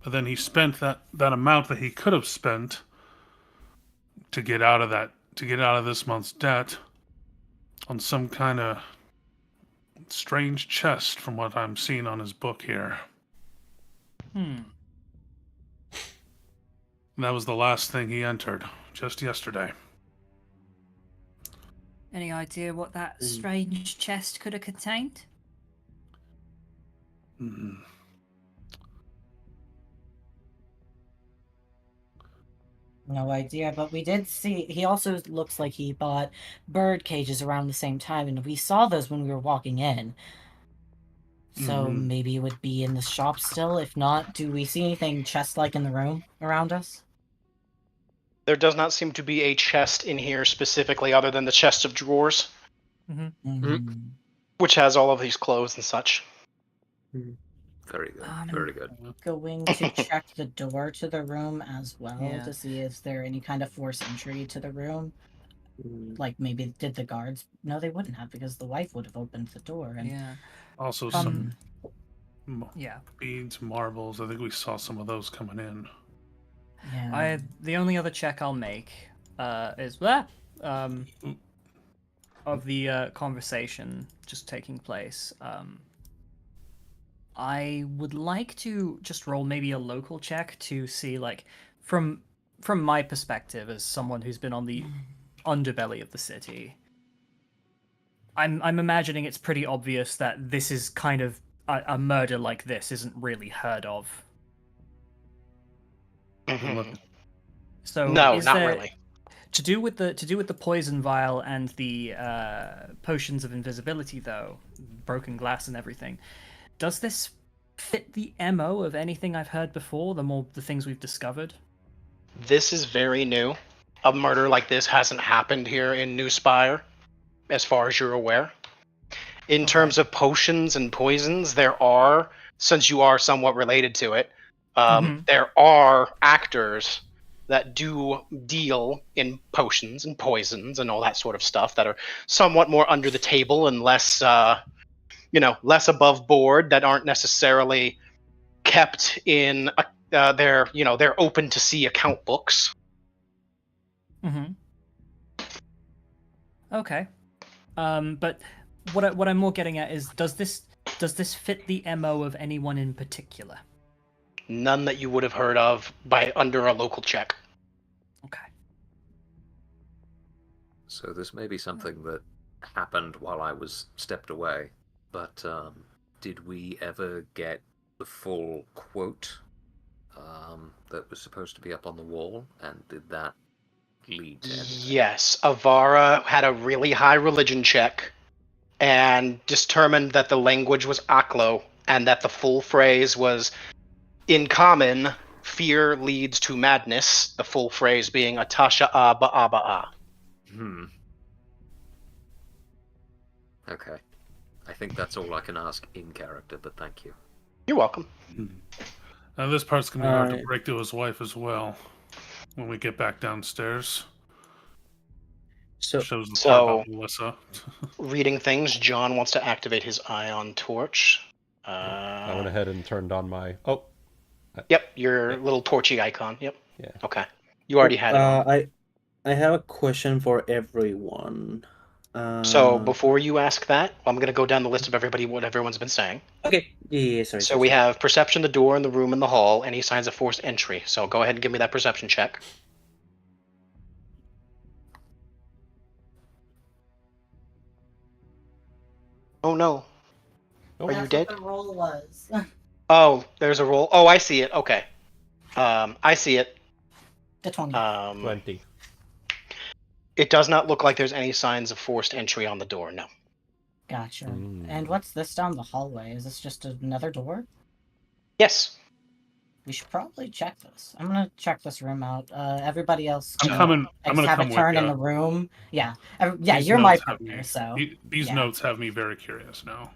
But then he spent that amount that he could have spent to get out of this month's debt on some kind of strange chest from what I'm seeing on his book here. And that was the last thing he entered, just yesterday. Any idea what that strange chest could have contained? No idea, but we did see. He also looks like he bought bird cages around the same time, and we saw those when we were walking in. So maybe it would be in the shop still. If not, do we see anything chest-like in the room around us? There does not seem to be a chest in here specifically, other than the chest of drawers, which has all of these clothes and such. Very good. Very good. Going to check the door to the room as well Yeah. to see if there any kind of forced entry to the room. Like maybe did the guards? No, they wouldn't have because the wife would have opened the door. And Yeah. Also, some Yeah. beads, marbles. I think we saw some of those coming in. yeah. The only other check I'll make is of the conversation just taking place. I would like to just roll maybe a local check to see, like, from my perspective as someone who's been on the underbelly of the city. I'm imagining it's pretty obvious that this is kind of a murder like this isn't really heard of. So No, is not there, really. To do with the poison vial and the potions of invisibility, though, broken glass and everything, does this fit the MO of anything I've heard before? The things we've discovered. This is very new. A murder like this hasn't happened here in Newspire, as far as you're aware. In terms of potions and poisons, there are, since you are somewhat related to it, there are actors that do deal in potions and poisons and all that sort of stuff that are somewhat more under the table and less, less above board, that aren't necessarily kept in their open to see account books. Okay. But what I'm more getting at is, does this fit the MO of anyone in particular? None that you would have heard of by under a local check. Okay. So this may be something that happened while I was stepped away, but did we ever get the full quote that was supposed to be up on the wall, and did that lead to anything? Yes, Avara had a really high religion check and determined that the language was Aklo, and that the full phrase was, in common, fear leads to madness, the full phrase being Atasha Aba Aba Ah. Okay. I think that's all I can ask in character, but thank you. You're welcome. Now this part's gonna be hard to Alright. break to his wife as well when we get back downstairs. So Shows the So- part about Melissa. Reading things, John wants to activate his ion torch. I went ahead and turned on my... Oh, Yep, your little torchy icon. Yep. yeah. Okay. You already had it on. I have a question for everyone. So before you ask that, I'm going to go down the list of what everyone's been saying. Okay. Yeah, sorry. So we have perception, the door, and the room, and the hall. Any signs of forced entry? So go ahead and give me that perception check. Oh no. Are you That's dead? what the roll was. Oh, there's a roll. Oh, I see it. Okay. I see it. The 20. 20. It does not look like there's any signs of forced entry on the door, no. Gotcha. And what's this down the hallway? Is this just another door? Yes. We should probably check this. I'm gonna check this room out. Everybody else. I'm gonna have come a with turn in you. the room. Yeah. These You're my notes have partner, me- so. These yeah. notes have me very curious now.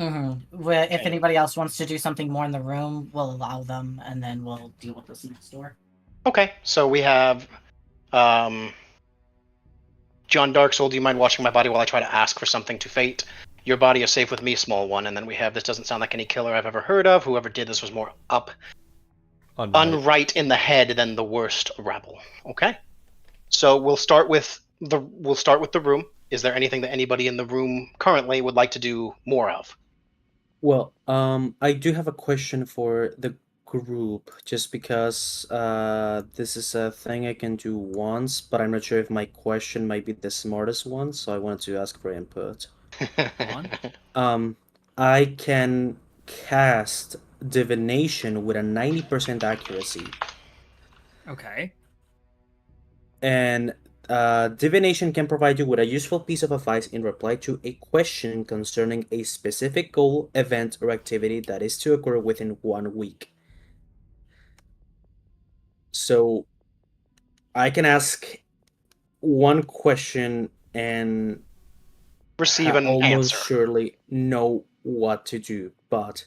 If anybody else wants to do something more in the room, we'll allow them, and then we'll deal with this next door. Okay, so we have John Darksoul. Do you mind watching my body while I try to ask for something to fate? Your body is safe with me, small one. And then we have, this doesn't sound like any killer I've ever heard of. Whoever did this was more unright in the head than the worst rebel. Okay, so we'll start with the room. Is there anything that anybody in the room currently would like to do more of? Well, I do have a question for the group, just because this is a thing I can do once, but I'm not sure if my question might be the smartest one, so I wanted to ask for input. I can cast divination with a 90% accuracy, Okay. and divination can provide you with a useful piece of advice in reply to a question concerning a specific goal, event, or activity that is to occur within 1 week. So I can ask one question and Receive an almost answer. surely know what to do, but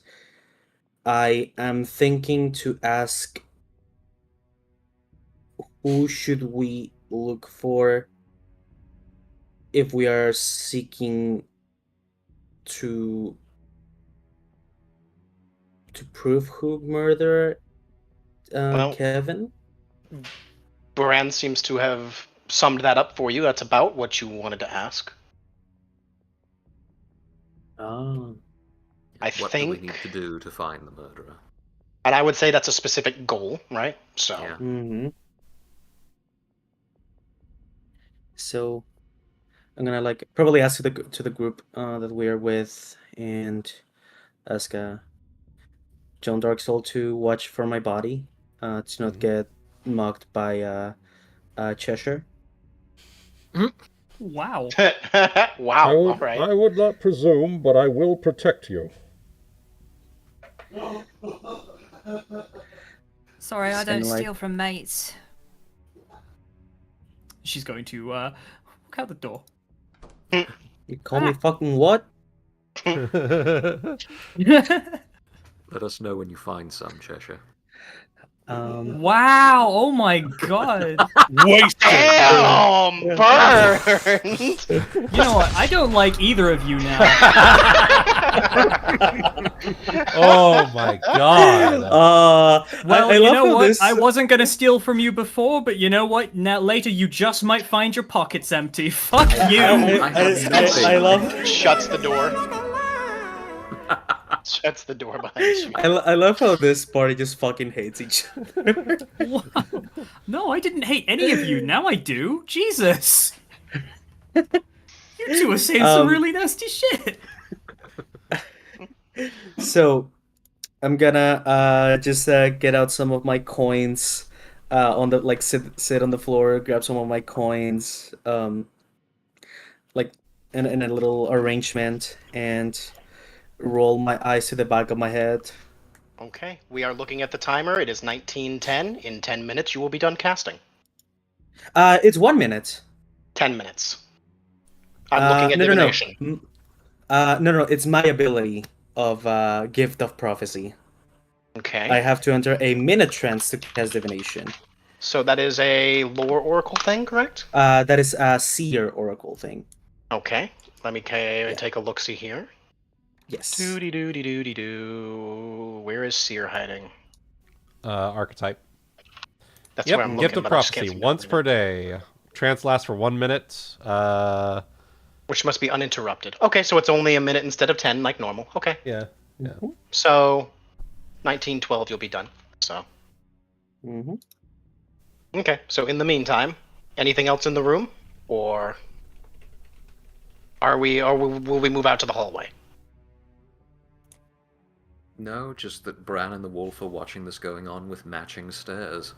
I am thinking to ask, who should we look for if we are seeking to prove who murdered Well, Kevin? Bran seems to have summed that up for you. That's about what you wanted to ask. Oh. What do we need to do to find the murderer? And I would say that's a specific goal, right? So. Yeah. Mm-hmm. So I'm gonna probably ask to the group that we are with, and ask John Darksoul to watch for my body, to not get mugged by Chesher. Wow. Wow. All right. I would not presume, but I will protect you. Sorry, I don't steal from mates. She's going to walk out the door. You call me fucking what? Let us know when you find some, Chesher. Wow! Oh my god! Wasted. Damn! Burned! You know what? I don't like either of you now. Oh my god. Well, I you love know how what? this- I wasn't gonna steal from you before, but you know what? Now later you just might find your pockets empty. Fuck you! I love Shuts the door. Shuts the door behind you. I love how this party just fucking hates each other. Wow. No, I didn't hate any of you. Now I do. Jesus. You two are saying some really nasty shit. So I'm gonna just get out some of my coins, on the sit on the floor, grab some of my coins, like in a little arrangement, and roll my eyes to the back of my head. Okay, we are looking at the timer. It is 19:10. In 10 minutes, you will be done casting. It's 1 minute. 10 minutes. I'm looking at divination. No, it's my ability of Gift of Prophecy. Okay. I have to enter a minute trance to cast divination. So that is a lore oracle thing, correct? That is a seer oracle thing. Okay. Let me take a look-see here. Yes. Doody-doo-doo-doo-doo. Where is seer hiding? Archetype. That's where I'm looking, Gift of but I just can't Prophecy, seem to once find per it. day. Trance lasts for 1 minute. Which must be uninterrupted. Okay, so it's only a minute instead of 10, like normal. Okay. Yeah. So, 19:12, you'll be done. So. Mm-hmm. Okay, so in the meantime, anything else in the room? Or will we move out to the hallway? No, just that Bran and the wolf are watching this going on with matching stares.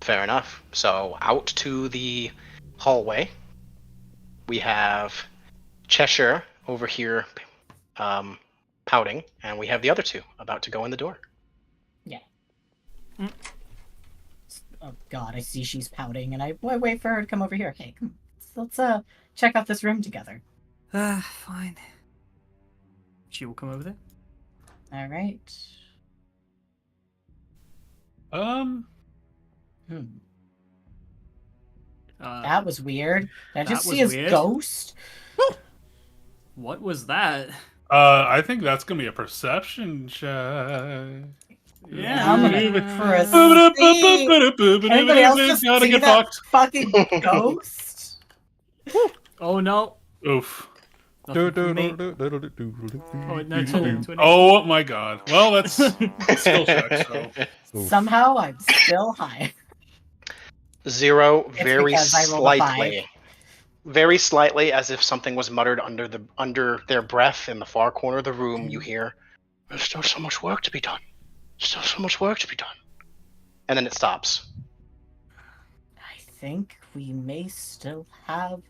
Fair enough. So out to the hallway. We have Chesher over here pouting, and we have the other two about to go in the door. Yeah. Oh god, I see she's pouting, and I wait for her to come over here. Okay, come. Let's check out this room together. Fine. She will come over there. All right. That was weird. Did I just that see was his weird. ghost? What was that? I think that's gonna be a perception check. Yeah, I'm gonna proceed. Anybody else just Gotta see get that fucked. fucking ghost? Oh no. Oof. Nothing for me. Oh, no, to Oh my god. Well, that's skill check, so. Somehow I'm still high. 0, It's very because I rolled a 5. slightly. Very slightly, as if something was muttered under their breath in the far corner of the room, you hear, "There's still so much work to be done. Still so much work to be done." And then it stops. I think we may still have...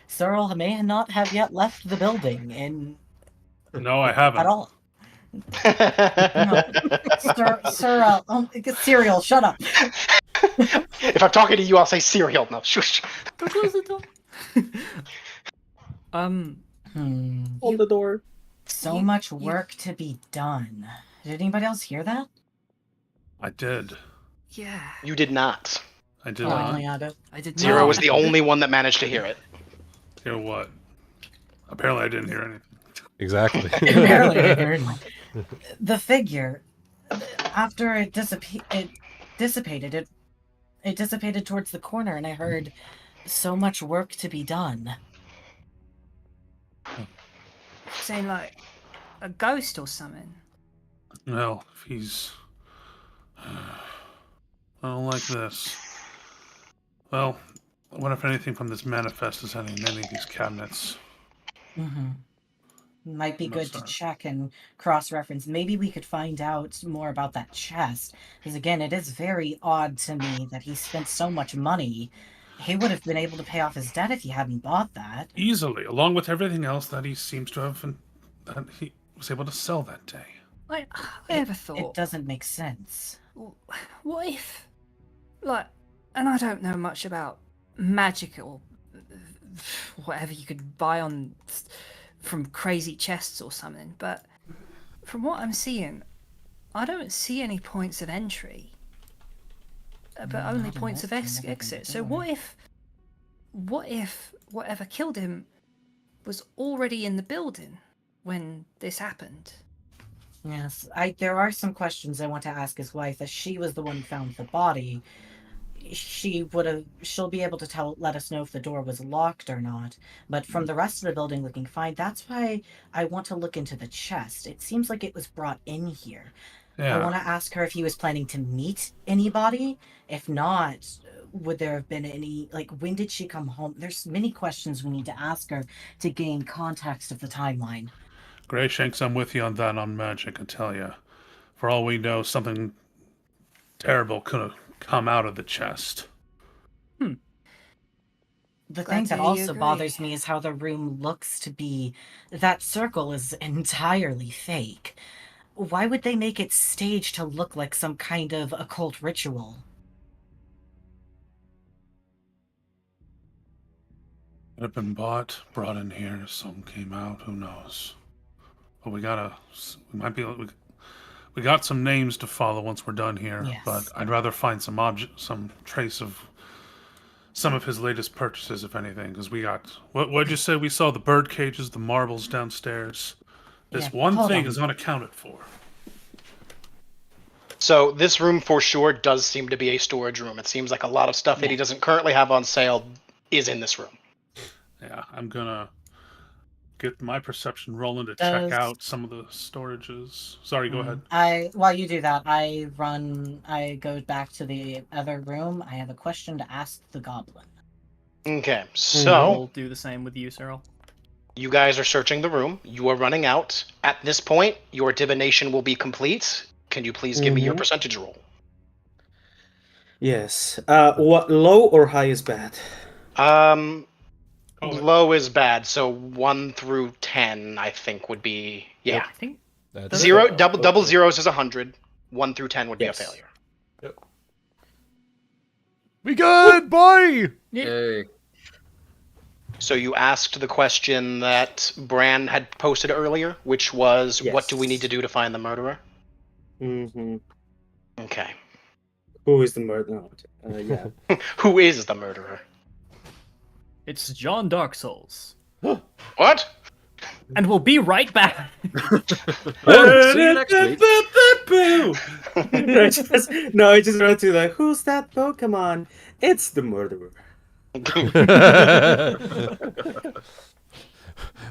Cyrille may not have yet left the building No, I haven't. at all. No. Cyrille, shut up. If I'm talking to you, I'll say cereal. No, shush. Go close the door. Hold the door. So much work to be done. Did anybody else hear that? I did. Yeah. You did not. I did Oh, not. only I did. I did Zero not. was the only one that managed to hear it. Hear what? Apparently I didn't hear anything. Exactly. Apparently, I heard one. The figure, after it dissipated towards the corner, and I heard so much work to be done. Saying like a ghost or something. Well, if he's... I don't like this. Well, I wonder if anything from this manifest is in any of these cabinets. Might be good to Sorry. check and cross-reference. Maybe we could find out more about that chest. Because again, it is very odd to me that he spent so much money. He would have been able to pay off his debt if he hadn't bought that. Easily, along with everything else that he seems to have... that he was able to sell that day. Like, I ever It thought, doesn't make sense. what if, like, and I don't know much about magic or whatever you could buy on from crazy chests or something, but from what I'm seeing, I don't see any points of entry, but only points of exit. So what if whatever killed him was already in the building when this happened? Yes, there are some questions I want to ask his wife, as she was the one who found the body. She'll be able to let us know if the door was locked or not. But from the rest of the building looking fine, that's why I want to look into the chest. It seems like it was brought in here. Yeah. I want to ask her if he was planning to meet anybody. If not, would there have been any, like, when did she come home? There's many questions we need to ask her to gain context of the timeline. Greyshanks, I'm with you on that on magic, I tell you. For all we know, something terrible could have come out of the chest. The Glad thing to that hear you also agree. bothers me is how the room looks to be... That circle is entirely fake. Why would they make it staged to look like some kind of occult ritual? Could have been brought in here, some came out, who knows. But we might be able to... We got some names to follow once we're done here, Yes. but I'd rather find some trace of some of his latest purchases, if anything, because we got... What'd you say? We saw the bird cages, the marbles downstairs. This Yeah, one hold thing on. is unaccounted for. So this room for sure does seem to be a storage room. It seems like a lot of stuff that he doesn't currently have on sale is in this room. Yeah, I'm gonna get my perception rolling to check out some of the storages. Sorry, go ahead. While you do that, I go back to the other room. I have a question to ask the goblin. Okay, so I'll do the same with you, Cyrille. you guys are searching the room. You are running out. At this point, your divination will be complete. Can you please give me your percentage roll? Yes. What low or high is bad? Low is bad, so 1 through 10, I think, would be... Yeah. I think That's Zero, double zeros is 100. 1 through 10 would be a Yes. failure. We good, boy! Yay. So you asked the question that Bran had posted earlier, which was, what do we need to do to find the murderer? Mm-hmm. Okay. Who is the murderer? Yeah. Who is the murderer? It's John Darksouls. What? And we'll be right back. Well, see you next week. No, I just run to like, who's that Pokemon? It's the murderer.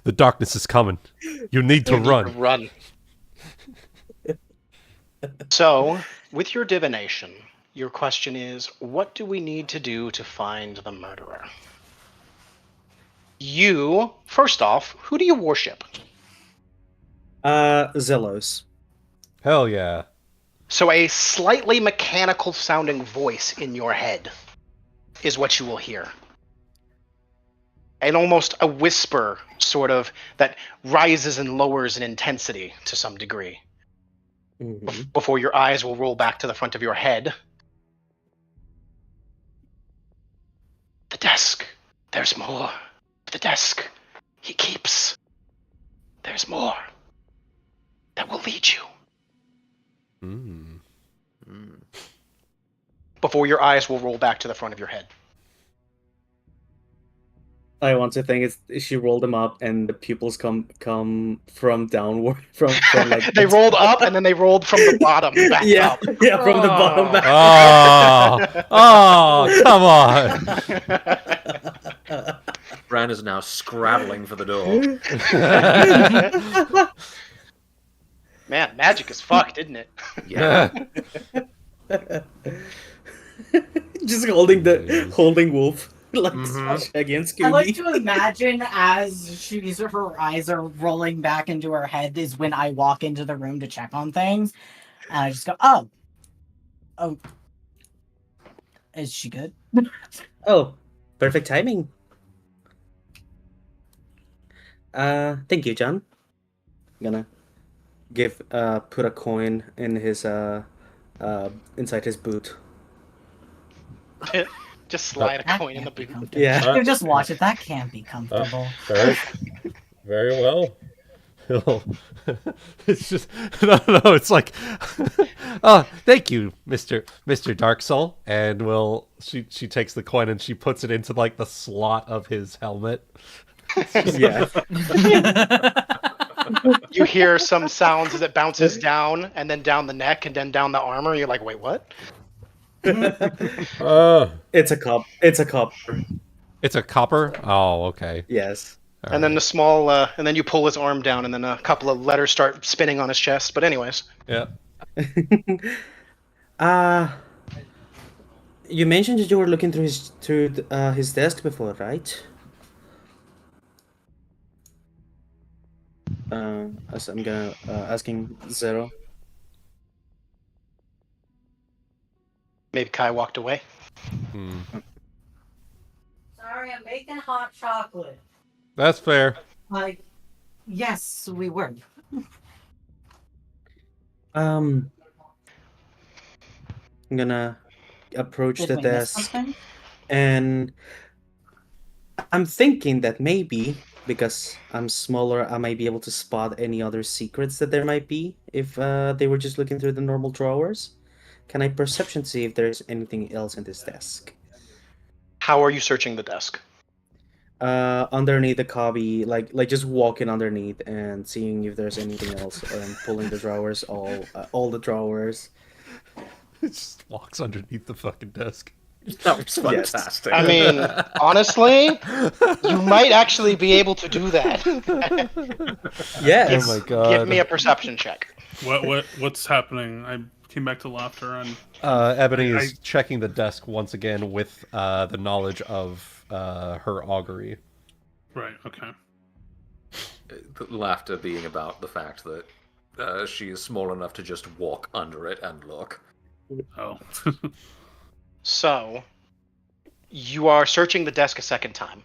The darkness is coming. You need to run. Run. So, with your divination, your question is, what do we need to do to find the murderer? You, first off, who do you worship? Zelos. Hell yeah. So a slightly mechanical sounding voice in your head is what you will hear. And almost a whisper, sort of, that rises and lowers in intensity to some degree. Before your eyes will roll back to the front of your head. The desk. There's more. The desk. He keeps. There's more. That will lead you. Before your eyes will roll back to the front of your head. I want to think it's she rolled them up and the pupils come from downward from like They rolled up and then they rolled from the bottom back up. Yeah, from the bottom back. Come on. Bran is now scrabbling for the door. Man, magic is fucked, isn't it? Yeah. Just holding Wolf like against Scooby. I like to imagine as her eyes are rolling back into her head is when I walk into the room to check on things, and I just go, "Oh, is she good?" Oh, perfect timing. Thank you, John. I'm gonna put a coin in his inside his boot. Just slide a coin in the boot. Yeah. You just watch it. That can't be comfortable. Very well. It's just no. It's like, oh, thank you, Mr. Darksoul, and she takes the coin and she puts it into like the slot of his helmet. Yeah. You hear some sounds as it bounces down and then down the neck and then down the armor. You're like, wait, what? It's a copper. It's a copper. Oh, okay. Yes. All And then right. the small, and then you pull his arm down, and then a couple of letters start spinning on his chest. But anyways, Yeah. You mentioned that you were looking through his desk before, right? As I'm gonna asking Zero. maybe Kai walked away. Sorry, I'm making hot chocolate. That's fair. Like, yes, we were. I'm gonna approach Did the we miss desk, something? and I'm thinking that maybe because I'm smaller, I might be able to spot any other secrets that there might be if they were just looking through the normal drawers. Can I perception see if there's anything else in this desk? How are you searching the desk? Underneath the copy, like just walking underneath and seeing if there's anything else, and pulling the drawers, all the drawers. It just walks underneath the fucking desk. That was fantastic. I mean, honestly, you might actually be able to do that. Yes. Oh my god. Give me a perception check. What's happening? I came back to laughter and Ebony is checking the desk once again with the knowledge of her augury. right. Okay. The laughter being about the fact that she is small enough to just walk under it and look. Oh. So, you are searching the desk a second time.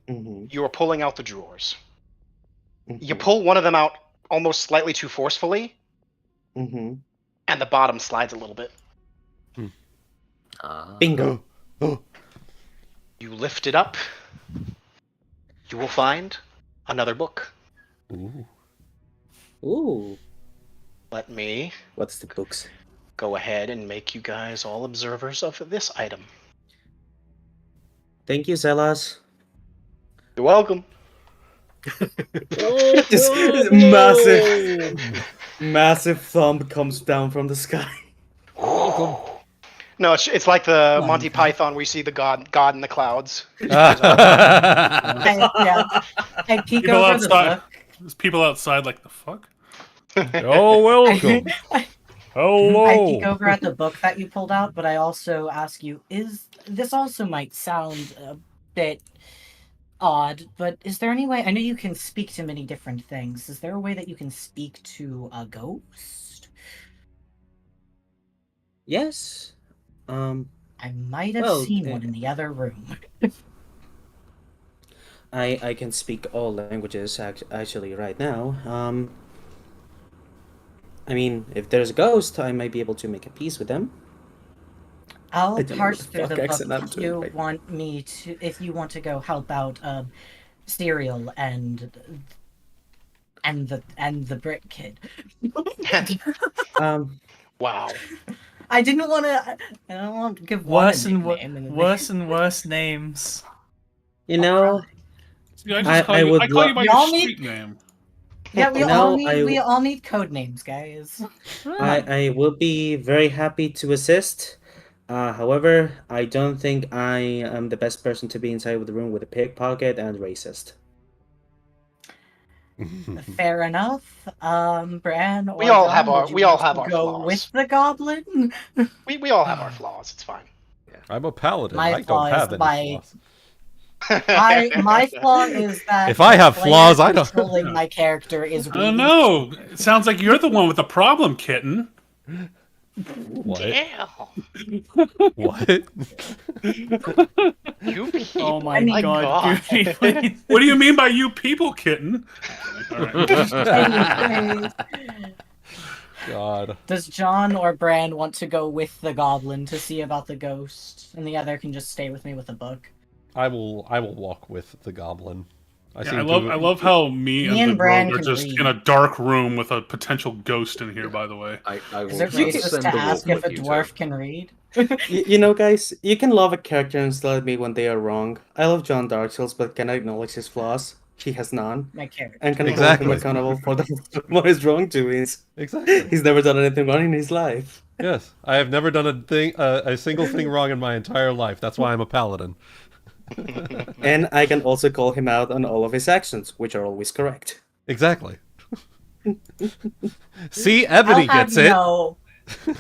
Mm-hmm. You are pulling out the drawers. You pull one of them out almost slightly too forcefully, Mm-hmm. and the bottom slides a little bit. Bingo. You lift it up. You will find another book. Ooh. Ooh. Let me What's the books? go ahead and make you guys all observers of this item. Thank you, Zelas. You're welcome. Just massive thumb comes down from the sky. No, it's like the Monty Python where you see the god in the clouds. I peek People over the outside. book. There's people outside like the fuck. Oh, welcome. Hello. I peek over at the book that you pulled out, but I also ask you, this also might sound a bit odd, but is there any way, I know you can speak to many different things, is there a way that you can speak to a ghost? Yes. I might have seen one in the other room. I can speak all languages actually right now. I mean, if there's a ghost, I might be able to make a peace with them. I'll I don't know parse what the through fuck the accent I'm book doing if you want to go help out Cyrille and the Brit kid. Wow. I didn't want to. I don't want to give Worse one and a nickname and worse and worse names. You know, I call you by your street name. Yeah, we No, all need code names, guys. I will be very happy to assist. However, I don't think I am the best person to be inside of the room with a pickpocket and racist. Fair enough. Bran. We all have our go flaws. with the goblin. We all have our flaws. It's fine. I'm a paladin. My I flaw don't have is any flaws. My flaw is that If I have the player flaws, I don't- controlling my character is. I don't know. It sounds like you're the one with the problem, kitten. What? Yeah. What? You people. Oh my my god, Guti, please. What do you mean by you people, kitten? All right. Anyways, God. does John or Bran want to go with the goblin to see about the ghost, and the other can just stay with me with the book? I will walk with the goblin. I love how me Me and and the Bran rogue are can just read. in a dark room with a potential ghost in here, by the way. I Is will it racist send to the ask wolf if a with you dwarf two. can read? You know, guys, you can love a character and still admit when they are wrong. I love John Darksoul, but can I acknowledge his flaws? He has none. My character. And can hold Exactly. him accountable for what his wrongdoings. Exactly. He's never done anything wrong in his life. Yes, I have never done a single thing wrong in my entire life. That's why I'm a paladin. And I can also call him out on all of his actions, which are always correct. Exactly. See, Ebony gets it. No,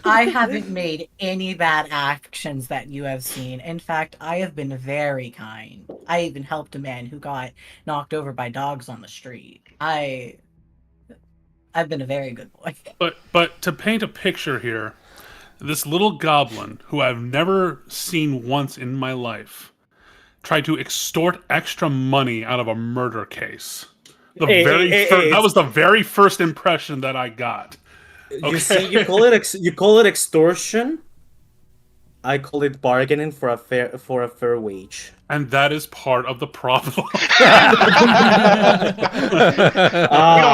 I haven't made any bad actions that you have seen. In fact, I have been very kind. I even helped a man who got knocked over by dogs on the street. I've been a very good boy. But to paint a picture here, this little goblin who I've never seen once in my life tried to extort extra money out of a murder case. That was the very first impression that I got. You see, you call it extortion. I call it bargaining for a fair wage. And that is part of the problem. We don't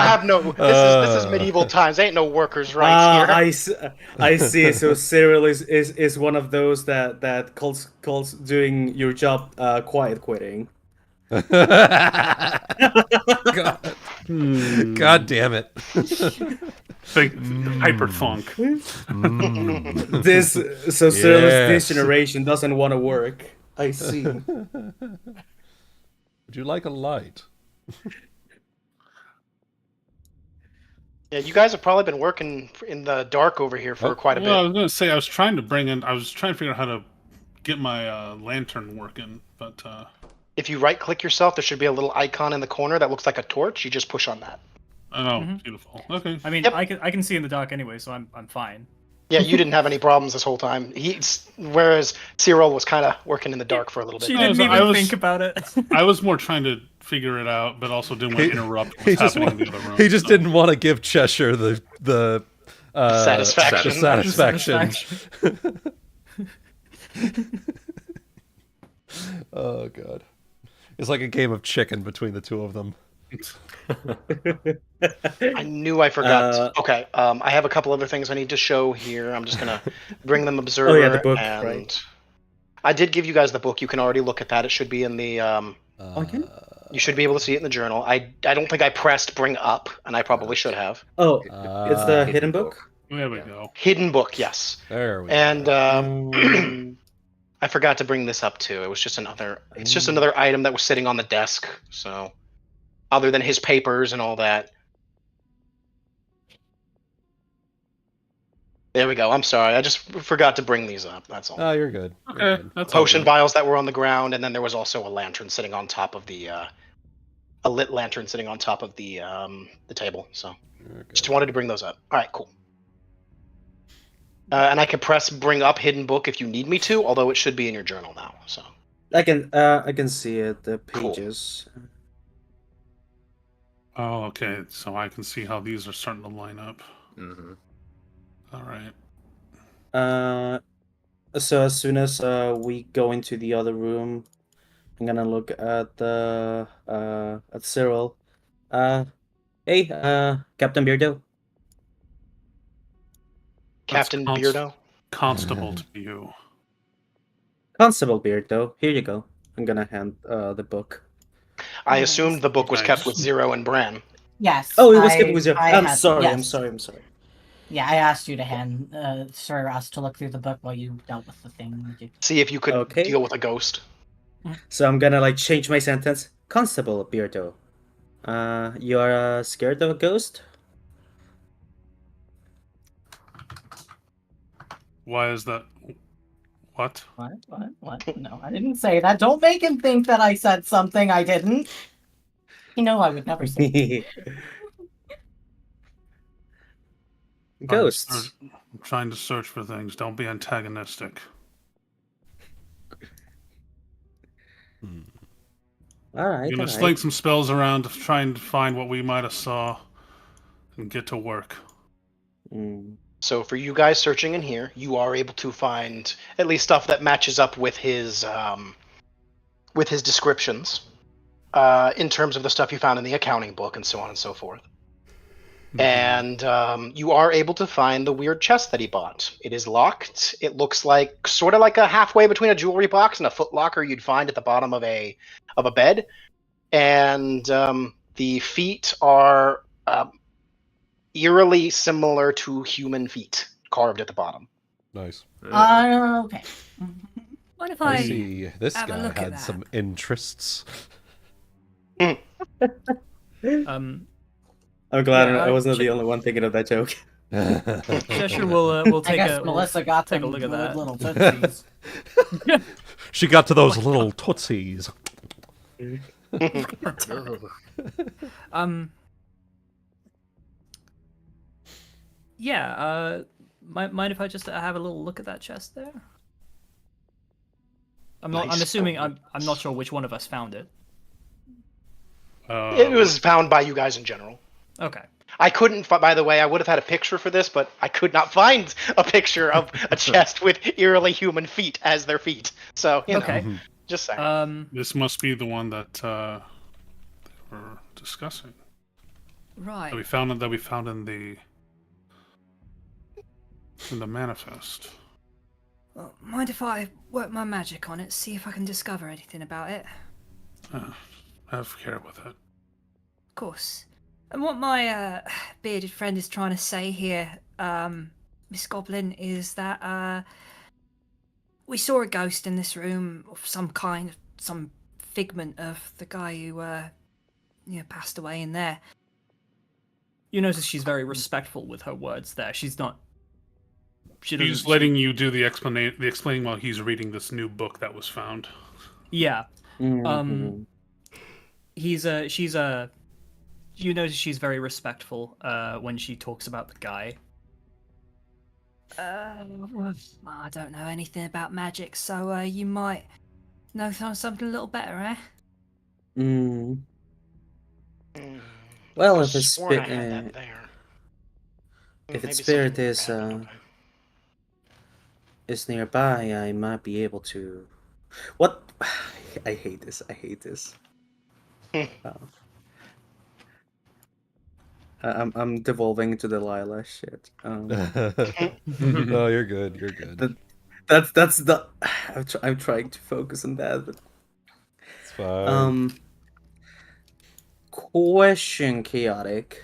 have no. This is medieval times. Ain't no workers' rights here. I see. So Cyrille is one of those that calls doing your job quiet quitting. God. God damn it. Think hyperfunk. Cyrilli's this generation doesn't want to work. I see. Would you like a light? Yeah, you guys have probably been working in the dark over here for quite a Well, I bit. was gonna say I was trying to figure out how to get my lantern working, but If you right-click yourself, there should be a little icon in the corner that looks like a torch. You just push on that. oh, beautiful. Okay. I mean, Yep. I can see in the dark anyway, so I'm fine. Yeah, you didn't have any problems this whole time. Whereas Cyrille was kind of working in the dark for a little bit. She No, didn't so even think about it. I was more trying to figure it out, but also didn't want to interrupt He what's just happening in the other room. He just so. didn't want to give Chesher the Satisfaction. satisfaction. Oh god. It's like a game of chicken between the two of them. I knew I forgot. Uh, Okay, I have a couple other things I need to show here. I'm just gonna bring them observer. Oh, yeah, the book, and right. I did give you guys the book. You can already look at that. It should be in the. Okay. You should be able to see it in the journal. I don't think I pressed bring up, and I probably should have. Oh, it's the hidden book? There we go. Hidden book, yes. There we And Um, I forgot to bring this up too. It was just another. It's just another item that was sitting on the desk. So, other than his papers and all that. There we go. I'm sorry. I just forgot to bring these up. That's all. Oh, you're good. You're Okay, good. that's all Potion good. vials that were on the ground, and then there was also a lantern sitting on top of the. A lit lantern sitting on top of the table. So, You're good. just wanted to bring those up. All right, cool. And I can press bring up hidden book if you need me to, although it should be in your journal now. So. I can see it, the Cool. pages. Oh, okay. So I can see how these are starting to line up. Hmm. All right. So as soon as we go into the other room, I'm gonna look at the at Cyrille. Hey, Captain Beardo. That's Captain const- Beardo. Constable to you. Constable Beardo, here you go. I'm gonna hand the book. I assumed the book was kept with Nice. Zero and Bran. Yes. Oh, it was kept with you. I I'm had- sorry. I'm yes. sorry. I'm sorry. Yeah, I asked you to hand Sir us to look through the book while you dealt with the thing. See if you could Okay. deal with a ghost. So I'm gonna like change my sentence. Constable Beardo, you're scared of a ghost? Why is that? What? What? No, I didn't say that. Don't make him think that I said something I didn't. You know I would never say. Ghosts. I'm trying to search for things. Don't be antagonistic. All right. I'm gonna all sling right. some spells around to try and find what we might have saw, and get to work. Mm. So for you guys searching in here, you are able to find at least stuff that matches up with his descriptions, in terms of the stuff you found in the accounting book and so on and so forth. And you are able to find the weird chest that he bought. It is locked. It looks like sort of like a halfway between a jewelry box and a foot locker you'd find at the bottom of a bed. And the feet are eerily similar to human feet carved at the bottom. Nice. Okay. What if I I see this have a guy look at had that? some interests. I'm glad Yeah, I wasn't Ch- the only one thinking of that joke. Chesher will I take guess a Melissa got take a them look at good that. little tootsies. She got to those little tootsies. Yeah. Mind if I just have a little look at that chest there? I'm not. I'm Nice assuming. point. I'm not sure which one of us found it. It was found by you guys in general. Okay. I couldn't, by the way, I would have had a picture for this, but I could not find a picture of a chest with eerily human feet as their feet. So, you know, Okay. just saying. This must be the one that they were discussing. Right. That we found in the manifest. Well, mind if I work my magic on it, see if I can discover anything about it? Have care with it. Of course. And what my bearded friend is trying to say here, Miss Goblin, is that we saw a ghost in this room of some kind, some figment of the guy who passed away in there. You notice she's very respectful with her words there. She's not. She doesn't. He's letting you do the explaining while he's reading this new book that was found. Yeah. Mhm. She's you notice she's very respectful when she talks about the guy. I don't know anything about magic, so you might know something a little better, eh? Mm. Well, if I it's sworn I had that there. if Maybe its spirit something is bad, okay. is nearby, I might be able to. What? I hate this. I hate this. I'm devolving into Delilah. Shit. No, you're good. You're good. That's the. I'm trying to focus on that. But, It's fine. question, chaotic.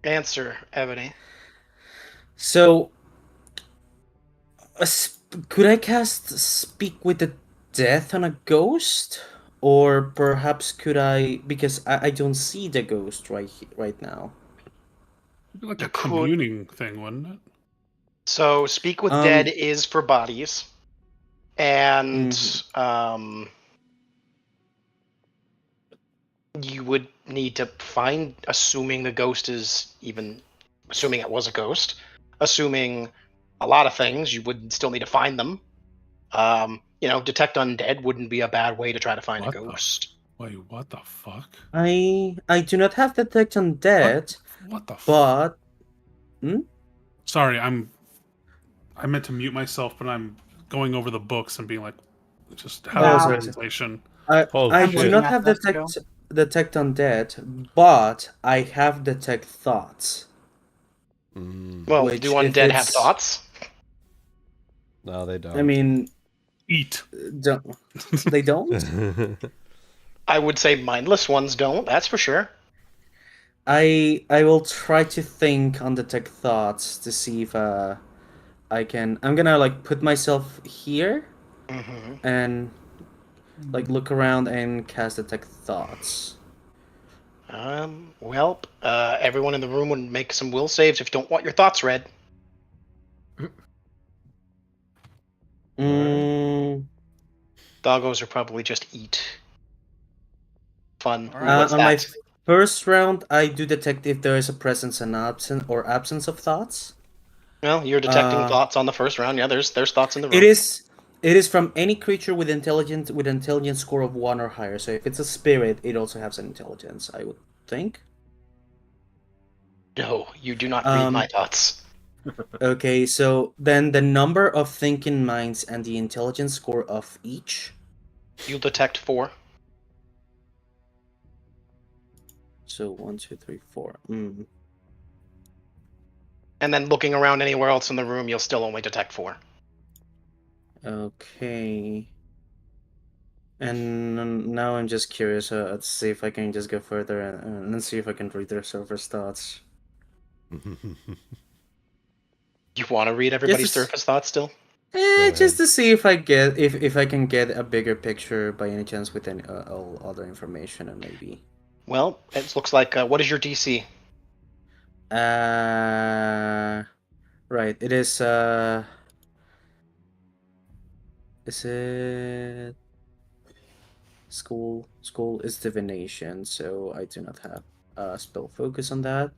Answer, Ebony. So, could I cast Speak with the Death on a ghost, or perhaps could I? Because I don't see the ghost right now. It'd be like a You could- communing thing, wouldn't it? So, Speak with Dead is for bodies. And you would need to find, assuming the ghost is even, assuming it was a ghost, assuming a lot of things, you would still need to find them. Detect undead wouldn't be a bad way to try to find a ghost. Wait, what the fuck? I do not have Detect Undead. What the but Sorry, I meant to mute myself, but I'm going over the books and being like, just how is translation? I do not have Detect Undead, but I have Detect Thoughts. Well, do undead have thoughts? No, they don't. I mean, eat. They don't? I would say mindless ones don't, that's for sure. I will try to think on Detect Thoughts to see if I can. I'm gonna put myself here and look around and cast Detect Thoughts. Everyone in the room would make some will saves if you don't want your thoughts read. Doggos are probably just eat. Fun. On my first round, I do detect if there is a presence and absence of thoughts. Well, you're detecting thoughts on the first round. Yeah, there's thoughts in the room. It is from any creature with intelligence score of 1 or higher. So if it's a spirit, it also has an intelligence, I would think. No, you do not read my thoughts. Okay, so then the number of thinking minds and the intelligence score of each. You'll detect 4. So 1, 2, 3, 4. And then looking around anywhere else in the room, you'll still only detect 4. Okay. And now I'm just curious. Let's see if I can just go further and see if I can read their surface thoughts. You want to read everybody's surface thoughts still? Just to see if I get if I can get a bigger picture by any chance with any all other information and maybe. Well, it looks like what is your DC? Right. It is it school is divination, so I do not have spell focus on that.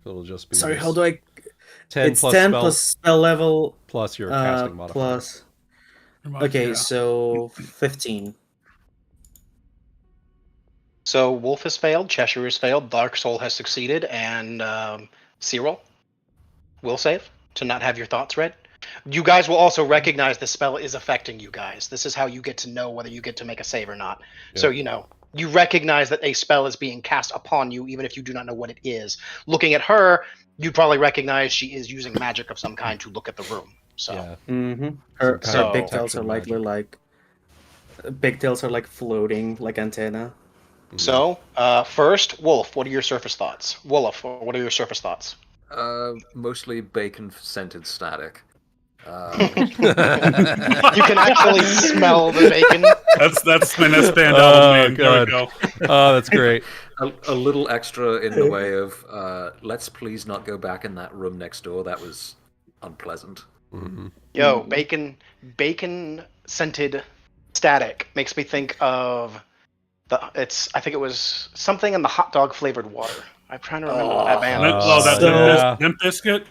It'll just be. Sorry, how do I? 10 it's plus 10 spell, plus spell level plus your casting modifier. Plus. Okay, Yeah. so 15. So Wolf has failed, Chesher has failed, Darksoul has succeeded, and Cyrille will save to not have your thoughts read. You guys will also recognize the spell is affecting you guys. This is how you get to know whether you get to make a save or not. Yeah. So, you recognize that a spell is being cast upon you, even if you do not know what it is. Looking at her, you'd probably recognize she is using magic of some kind to look at the room. So, yeah. Her pigtails are like floating like antenna. So, first, Wolf, what are your surface thoughts? Wolf, what are your surface thoughts? Mostly bacon-scented static. You can actually smell the bacon. That's my next band album name. There we go. Oh, that's great. A little extra in the way of let's please not go back in that room next door. That was unpleasant. Mm-hmm. Yo, bacon scented static makes me think of I think it was something in the hot dog flavored water. I'm trying to remember what that band was. Limp Bizkit?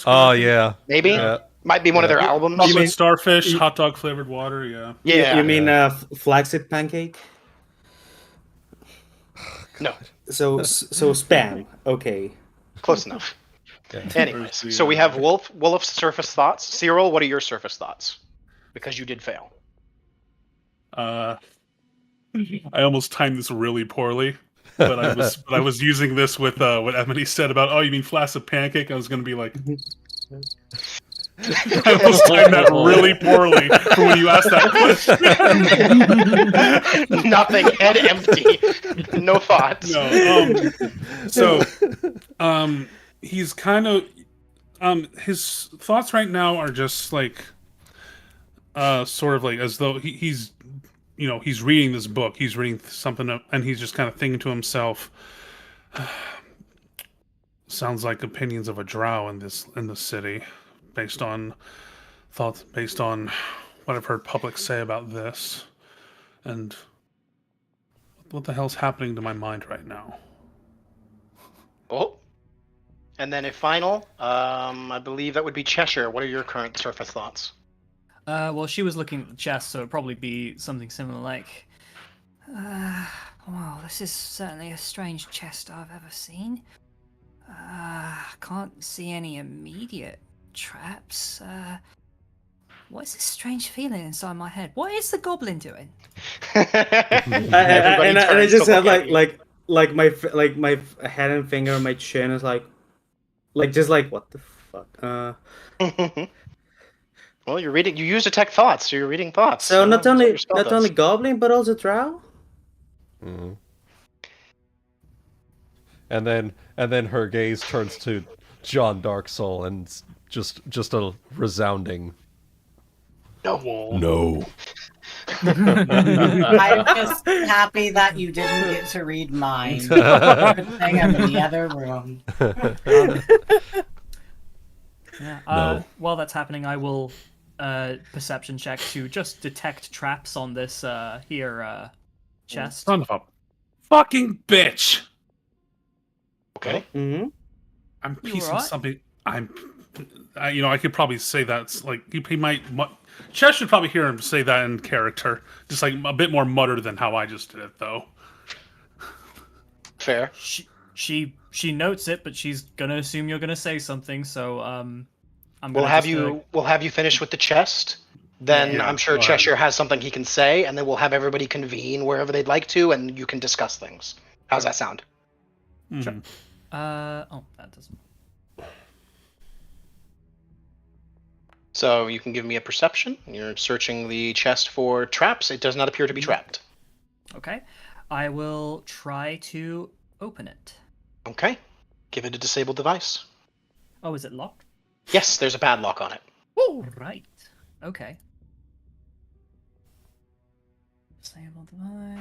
Oh, yeah. Maybe? Yeah. Might be one of their albums. Chocolate Starfish, hot dog flavored water, yeah. Yeah. You mean flaxseed pancake? No. So spam. Okay. Close enough. Yeah. Anyways, so we have Wolf's surface thoughts. Cyrille, what are your surface thoughts? Because you did fail. I almost timed this really poorly. but I was using this with what Emily said about, oh, you mean flaccid pancake? I was going to be like, I was timed that really poorly for when you asked that question. Nothing, head empty, no thoughts. No. He's kind of his thoughts right now are just like sort of like as though he's reading this book, he's reading something, and he's just kind of thinking to himself, sounds like opinions of a drow in the city, based on what I've heard public say about this, and what the hell's happening to my mind right now. Oh. And then a final, I believe that would be Chesher. What are your current surface thoughts? Well, she was looking at the chest, so it'd probably be something similar like, wow, this is certainly a strange chest I've ever seen. Can't see any immediate traps. What is this strange feeling inside my head? What is the goblin doing? I just have like my head and finger on my chin is like just like, what the fuck? Well, you're reading. You use detect thoughts, so you're reading thoughts. So not only goblin, but also drow. Mm-hmm. And then her gaze turns to John Darksoul and just a resounding no. I'm just happy that you didn't get to read mine. Thing in the other room. Yeah. No. While that's happening, I will perception check to just detect traps on this chest. Son of a fucking bitch! Okay. Mm-hmm. I'm You piecing alright? something. I could probably say that's like he might. Chess should probably hear him say that in character, just like a bit more muttered than how I just did it, though. Fair. She notes it, but she's gonna assume you're gonna say something. So We'll have you finish with the chest. Then Yeah, I'm sure go ahead. Cheshire has something he can say, and then we'll have everybody convene wherever they'd like to, and you can discuss things. How's that sound? Mhm. that doesn't. So you can give me a perception. You're searching the chest for traps. It does not appear to be trapped. Okay, I will try to open it. Okay. Give it a disabled device. Oh, is it locked? Yes, there's a padlock on it. Oh, right. Okay. Disable device.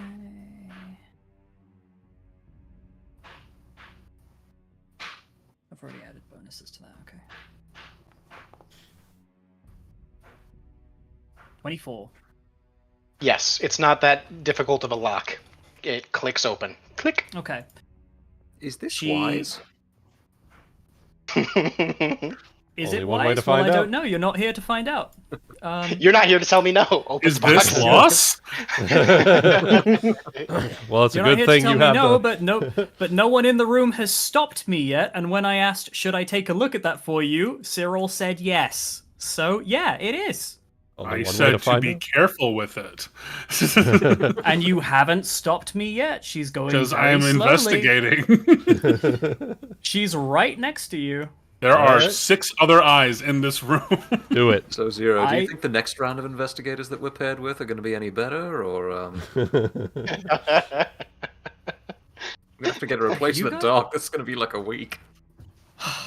I've already added bonuses to that. Okay. 24. Yes, it's not that difficult of a lock. It clicks open. Click. Okay. Is this She- wise? Is Only it one way wise? to find Well, I out. don't know. You're not here to find out. You're not here to tell me no. Open Is the box. this loss? Well, it's You're a not good here thing to tell you me have no, the... but no one in the room has stopped me yet. And when I asked, should I take a look at that for you, Cyrille said yes. So yeah, it is. Only I one way said to find be out. careful with it. And you haven't stopped me yet. She's going Because I very am slowly. investigating. She's right next to you. There are Alright. 6 other eyes in this room. Do it. So, Zero, do you I- think the next round of investigators that we're paired with are going to be any better, or we have to get a replacement guys- dog? That's going to be like a week.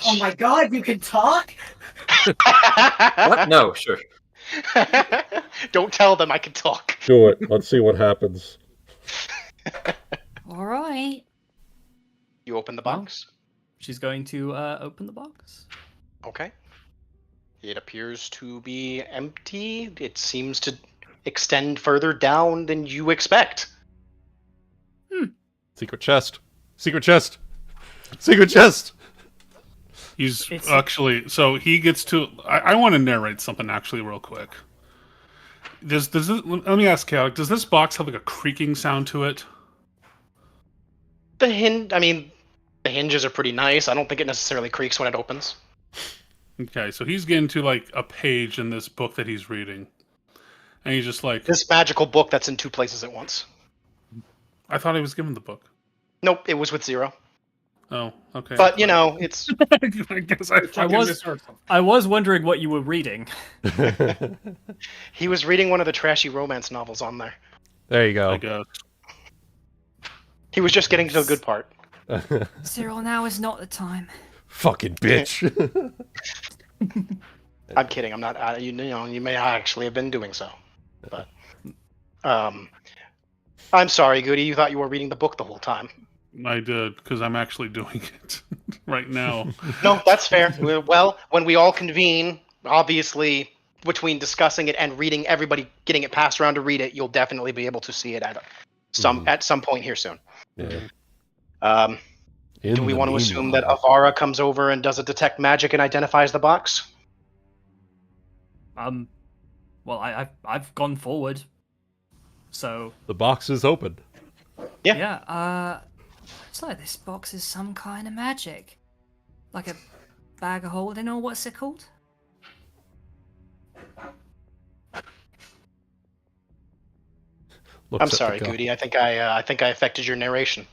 Oh my god, you can talk? What? No, sure. Don't tell them I can talk. Do it. Let's see what happens. All right. You open the box. She's going to open the box. Okay. It appears to be empty. It seems to extend further down than you expect. Secret chest. Secret chest. Secret chest. He's It's- actually... So he gets to... I want to narrate something actually real quick. Does this, let me ask Chaotic, does this box have like a creaking sound to it? The hinges are pretty nice. I don't think it necessarily creaks when it opens. Okay, so he's getting to like a page in this book that he's reading. And he's just like... This magical book that's in 2 places at once. I thought he was given the book. Nope, it was with 0. Oh, okay. But you know, it's I guess I fucking was- misheard something. I was wondering what you were reading. he was reading one of the trashy romance novels on there. There you I go. guess. He was just getting to a good part. Cyrille, now is not the time. Fucking bitch. I'm kidding. I'm not. You know, you may actually have been doing so, but I'm sorry, Goody. You thought you were reading the book the whole time. I did, because I'm actually doing it right now. No, that's fair. Well, when we all convene, obviously, between discussing it and reading, everybody getting it passed around to read it, you'll definitely be able to see it at some point here soon. Yeah. Do we want to assume that Avara comes over and does a detect magic and identifies the box? Well, I've gone forward, so The box is open. Yeah. It's like this box is some kind of magic. Like a bag of holding, or what's it called? Looks I'm at the sorry, gun. Goody. I think I affected your narration.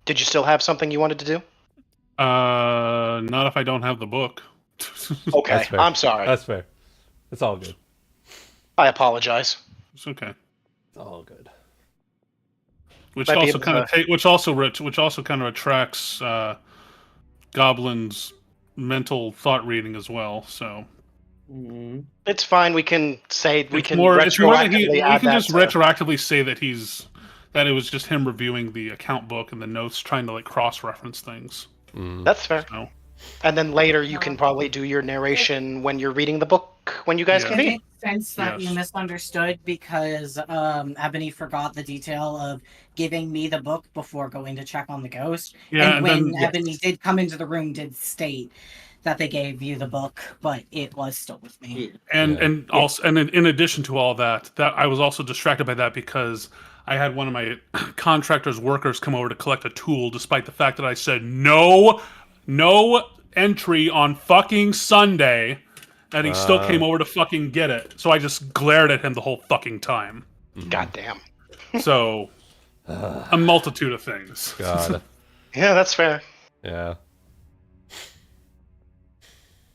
Did you still have something you wanted to do? Not if I don't have the book. Okay, That's fair. I'm sorry. That's fair. It's all good. I apologize. It's okay. It's all good. Which Might be also able kind of to- which also kind of attracts Goblin's mental thought reading as well. So It's fine. We can say we it's can more that retroactively we add can that just to- retroactively say that it was just him reviewing the account book and the notes, trying to like cross-reference things. That's fair. So And then later you can probably do your narration when you're reading the book when you guys Yeah. It convene. makes sense that you Yes. misunderstood because Ebony forgot the detail of giving me the book before going to check on the ghost. yeah, and when then Ebony did come into the room, did state that they gave you the book, but it was still with me. and also in addition to all that I was also distracted by that because I had one of my contractor's workers come over to collect a tool, despite the fact that I said no entry on fucking Sunday, and he still came over to fucking get it. So I just glared at him the whole fucking time. God damn. So a multitude of things. God. Yeah, that's fair. Yeah.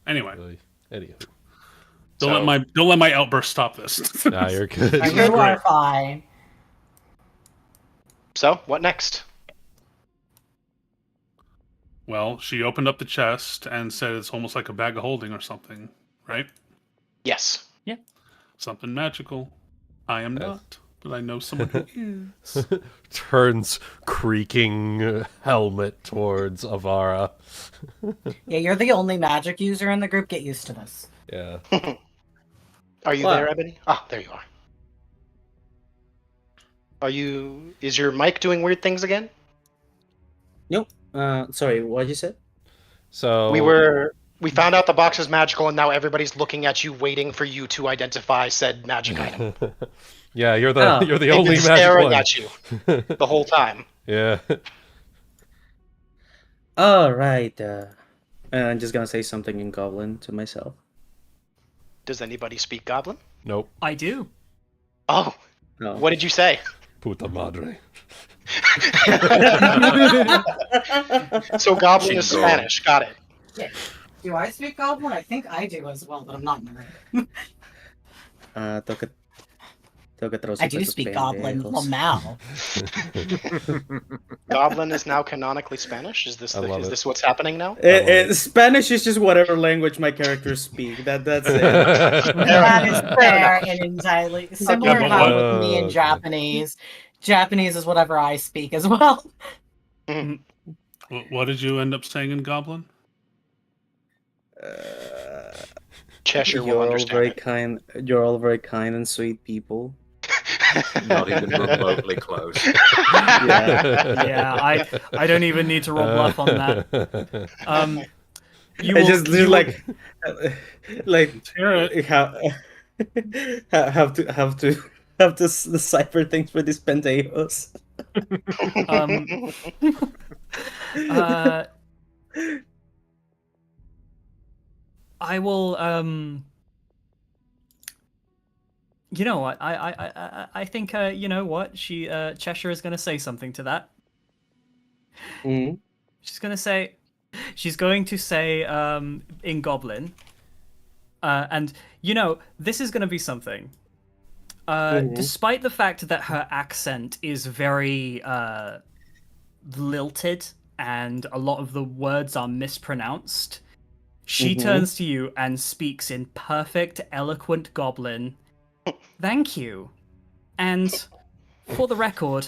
Anyway, Really. Anywho. don't let my outburst stop this. Nah, you're good. You are fine. So, what next? Well, she opened up the chest and said it's almost like a bag of holding or something, right? Yes. Something magical. I am not, but I know someone who is. Turns creaking helmet towards Avara. Yeah, you're the only magic user in the group. Get used to this. Yeah. Are you What? there, Ebony? Ah, there you are. Is your mic doing weird things again? Nope. Sorry, what you said? So We found out the box is magical, and now everybody's looking at you, waiting for you to identify said magic item. Yeah, you're the Oh. you're the They've only been magic staring one. at you the whole time. Yeah. All right. I'm just gonna say something in Goblin to myself. Does anybody speak Goblin? Nope. I do. Oh, No. what did you say? Puta madre. So Goblin is Chingo. Spanish. Got it. Do I speak Goblin? I think I do as well, but I'm not in the room. Toca I do speak Goblin. Lamau. Goblin is now canonically Spanish. Is this I love is it. this what's happening now? Spanish is just whatever language my characters speak. That's it. That is fair and entirely similar but how what- with me in Japanese. Japanese is whatever I speak as well. What did you end up saying in Goblin? Chesher will You're all understand. very it. kind. You're all very kind and sweet people. Not even remotely close. Yeah. Yeah, I don't even need to roll bluff on that. You I will, just you will- like Hear it. have to decipher things for these pendejos. uh, I will. You know what? I think. You know what? Cheshire is going to say something to that. Mhm. She's going to say in Goblin, and this is going to be something. Despite the fact that her accent is very lilted and a lot of the words are mispronounced, she turns to you and speaks in perfect, eloquent Goblin. Thank you. And for the record,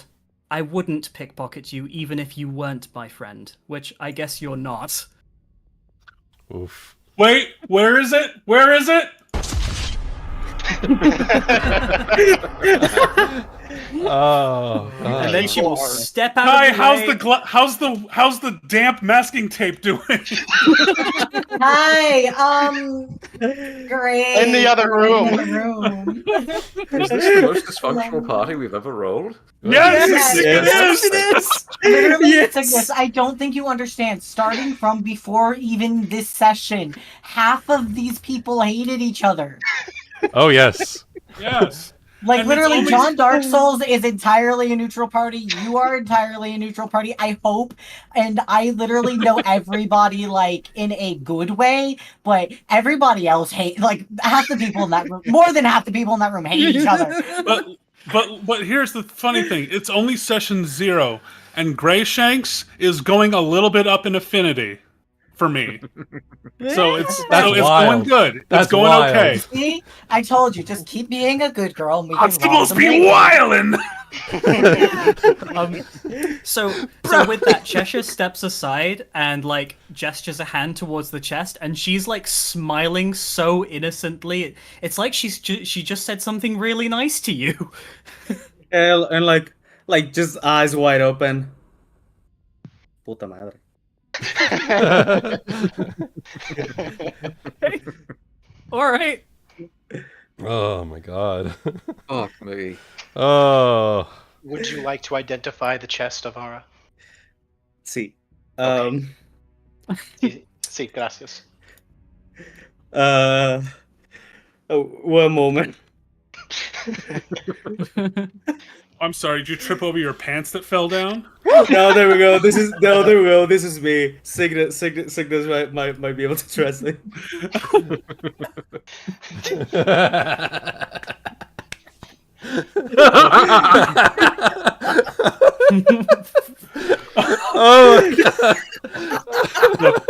I wouldn't pickpocket you even if you weren't my friend, which I guess you're not. Oof. Wait, where is it? Where is it? Oh, God. And then she will step out Hi, of the way. how's the damp masking tape doing? Hi, great. In the other room. In the room. Is this the most dysfunctional party we've ever rolled? Yes, Yes. it is. Literally, Yes. Cygnus, I don't think you understand. Starting from before even this session, half of these people hated each other. Oh, yes. Yes. Like, And literally, it's John Darksouls is entirely a neutral party. You are entirely a neutral party, I hope. And I literally know everybody, like, in a good way, but everybody else like, half the people in that room, more than half the people in that room hate each other. But here's the funny thing. It's only session 0, and Greyshanks is going a little bit up in affinity for me. So it's That's going wild. good. That's it's going wild. okay. See? I told you, just keep being a good girl. And we can Constables roll be the wildin'! So with that, Chesher steps aside and like gestures a hand towards the chest, and she's like smiling so innocently. It's like she just said something really nice to you. And like just eyes wide open. Puta madre. All right. Oh, my God. Fuck me. Oh. Would you like to identify the chest, Avara? See. Sí, gracias. Oh, one moment. I'm sorry, did you trip over your pants that fell down? No, there we go. There we go. This is me. Cygnus might be able to translate. Oh, my God. Look,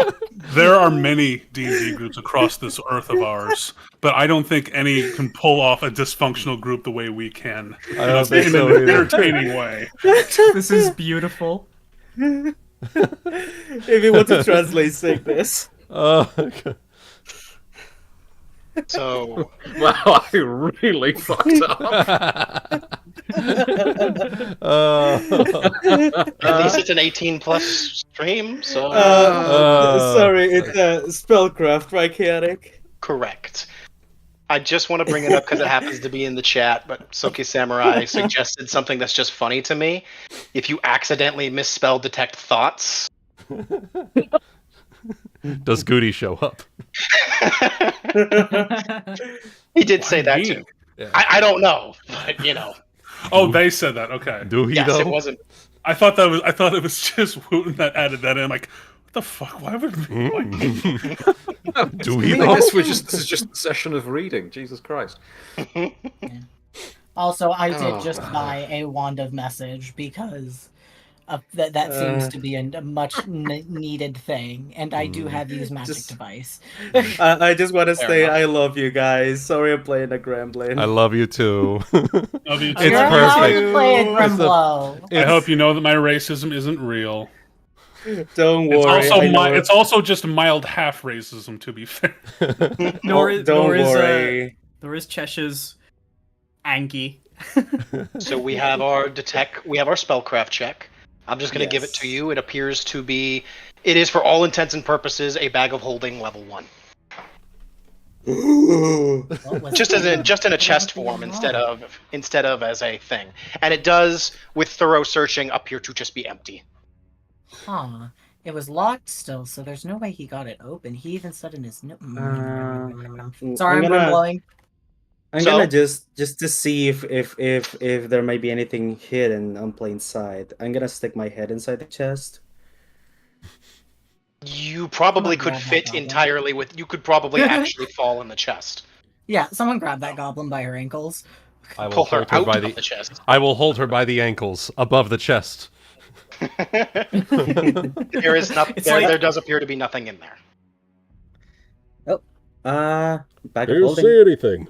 there are many D&D groups across this earth of ours, but I don't think any can pull off a dysfunctional group the way we can. I don't think In so an either. entertaining way. This is beautiful. If you want to translate Cygnus. Oh, God. So, Wow, I really fucked up. at least it's an 18+ stream, so... Sorry, it's spellcraft, right, Chaotic? Correct. I just want to bring it up because it happens to be in the chat, but Soki Samurai suggested something that's just funny to me. If you accidentally misspell detect thoughts... Does Guti show up? He did say that too. Yeah. I don't know, but you know. Oh, they said that. Okay. Do he, Yes, though? it wasn't. I thought it was just Wuten that added that in. I'm like, what the fuck? Why would we? Do he, I though? guess this is just a session of reading. Jesus Christ. Also, I did Oh, just wow. buy a wand of message because that seems to be a much needed thing, and I do have use magic Just- device. I just want to Fair say enough. I love you guys. Sorry I'm playing a gremlin. I love you, too. Love you too. It's You're allowed perfect. to play a It's a- Grimlow. I hope you know that my racism isn't real. Don't It's worry. also I know it's also just mild half racism, to be fair. Don't worry. Nor is Cheshire's Anki. So we have our spellcraft check. I'm just going to give it to Yes. you. It appears to be, it is for all intents and purposes a bag of holding level 1. Just in a chest form instead of as a thing. And it does, with thorough searching, appear to just be empty. Huh. It was locked still, so there's no way he got it open. He even said in his note. Sorry, I'm blowing. I'm So? gonna just to see if there might be anything hidden on plain sight. I'm gonna stick my head inside the chest. You probably Someone could grab that fit goblin. entirely with. You could probably actually fall in the chest. Yeah, someone grab that goblin by her ankles. I will Pull her hold her out by of the chest. I will hold her by the ankles, above the chest. There is nothing. It's like- There does appear to be nothing in there. Bag Do of you holding. see anything?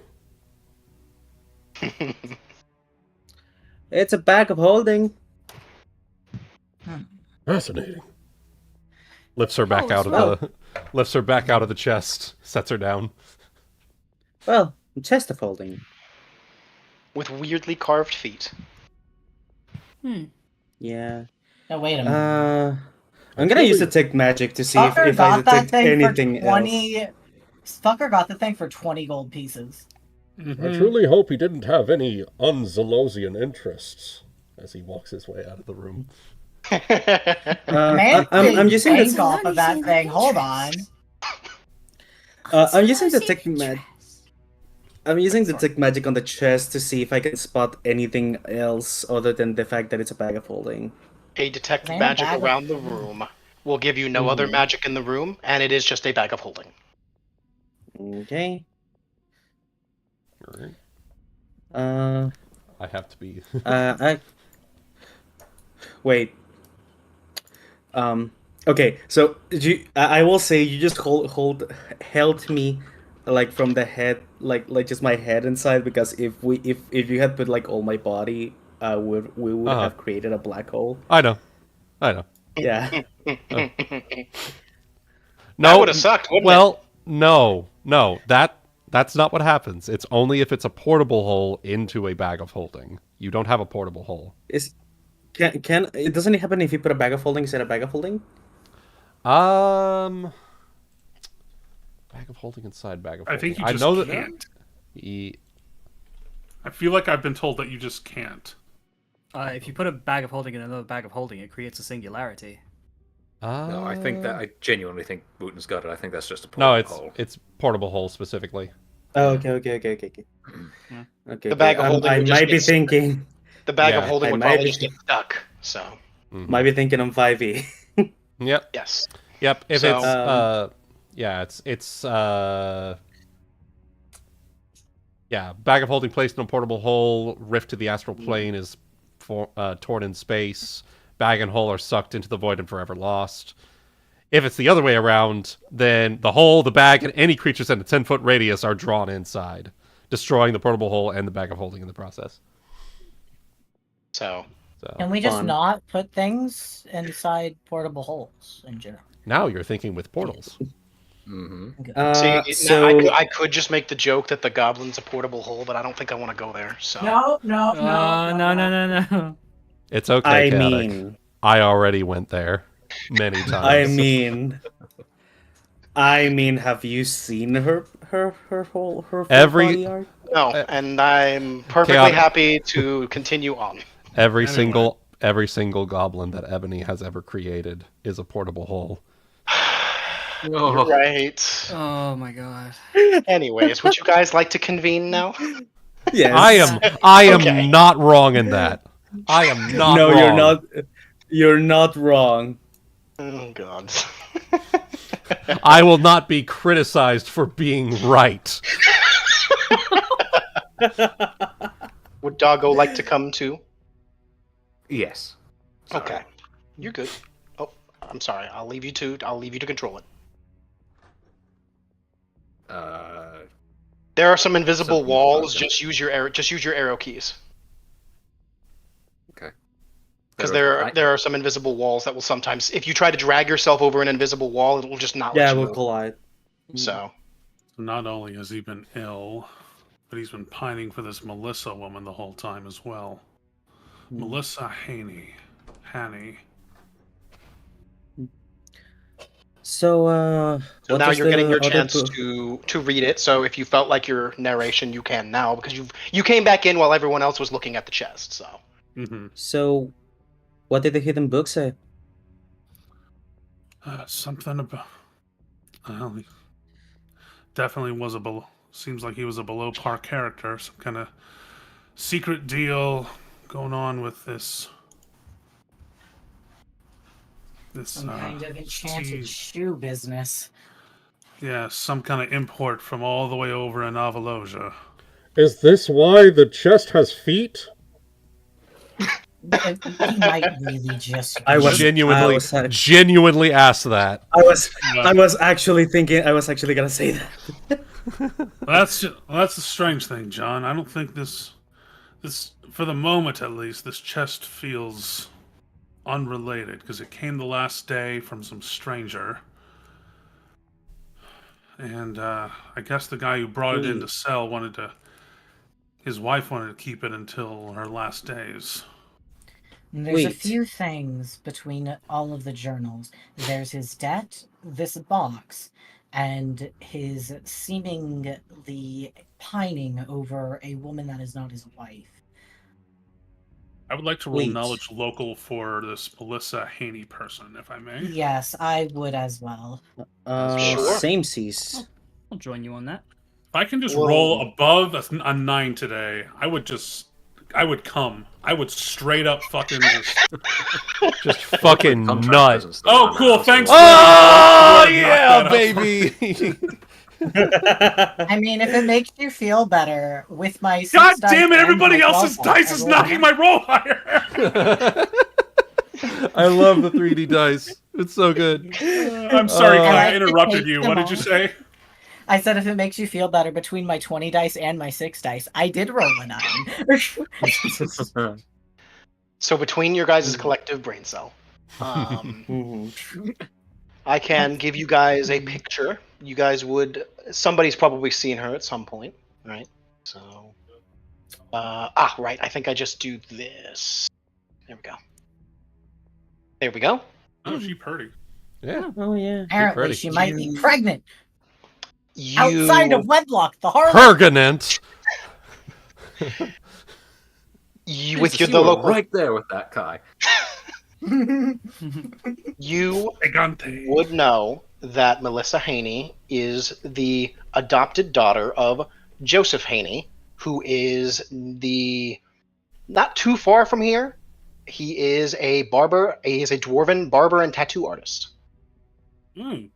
It's a bag of holding. Fascinating. Lifts her back out of the chest, sets her down. Well, chest of holding. With weirdly carved feet. Yeah. No, wait a minute. I'm gonna use detect magic to see Fucker if I got that detect thing anything for 20. else. Fucker got the thing for 20 gold pieces. I truly hope he didn't have any un-Zalosian interests As he walks his way out of the room. Man, I'm using bank the off of that thing. Hold on. I'm using detect magic. I'm using detect magic on the chest to see if I can spot anything else other than the fact that it's a bag of holding. A detect Man, magic bag of- around the room will give you no other magic in the room, and it is just a bag of holding. Okay. Alright. Uh, I have to be. Wait. Okay. So I will say you just held me, like from the head, like just my head inside, because if you had put like all my body, we would have created a black hole. I know. Yeah. That would have sucked, wouldn't well, no. That's not what happens. It's only if it's a portable hole into a bag of holding. You don't have a portable hole. Can it doesn't it happen if you put a bag of holding instead of bag of holding? Bag of holding inside bag of I holding. think you I just know that. can't. I feel like I've been told that you just can't. If you put a bag of holding in another bag of holding, it creates a singularity. No, I think that I genuinely think Wuten's got it. I think that's just a portable No, hole. it's portable hole specifically. Oh, okay. Yeah. Okay. The bag of holding I would just might be get stuck. thinking. The bag of Yeah, holding I would might probably be just get stuck. So, Might be thinking on 5e. Yep. yes. Yep. If So- it's bag of holding placed in a portable hole, rift to the astral plane is torn in space. Bag and hole are sucked into the void and forever lost. If it's the other way around, then the hole, the bag, and any creatures in a 10-foot radius are drawn inside, destroying the portable hole and the bag of holding in the process. So, Can we just Fun. not put things inside portable holes in general? Now you're thinking with portals. see, so I could just make the joke that the goblin's a portable hole, but I don't think I want to go there. So, No. No. It's okay, I Chaotic. mean, I already went there many times. I mean, have you seen her full Every- body art? no, and I'm perfectly Chaotic. happy to continue on. Every Anyway. single goblin that Ebony has ever created is a portable hole. You're right. Oh my god. Anyways, would you guys like to convene now? Yes. I am Okay. not wrong in that. I am not No, wrong. you're not. You're not wrong. Oh God. I will not be criticized for being right. Would Doggo like to come too? Yes. Sorry. Okay, you're good. Oh, I'm sorry. I'll leave you to control it. There are some invisible Something walls. about Just use your arrow keys. Okay. Because there are some invisible walls that will sometimes, if you try to drag yourself over an invisible wall, it will just not Yeah, let you we'll move. collide. So, Not only has he been ill, but he's been pining for this Melissa woman the whole time as well. Melissa Haney. So, so what now does you're getting the your other chance book- to read it. So if you felt like your narration, you can now because you came back in while everyone else was looking at the chest. So Mm-hmm. So, what did the hidden book say? Something about. Well, he definitely was seems like he was a below par character. Some kind of secret deal going on with this This Some kind of enchanted tea- shoe business. Yeah, some kind of import from all the way over in Avaloja. Is this why the chest has feet? He might really just. I was genuinely, I was, genuinely asked that. I was actually thinking. I was actually gonna say that. That's the strange thing, John. I don't think this for the moment at least, this chest feels unrelated because it came the last day from some stranger. And I guess the guy who brought it in to sell his wife wanted to keep it until her last days. There's a Wait. few things between all of the journals. There's his debt, this box, and his seemingly pining over a woman that is not his wife. I would like to roll Wait. knowledge local for this Melissa Haney person, if I may. Yes, I would as well. Sure. Same seas. I'll join you on that. If I can just Whoa. roll above a 9 today, I would come. I would straight up fucking Just fucking Contract nut. doesn't stay Oh, on cool, that, thanks, so- Oh, Knock yeah, that baby. I mean, if it makes you feel better with my God 6 dice damn it, and everybody my else's 12 dice I is rolled knocking a my roll higher. I love the 3D dice. It's so good. I'm sorry, I Kai, like I to interrupted take you. them What did you all. say? I said if it makes you feel better between my 20 dice and my 6 dice, I did roll a 9. So between your guys' collective brain cell, I can give you guys a picture. You guys somebody's probably seen her at some point, right? So, right. I think I just do this. There we go. There we go. Oh, she pretty. Yeah. Oh yeah. Apparently, pretty. she might be pregnant You, outside of wedlock. The harlot. Perganent. you with Jesus, your you the were local. right there with that, Kai. You Gigante. would know that Melissa Haney is the adopted daughter of Joseph Haney, who is not too far from here. He is a barber. He is a dwarven barber and tattoo artist. Mm.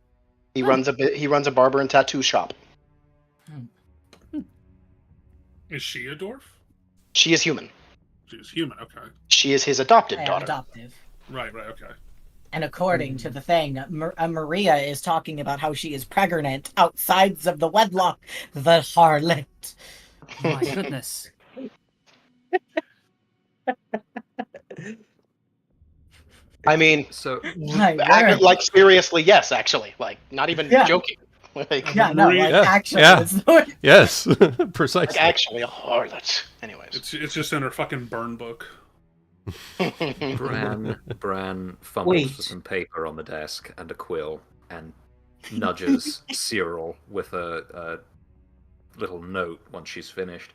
He runs a barber and tattoo shop. Is she a dwarf? She is human. She's human, okay. She is his adopted Yeah, daughter. adoptive. Right, okay. And according to the thing, Maria is talking about how she is pregnant outside of the wedlock. The harlot. Oh my goodness. I mean, So My word. like seriously, yes, actually, like not even Yeah. joking. Like, Yeah, no, like Yeah, actually, yeah. it's Yes, like precisely. actually a harlot. Anyways, It's just in her fucking burn book. Bran fumbles Wait. for some paper on the desk and a quill and nudges Cyrille with a little note once she's finished.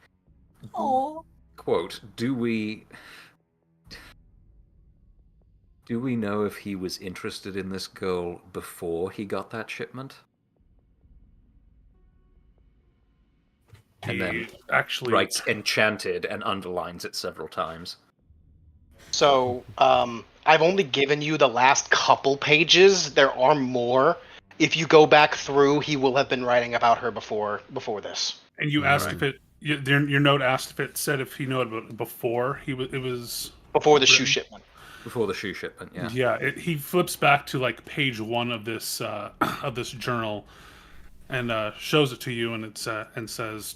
oh, Quote, do we know if he was interested in this girl before he got that shipment? And then He actually writes enchanted and underlines it several times. so I've only given you the last couple pages. There are more. If you go back through, he will have been writing about her before this. And you asked Right. if it. Your note asked if it said if he knew it before he was. It was Before the shoe shipment. Before the shoe shipment, yeah. yeah. He flips back to like page 1 of this journal, and shows it to you, and it's and says,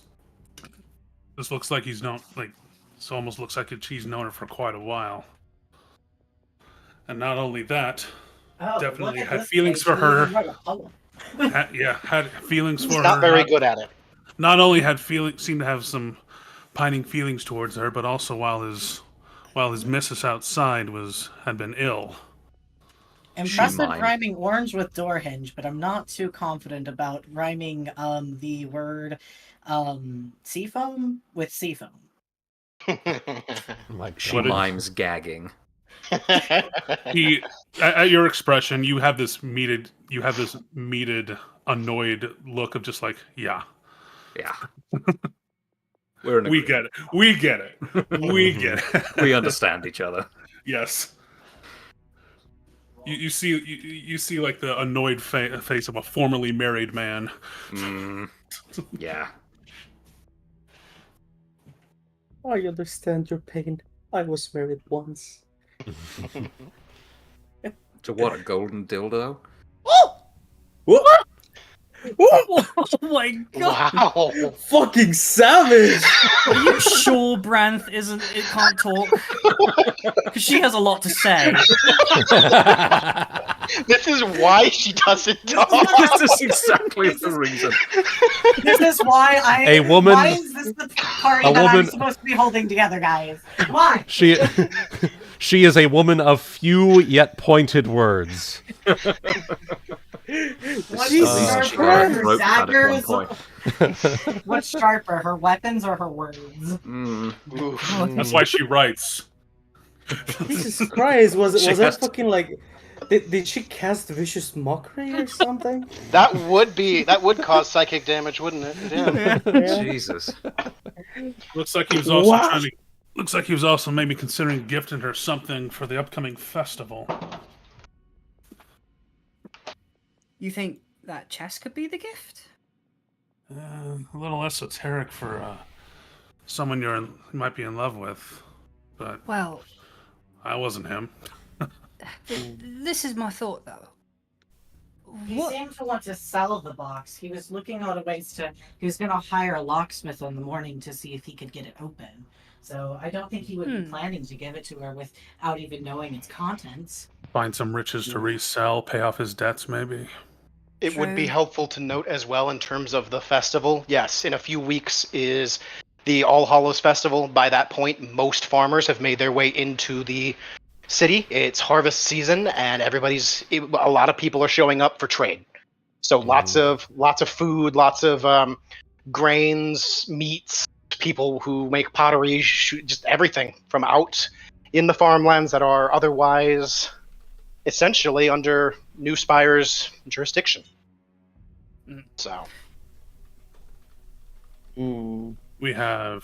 "This looks like he's known like. This almost looks like he's known her for quite a while." And not only that, oh, Definitely look at had this feelings place. for her. Oh, had feelings for He's her. not very good at it. Not only seemed to have some pining feelings towards her, but also while his missus outside had been ill. Impressive mimed. rhyming orange with door hinge, but I'm not too confident about rhyming the word seafoam with seafoam. My She God. mimes gagging. He, at your expression, you have this meated, annoyed look of just like, yeah, Yeah. We're in we agreement. get it, we get it, we get it. We understand each other. Yes. You see like the annoyed face of a formerly married man. Yeah. I understand your pain. I was married once. To what, a golden dildo? What? Oh my god! Wow. Fucking savage! Are you sure Braneth it can't talk? Because she has a lot to say. This is why she doesn't talk. This is exactly the reason. This is why A woman- Why is this the party a that I'm woman- supposed to be holding together, guys? Why? She is a woman of few yet pointed words. What's Jesus She sharper, got her roped at one daggers? point. What's sharper, her weapons or her words? Oof. That's why she writes. Jesus Christ, was She that has to- fucking like... Did she cast vicious mockery or something? That would cause psychic damage, wouldn't it? Yeah. Yeah. Jesus. Looks like he was also What? trying to. Looks like he was also maybe considering gifting her something for the upcoming festival. You think that chest could be the gift? A little esoteric for someone you might be in love with, but Well, I wasn't him. this is my thought though. He What? seemed to want to sell the box. He was looking out of ways to. He was going to hire a locksmith in the morning to see if he could get it open. So I don't think he would be planning to give it to her without even knowing its contents. Find some riches to resell, pay off his debts, maybe. It would be True. helpful to note as well in terms of the festival. Yes, in a few weeks is the All Hallows Festival. By that point, most farmers have made their way into the city. It's harvest season, and a lot of people are showing up for trade. So lots of food, lots of grains, meats, people who make pottery, just everything from out in the farmlands that are otherwise essentially under Newspire's jurisdiction. So We have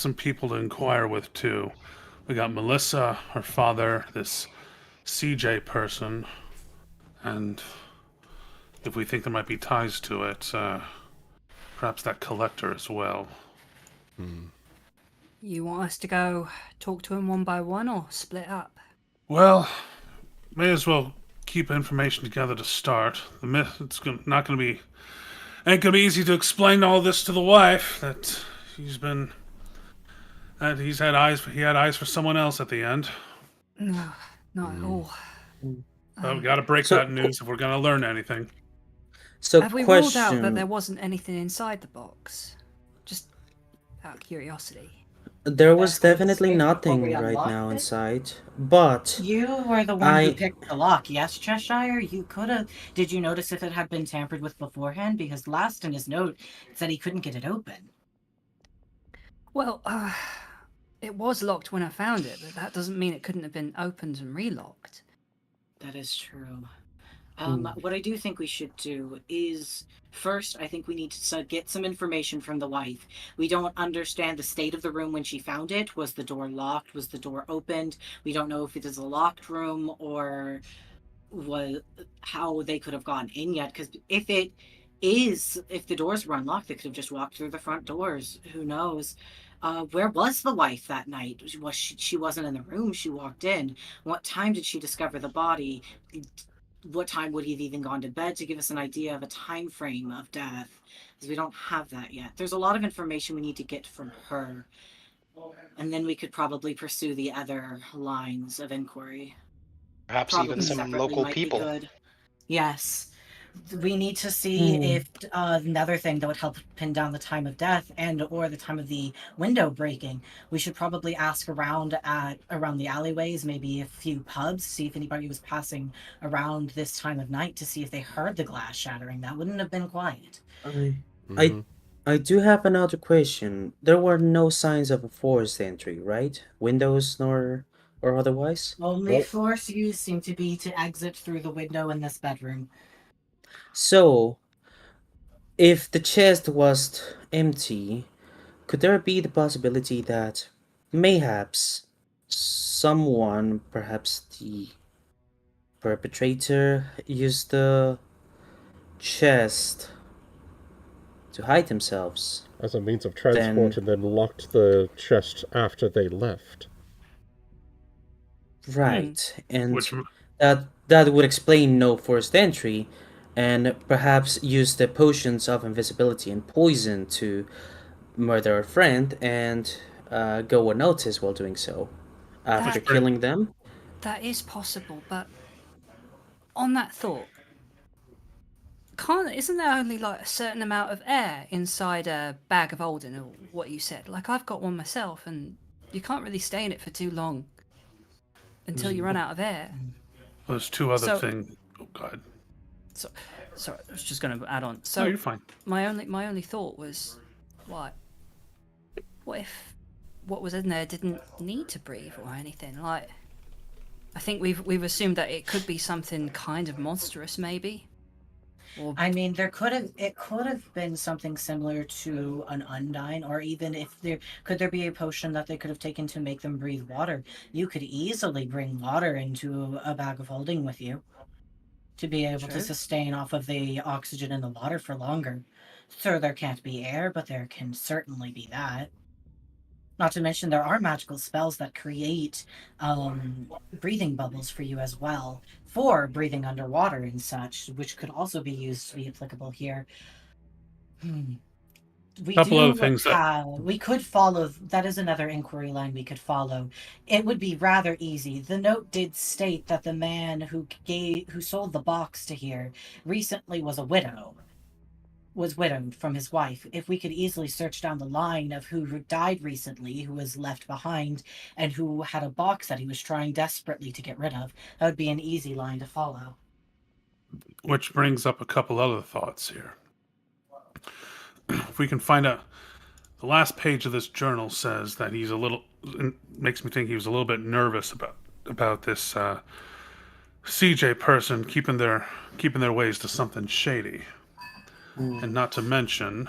some people to inquire with too. We got Melissa, her father, this CJ person, and if we think there might be ties to it, perhaps that collector as well. You want us to go talk to him one by one or split up? Well, may as well keep information together to start. Ain't gonna be easy to explain all this to the wife that he had eyes for someone else at the end. No, not at all. But we gotta break that news if we're gonna learn anything. So Have we question... ruled out that there wasn't anything inside the box? Just out of curiosity. There was That's what definitely it's before nothing we right unlocked now it? inside, but You were the one who I- picked the lock, yes, Cheshire? You could have. Did you notice if it had been tampered with beforehand? Because last in his note, it said he couldn't get it open. Well, it was locked when I found it, but that doesn't mean it couldn't have been opened and relocked. That is true. What I do think we should do is first, I think we need to get some information from the wife. We don't understand the state of the room when she found it. Was the door locked? Was the door opened? We don't know if it is a locked room or how they could have gone in yet. Because if the doors were unlocked, they could have just walked through the front doors. Who knows? Where was the wife that night? She wasn't in the room. She walked in. What time did she discover the body? What time would he have even gone to bed to give us an idea of a time frame of death? Because we don't have that yet. There's a lot of information we need to get from her. And then we could probably pursue the other lines of inquiry. perhaps Probably even some separately local might be people. good. Yes. We need to see if another thing that would help pin down the time of death and or the time of the window breaking. We should probably ask around the alleyways, maybe a few pubs, see if anybody was passing around this time of night to see if they heard the glass shattering. That wouldn't have been quiet. I do have another question. There were no signs of a forced entry, right? Windows nor or otherwise? Only force used seem to be to exit through the window in this bedroom. So, if the chest was empty, could there be the possibility that mayhaps someone, perhaps the perpetrator used the chest to hide themselves. As a means of transport, and then locked the chest after they left. Right, and Which that would explain no forced entry, and perhaps use the potions of invisibility and poison to murder a friend and go unnoticed while doing so. After killing them? That is possible, but on that thought, isn't there only like a certain amount of air inside a bag of holding, or what you said? Like I've got one myself, and you can't really stay in it for too long until you run out of air. There's two other things. Oh God. Sorry, I was just going to add on. So no, you're fine. My only thought was, what if what was in there didn't need to breathe or anything? Like, I think we've assumed that it could be something kind of monstrous, maybe. Or... I mean, it could have been something similar to an Undyne, or even if could there be a potion that they could have taken to make them breathe water? You could easily bring water into a bag of holding with you to be able to sustain off of the oxygen in the water for longer. So there can't be air, but there can certainly be that. Not to mention there are magical spells that create breathing bubbles for you as well, for breathing underwater and such, which could also be used to be applicable here. We could follow. That is another inquiry line we could follow. It would be rather easy. The note did state that the man who sold the box to here recently was widowed from his wife. If we could easily search down the line of who died recently, who was left behind, and who had a box that he was trying desperately to get rid of, that would be an easy line to follow. Which brings up a couple other thoughts here. If we can find out, the last page of this journal says that he's makes me think he was a little bit nervous about this CJ person keeping their ways to something shady. And not to mention,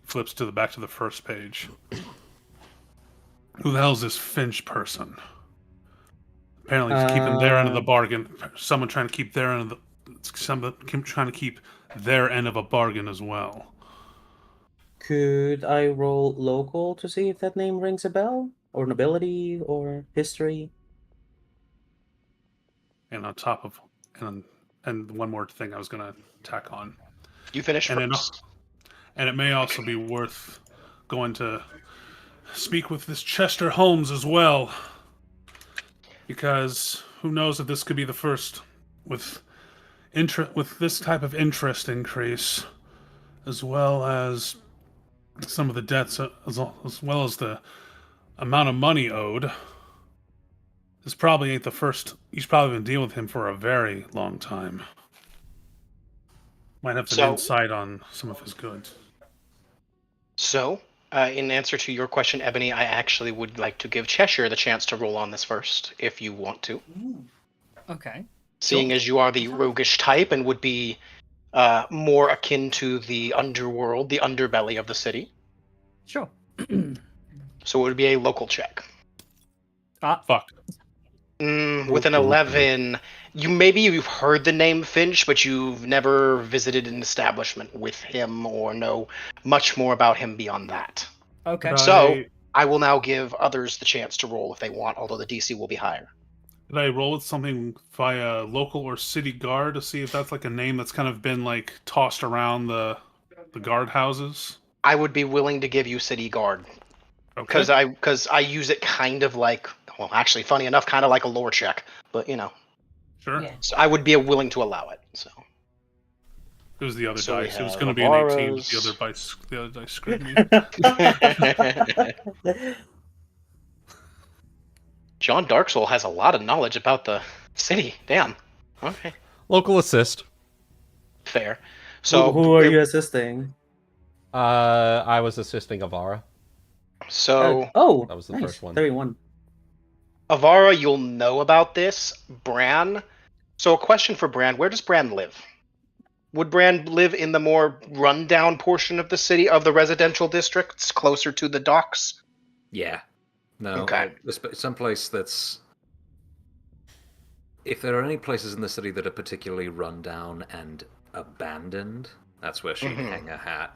flips back to the first page. Who the hell is this Finch person? Apparently, he's keeping their end of the bargain. Someone trying to keep their end of a bargain as well. Could I roll local to see if that name rings a bell, or nobility, or history? And on top of, and one more thing I was going to tack on. You finish first. And it may also be worth going to speak with this Chester Holmes as well. Because who knows if this could be the first with this type of interest increase, as well as some of the debts, as well as the amount of money owed. This probably ain't the first. He's probably been dealing with him for a very long time. Might have some insight on some of his goods. So, in answer to your question, Ebony, I actually would like to give Chesher the chance to roll on this first, if you want to. Okay. Seeing as you are the roguish type and would be more akin to the underworld, the underbelly of the city. Sure. So it would be a local check. Fuck. With an 11, you've heard the name Finch, but you've never visited an establishment with him or know much more about him beyond that. Okay. So I will now give others the chance to roll if they want, although the DC will be higher. Did I roll with something via local or city guard to see if that's like a name that's kind of been like tossed around the guard houses? I would be willing to give you city guard. Because I use it kind of like, well, actually, funny enough, kind of like a lore check, but Sure. Yeah. So I would be willing to allow it. So it was the other So we dice. It was have going to be an 18. Avaras. The other dice screwed me. John Darksoul has a lot of knowledge about the city. Damn. Okay. Local assist. Fair. So who are you assisting? I was assisting Avara. So That was the nice. first one. 31. Avara, you'll know about this. Bran. So a question for Bran: where does Bran live? Would Bran live in the more rundown portion of the city, of the residential districts, closer to the docks? Yeah. No. Okay. Someplace that's If there are any places in the city that are particularly run down and abandoned, that's where she'd hang her hat.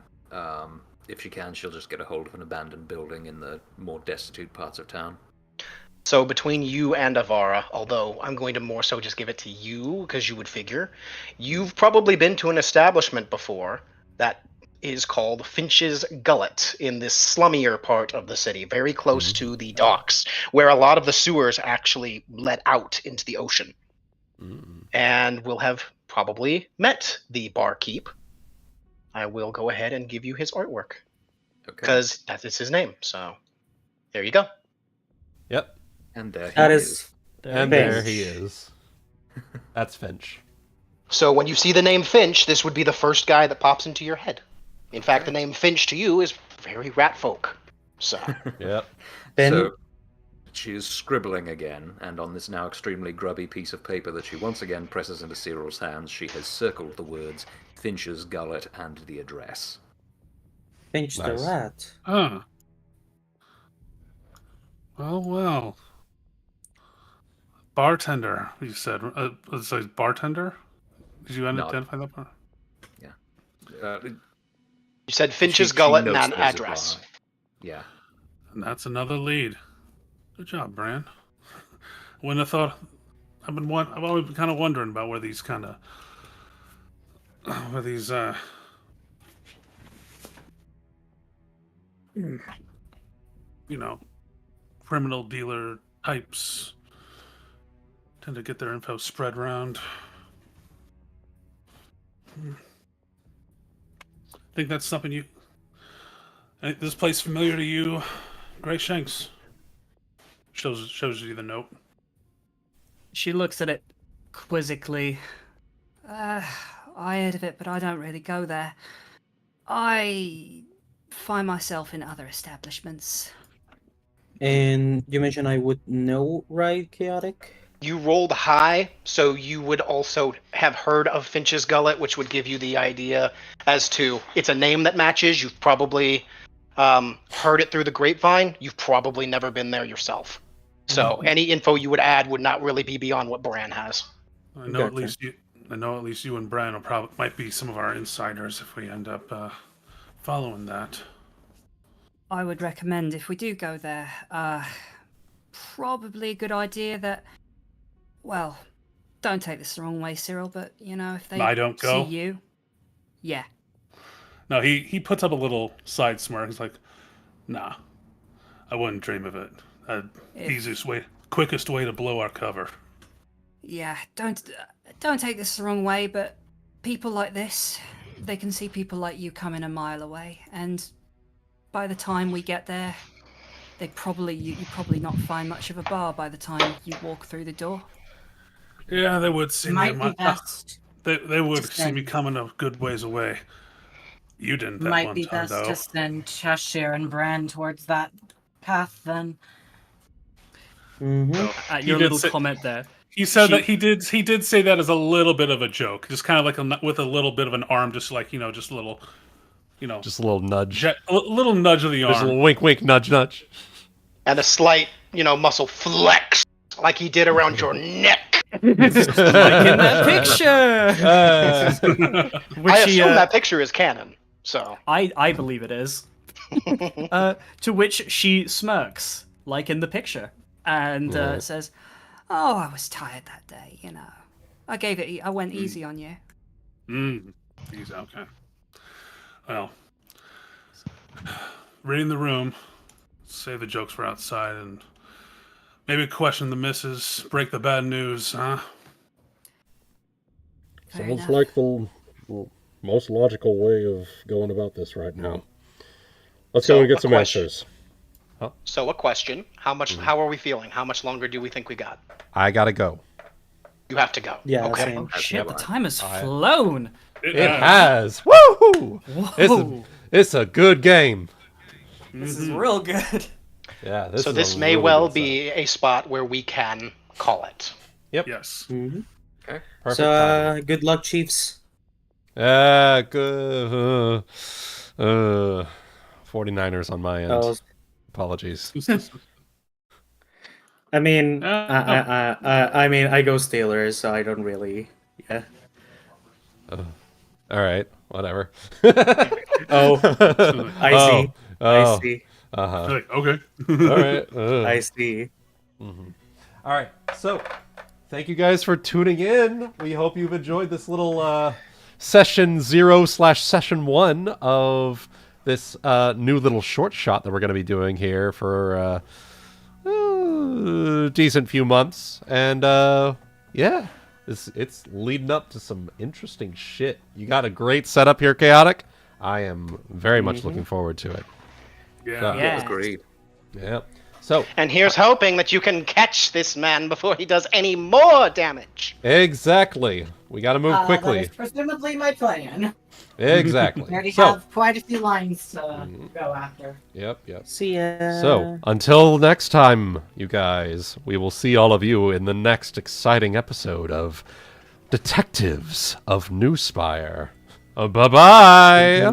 If she can, she'll just get a hold of an abandoned building in the more destitute parts of town. So between you and Avara, although I'm going to more so just give it to you because you would figure, you've probably been to an establishment before that is called Finch's Gullet in this slummier part of the city, very close to the docks, where a lot of the sewers actually let out into the ocean. And we'll have probably met the barkeep. I will go ahead and give you his artwork because that is his name. So there you go. Yep. And there That he is And Finch. there he is. That's Finch. So when you see the name Finch, this would be the first guy that pops into your head. In fact, the name Finch to you is very rat folk. So Yep. Ben, So she is scribbling again, and on this now extremely grubby piece of paper that she once again presses into Cyril's hands, she has circled the words Finch's Gullet and the address. Finch Nice. the rat. Ah. Well. Bartender, you said. It says bartender? Did you No. identify that part? you said Finch's She Gullet and notes an there's a address. bar. Yeah. And that's another lead. Good job, Bran. Wouldn't have thought. I've always been kind of wondering about where these criminal dealer types tend to get their info spread around. Think that's something you. This place familiar to you, Greyshanks? Shows you the note. She looks at it quizzically. I heard of it, but I don't really go there. I find myself in other establishments. And you mentioned I would know, right, Chaotic? You rolled high, so you would also have heard of Finch's Gullet, which would give you the idea as to it's a name that matches. You've probably heard it through the grapevine. You've probably never been there yourself. So any info you would add would not really be beyond what Bran has. I know at least you and Bran might be some of our insiders if we end up following that. I would recommend if we do go there, probably a good idea that, well, don't take this the wrong way, Cyrille, but, if they I don't go? see you, yeah. No, he puts up a little side smirk. He's like, nah, I wouldn't dream of it. Quickest way to blow our cover. Yeah, don't take this the wrong way, but people like this, they can see people like you coming a mile away, and by the time we get there, you probably not find much of a bar by the time you walk through the door. Yeah, they would see Might me. be best. They would to see me send- coming a good ways away. You didn't that Might one be time, best though. to send Chesher and Bran towards that path then. Mm-hmm. Your did little say- comment there. He said that he did say that as a little bit of a joke, just kind of like with a little bit of an arm, just like just a little, Just a little nudge. a little nudge of the Just a arm. little wink, wink, nudge, nudge. And a slight, muscle flex, like he did around your neck. Like in that picture! Which I he, assume that picture is canon. So I believe it is. To which she smirks, like in the picture, and says, "Oh, I was tired that day, I went easy on you." He's okay. Well, reading the room, say the jokes were outside, and maybe question the missus, break the bad news, huh? Fair Sounds enough. like the most logical way of going about this right now. Let's So, go and get a some question. answers. So a question: How are we feeling? How much longer do we think we got? I gotta go. You have to go. Yeah, Okay. same. Oh shit, the Cavalier. time has flown! It has. Woohoo! Whoa! It's a good game. This is real good. Yeah. So is this a may really well good be a spot where we can call it. Yes. Mm-hmm. set. Perfect So, timing. good luck, Chiefs. Good. 49ers on my end. Oh, Apologies. I mean, Uh, I mean, I go Steelers, so I don't really. Yeah. All right, whatever. Oh, I see. Oh. I see. Uh-huh. Like, okay. All right. I see. All right. So, thank you guys for tuning in. We hope you've enjoyed this little session 0/session 1 of this new little short shot that we're going to be doing here for a decent few months. And yeah, it's leading up to some interesting shit. You got a great setup here, Chaotic. I am very much looking forward to it. Yeah. Yeah. Agreed. Yeah. So, And here's hoping that you can catch this man before he does any more damage. exactly. We got to move That quickly. is presumably my plan. Exactly. I already So, have quite a few lines to go after. yep. See ya. So, until next time, you guys, we will see all of you in the next exciting episode of Detectives of Newspire. Bye-bye!